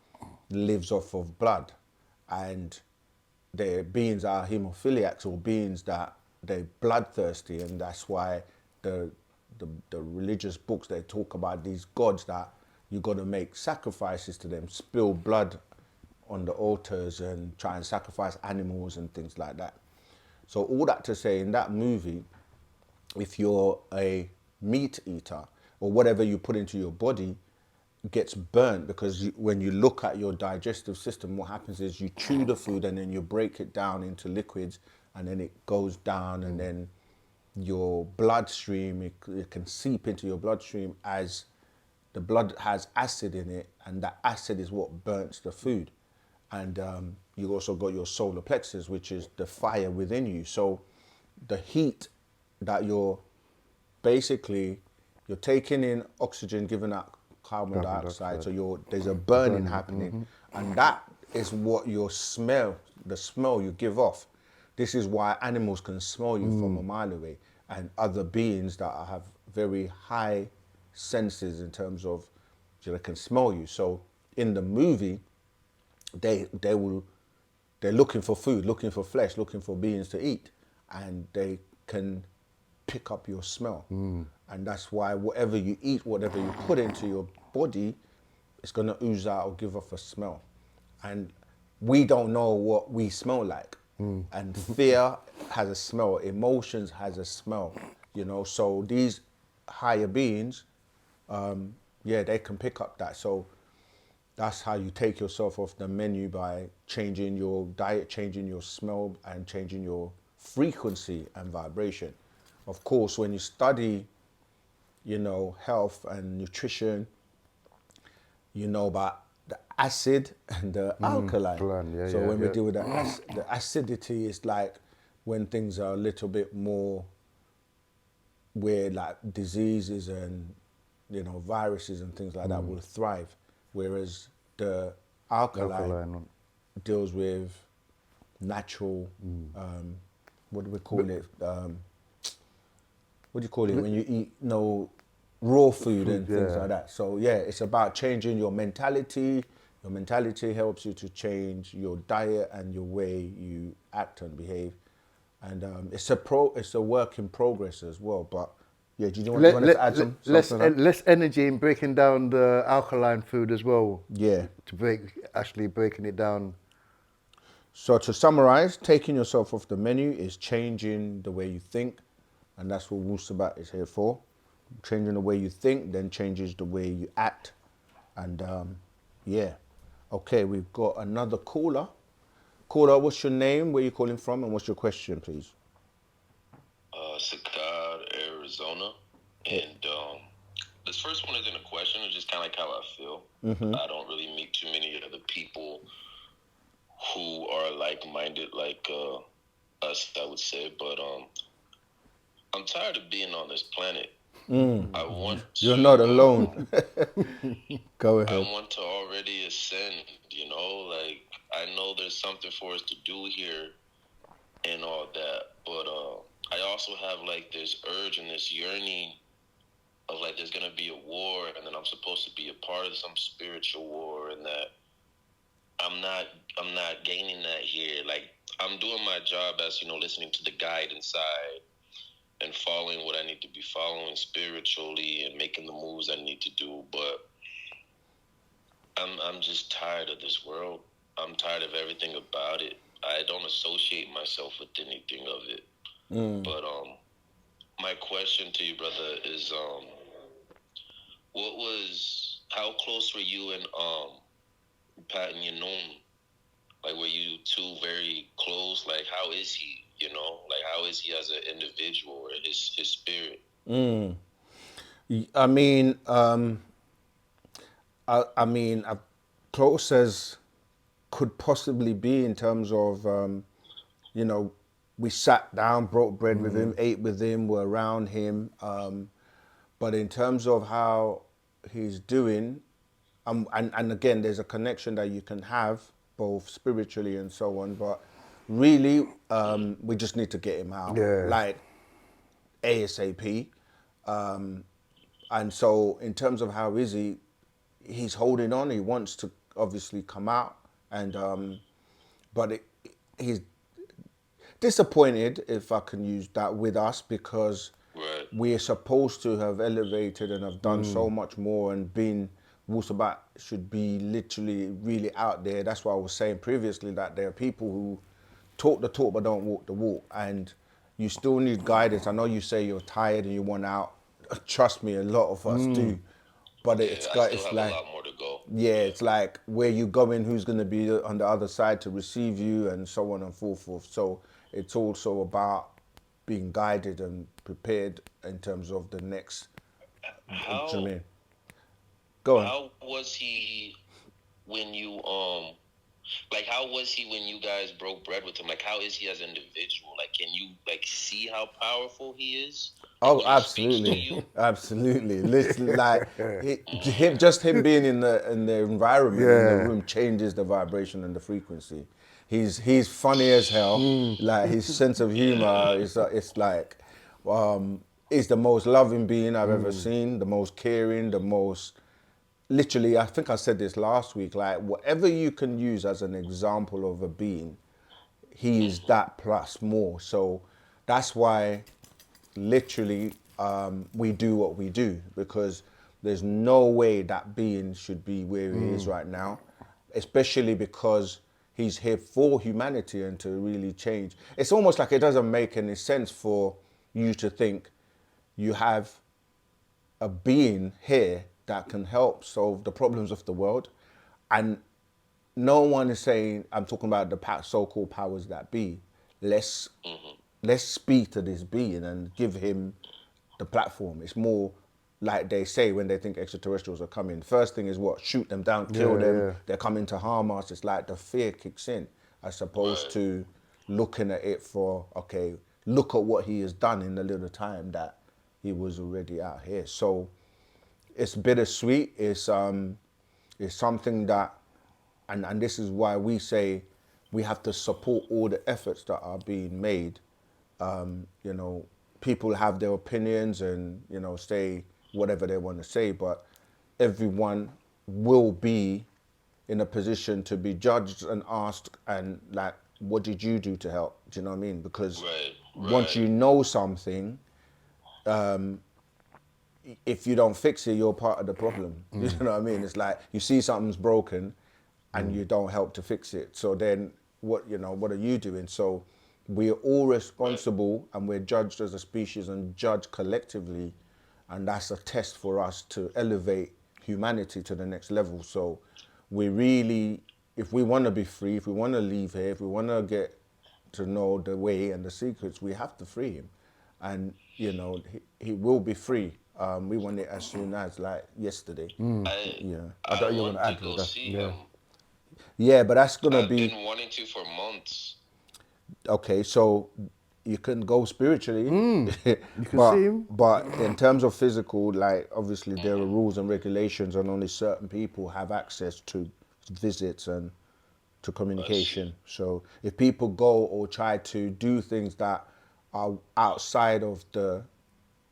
lives off of blood, and the beings are hemophiliacs, or beings that they're bloodthirsty, and that's why the religious books, they talk about these gods that you got to make sacrifices to them, spill blood on the altars and try and sacrifice animals and things like that. So all that to say, in that movie, if you're a meat eater, or whatever you put into your body gets burnt, because when you look at your digestive system, what happens is you chew the food and then you break it down into liquids, and then it goes down, and then your bloodstream, it can seep into your bloodstream, as the blood has acid in it, and that acid is what burns the food. And you also got your solar plexus, which is the fire within you. So the heat that you're taking in oxygen, giving out carbon dioxide, so there's a burning happening, and that is what the smell you give off. This is why animals can smell you from a mile away, and other beings that have very high senses in terms of, they can smell you. So in the movie, they're looking for food, looking for flesh, looking for beings to eat, and they can pick up your smell. And that's why whatever you eat, whatever you put into your body, it's going to ooze out or give off a smell. And we don't know what we smell like. And fear has a smell, emotions has a smell, you know. So these higher beings, they can pick up that. So that's how you take yourself off the menu, by changing your diet, changing your smell, and changing your frequency and vibration. Of course, when you study, you know, health and nutrition, you know about the acid and the alkaline. So when we deal with the acidity, is like when things are a little bit more, where like diseases and, you know, viruses and things like that will thrive. Whereas the alkaline deals with natural, what do we call it? What do you call it when you eat raw food and things like that? So yeah, it's about changing your mentality. Your mentality helps you to change your diet and your way you act and behave. And it's a work in progress as well. But yeah, do you want to add something? Less energy in breaking down the alkaline food as well. Yeah. Actually breaking it down. So to summarize, taking yourself off the menu is changing the way you think, and that's what Wu-Sabat is here for. Changing the way you think then changes the way you act. And okay, we've got another caller. Caller, what's your name, where you calling from, and what's your question, please? Sakad, Arizona. And this first one isn't a question, it's just kind of like how I feel. I don't really meet too many other people who are like-minded like us, I would say. But I'm tired of being on this planet. I want to, You're not alone. Go ahead. I want to already ascend, you know, like I know there's something for us to do here and all that, but I also have like this urge and this yearning of like there's gonna be a war, and then I'm supposed to be a part of some spiritual war, and that I'm not gaining that here. Like I'm doing my job as, you know, listening to the guide inside and following what I need to be following spiritually and making the moves I need to do, but I'm just tired of this world. I'm tired of everything about it. I don't associate myself with anything of it. But my question to you, brother, is how close were you and Pat and Yanun? Like, were you two very close? Like, how is he? You know, like how is he as an individual, or his spirit? I mean, as close as could possibly be in terms of, you know, we sat down, broke bread with him, ate with him, were around him. But in terms of how he's doing, and again, there's a connection that you can have both spiritually and so on. But really, we just need to get him out, Yeah. like ASAP. And so, in terms of how is he, he's holding on. He wants to obviously come out, and but he's disappointed, if I can use that, with us because Right. we are supposed to have elevated and have done so much more and been. Wu-Sabat should be literally really out there. That's why I was saying previously that there are people who talk the talk but don't walk the walk, and you still need guidance. I know you say you're tired and you want out. Trust me, a lot of us do. But Yeah, I still it's have a like, lot more to go. yeah, it's like where you going, who's going to be on the other side to receive you, and so on and so forth. So it's also about being guided and prepared in terms of the next. Do you know what I How mean? Go on. how was he when you like how was he when you guys broke bread with him? Like how is he as an individual? Like can you like see how powerful he is? Like Oh, when he speaks to absolutely, you? absolutely. Listen, like him being in the environment in the Yeah. room changes the vibration and the frequency. He's funny as hell. Like his sense of humor is it's like, he's the most loving being I've ever seen. The most caring, the most literally. I think I said this last week. Like whatever you can use as an example of a being, he is that plus more. So that's why literally we do what we do, because there's no way that being should be where he is right now, especially because he's here for humanity and to really change. It's almost like it doesn't make any sense for you to think you have a being here that can help solve the problems of the world, and no one is saying, I'm talking about the so-called powers that be. Let's let's speak to this being and give him the platform. It's more like they say when they think extraterrestrials are coming. First thing is what? Shoot them down, kill them. Yeah. They're coming to harm us. It's like the fear kicks in, as opposed Right. to looking at it for, okay, look at what he has done in the little time that he was already out here. So it's bittersweet. It's something that, and this is why we say we have to support all the efforts that are being made. You know, people have their opinions and say whatever they want to say, but everyone will be in a position to be judged and asked, and like, what did you do to help? Do you know what I mean? Because Right. once Right. you know something, if you don't fix it, you're part of the problem. You know what I mean? It's like you see something's broken and you don't help to fix it. So then what are you doing? So we're all responsible and we're judged as a species and judged collectively, and that's a test for us to elevate humanity to the next level. So we really, if we want to be free, if we want to leave here, if we want to get to know the way and the secrets, we have to free him. And he will be free. We want it as soon as, like, yesterday. Yeah. I I thought you were want gonna to add to go that. see Yeah. him. Yeah, but that's gonna I've be been wanting to for months. okay. So you can go spiritually, You can see him. but in terms of physical, like, obviously there are rules and regulations, and only certain people have access to visits and to communication. So if people go or try to do things that are outside of the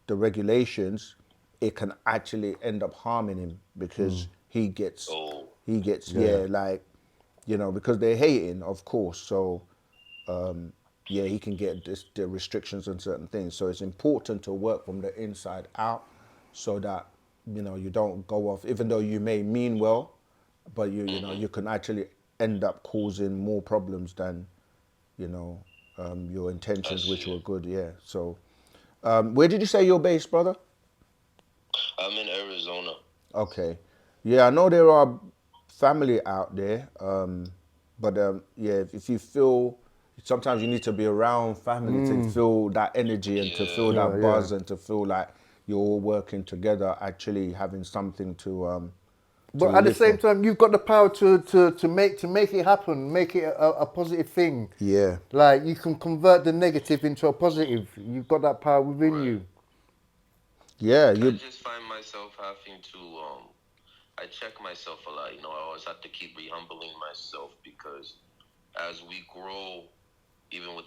regulations, it can actually end up harming him, because Oh. yeah, like, because they're hating, of course. So yeah, he can get the restrictions on certain things. So it's important to work from the inside out, so that you don't go off, even though you may mean well, but you can actually end up causing more problems than your I intentions, which see. were good. Yeah. So where did you say you're based, brother? I'm in Arizona. Okay. Yeah, I know there are family out there, but yeah, if you feel, sometimes you need to be around family to feel that energy and to feel Yeah. that Yeah. buzz and to feel like you're all working together, actually having something to But at the live same for. time, you've got the power to make it happen, make it a positive thing. Yeah. Like you can convert the negative into a positive. You've got that power within Right. you. Yeah, I you. just find myself having to I check myself a lot. I always have to keep rehumbling myself because as we grow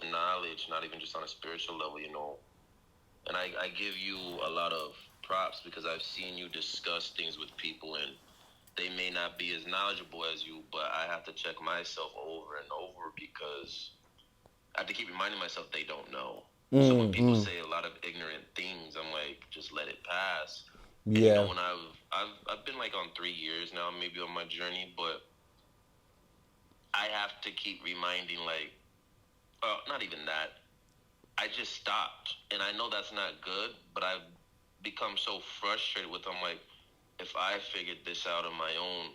of knowledge, not even just on a spiritual level, you know. And I give you a lot of props because I've seen you discuss things with people and they may not be as knowledgeable as you, but I have to check myself over and over because I have to keep reminding myself they don't know. So when people say a lot of ignorant things, I'm like, just let it pass. And you know, when I've been like on 3 years now, maybe on my journey, but I have to keep reminding, like, not even that. I just stopped, and I know that's not good, but I've become so frustrated with. I'm like, if I figured this out on my own,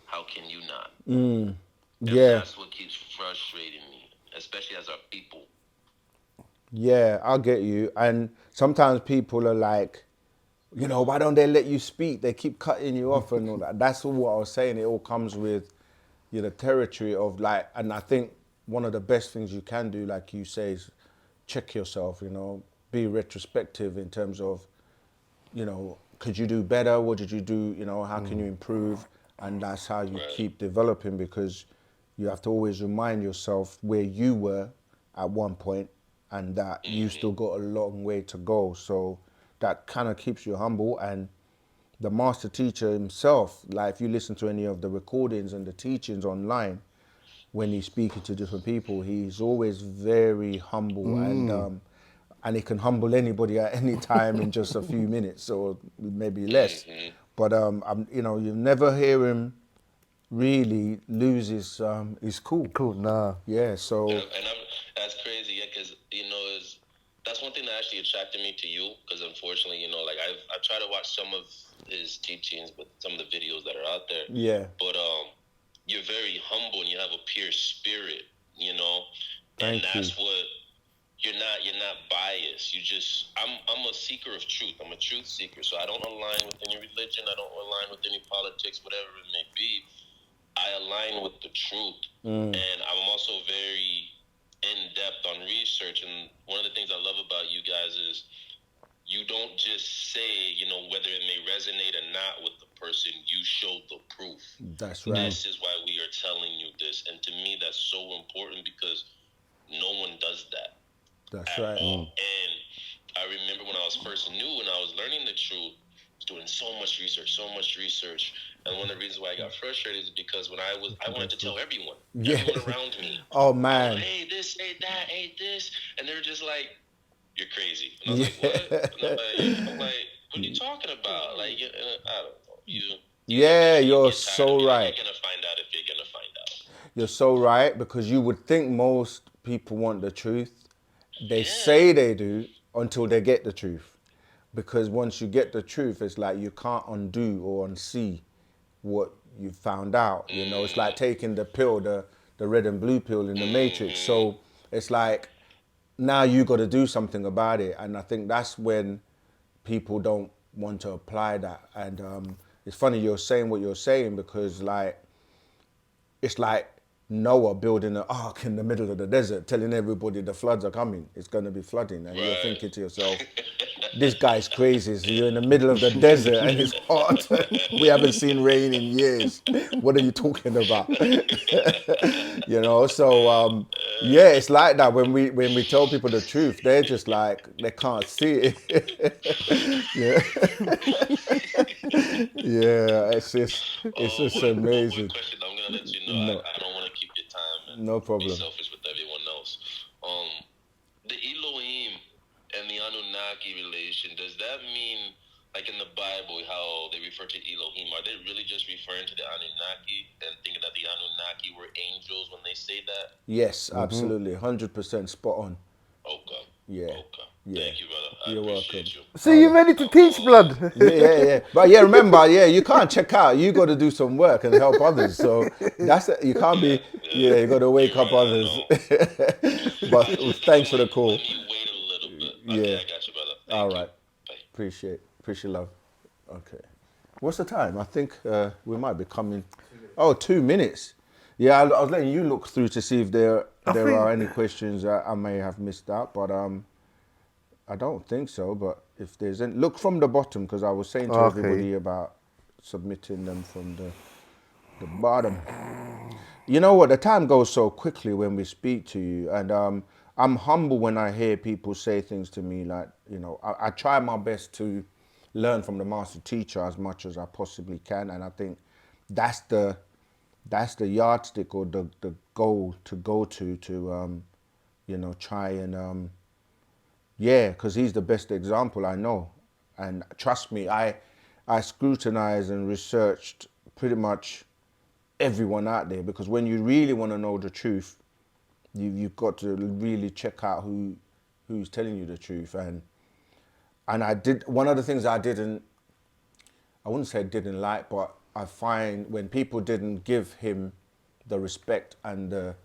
how can you not? And that's what keeps frustrating me, especially as our people. Yeah, I'll get you. And sometimes people are like, you know, why don't they let you speak? They keep cutting you off and all that. That's what I was saying. It all comes with, you know, territory of like, and I think one of the best things you can do, like you say, is check yourself, you know, be retrospective in terms of, you know, could you do better? What did you do? You know, how can you improve? And that's how you keep developing, because you have to always remind yourself where you were at one point and that you still got a long way to go. So that kind of keeps you humble. And the master teacher himself, like if you listen to any of the recordings and the teachings online, when he's speaking to different people, he's always very humble, and he can humble anybody at any time in just a few minutes or maybe less. But you know, you never hear him really lose his cool. Cool, nah. Yeah, so. And that's crazy, yeah, because, you know, that's one thing that actually attracted me to you, because unfortunately, you know, like I try to watch some of his teachings, but some of the videos that are out there. Yeah. But you're very humble and you have a pure spirit, you know. Thank you. That's what you're not biased. I'm a seeker of truth. I'm a truth seeker. So I don't align with any religion. I don't align with any politics, whatever it may be. I align with the truth. And I'm also very in-depth on research. And one of the things I love about you guys is you don't just say, you know, whether it may resonate or not with the person, you show the proof. That's right. This is why we are telling you this. And to me, that's so important because no one does that. That's right. And I remember when I was first new and I was learning the truth, doing so much research. And one of the reasons why I got frustrated is because when I wanted to tell everyone around me. Oh man. Like, hey, this, hey, that, hey, this. And they were just like, you're crazy. And I was like, what? And I'm like, what are you talking about? Like, I don't know. You're so right. You're going to find out if you're going to find out. You're so right, because you would think most people want the truth. They say they do until they get the truth. Because once you get the truth, it's like you can't undo or unsee what you found out. You know, it's like taking the pill, the red and blue pill in the Matrix. So it's like now you got to do something about it. And I think that's when people don't want to apply that. And it's funny you're saying what you're saying, because like, it's like Noah building an ark in the middle of the desert, telling everybody the floods are coming. It's going to be flooding. And you're thinking to yourself, this guy's crazy. So you're in the middle of the desert and it's hot. We haven't seen rain in years. What are you talking about? You know, so yeah, it's like that when we tell people the truth, they're just like, they can't see it. Yeah, it's just amazing. One question, I'm gonna let you know. I don't want to keep your time and no problem. be selfish with everyone else. The Elohim and the Anunnaki relation, does that mean, like in the Bible, how they refer to Elohim, are they really just referring to the Anunnaki and thinking that the Anunnaki were angels when they say that? Yes, absolutely, 100% spot on. Okay. Yeah. Okay. Yeah. Thank you, brother. I You're appreciate welcome. you. See, you're ready to teach, blood. Yeah. But yeah, remember, you can't check out. You got to do some work and help others. So you can't be. Yeah, you got to wake up others. But thanks for the call. Let me wait a little bit. Yeah. Okay, I got you, brother. Thank All you. right. Bye. Appreciate love. Okay. What's the time? I think we might be coming. Oh, 2 minutes. Yeah, I was letting you look through to see if there are any questions that I may have missed out, but I don't think so. But if there's any, look from the bottom, because I was saying to everybody about submitting them from the bottom. You know what? The time goes so quickly when we speak to you, and I'm humble when I hear people say things to me like, you know, I try my best to learn from the master teacher as much as I possibly can, and I think that's the yardstick or the goal to go to you know, try and yeah, because he's the best example I know. And trust me, I scrutinized and researched pretty much everyone out there, because when you really want to know the truth, you've got to really check out who's telling you the truth. And I did, one of the things I wouldn't say I didn't like, but I find when people didn't give him the respect and the,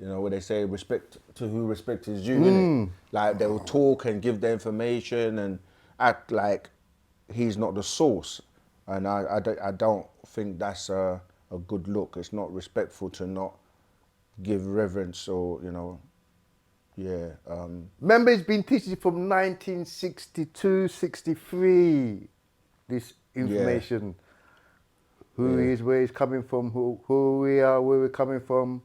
you know, what they say, respect to who respect is due, innit? Like they'll talk and give the information and act like he's not the source. And I don't think that's a good look. It's not respectful to not give reverence or, you know, yeah. Remember, he's been teaching from 1962, 63. This information, who he is, where he's coming from, who we are, where we're coming from,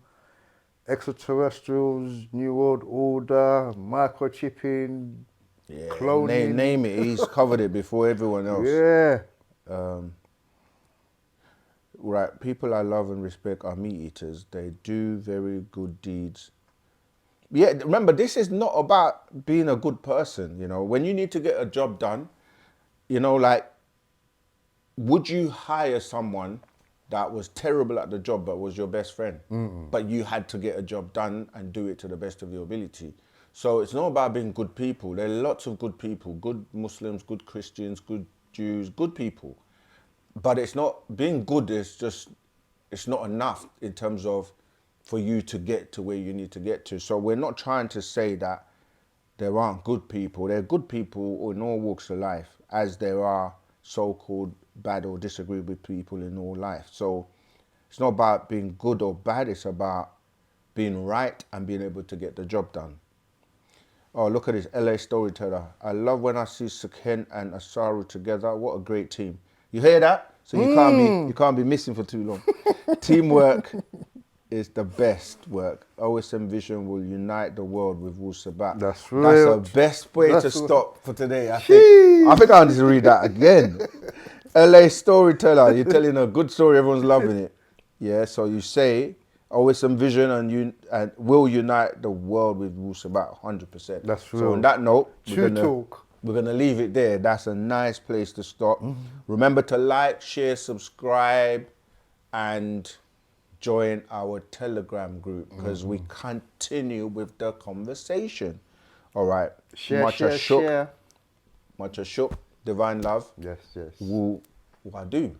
extraterrestrials, New World Order, microchipping, cloning. Name it. He's covered it before everyone else. Yeah. Right, people I love and respect are meat eaters. They do very good deeds. Yeah, remember, this is not about being a good person, you know. When you need to get a job done, you know, like, would you hire someone that was terrible at the job but was your best friend? But you had to get a job done and do it to the best of your ability. So it's not about being good people. There are lots of good people, good Muslims, good Christians, good Jews, good people. But it's not, being good is just, it's not enough in terms of for you to get to where you need to get to. So we're not trying to say that there aren't good people. There are good people in all walks of life, as there are so-called bad or disagree with people in all life. So it's not about being good or bad. It's about being right and being able to get the job done. Oh, look at this, LA Storyteller. I love when I see Sekhen and Asaru together. What a great team. You hear that? So you can't be missing for too long. Teamwork is the best work. OSM Vision will unite the world with Wu-Sabat. That's right. That's the best way to stop for today, I think. I think I need to read that again. LA Storyteller, you're telling a good story, everyone's loving it. Yeah, so you say OSM Vision and will unite the world with Wu-Sabat 100%. That's So real. on that note, True talk. we're going to leave it there. That's a nice place to stop. Remember to like, share, subscribe, and join our Telegram group, because we continue with the conversation. All right. Share. Much a shook. Divine love. Yes. Wu-Wadu.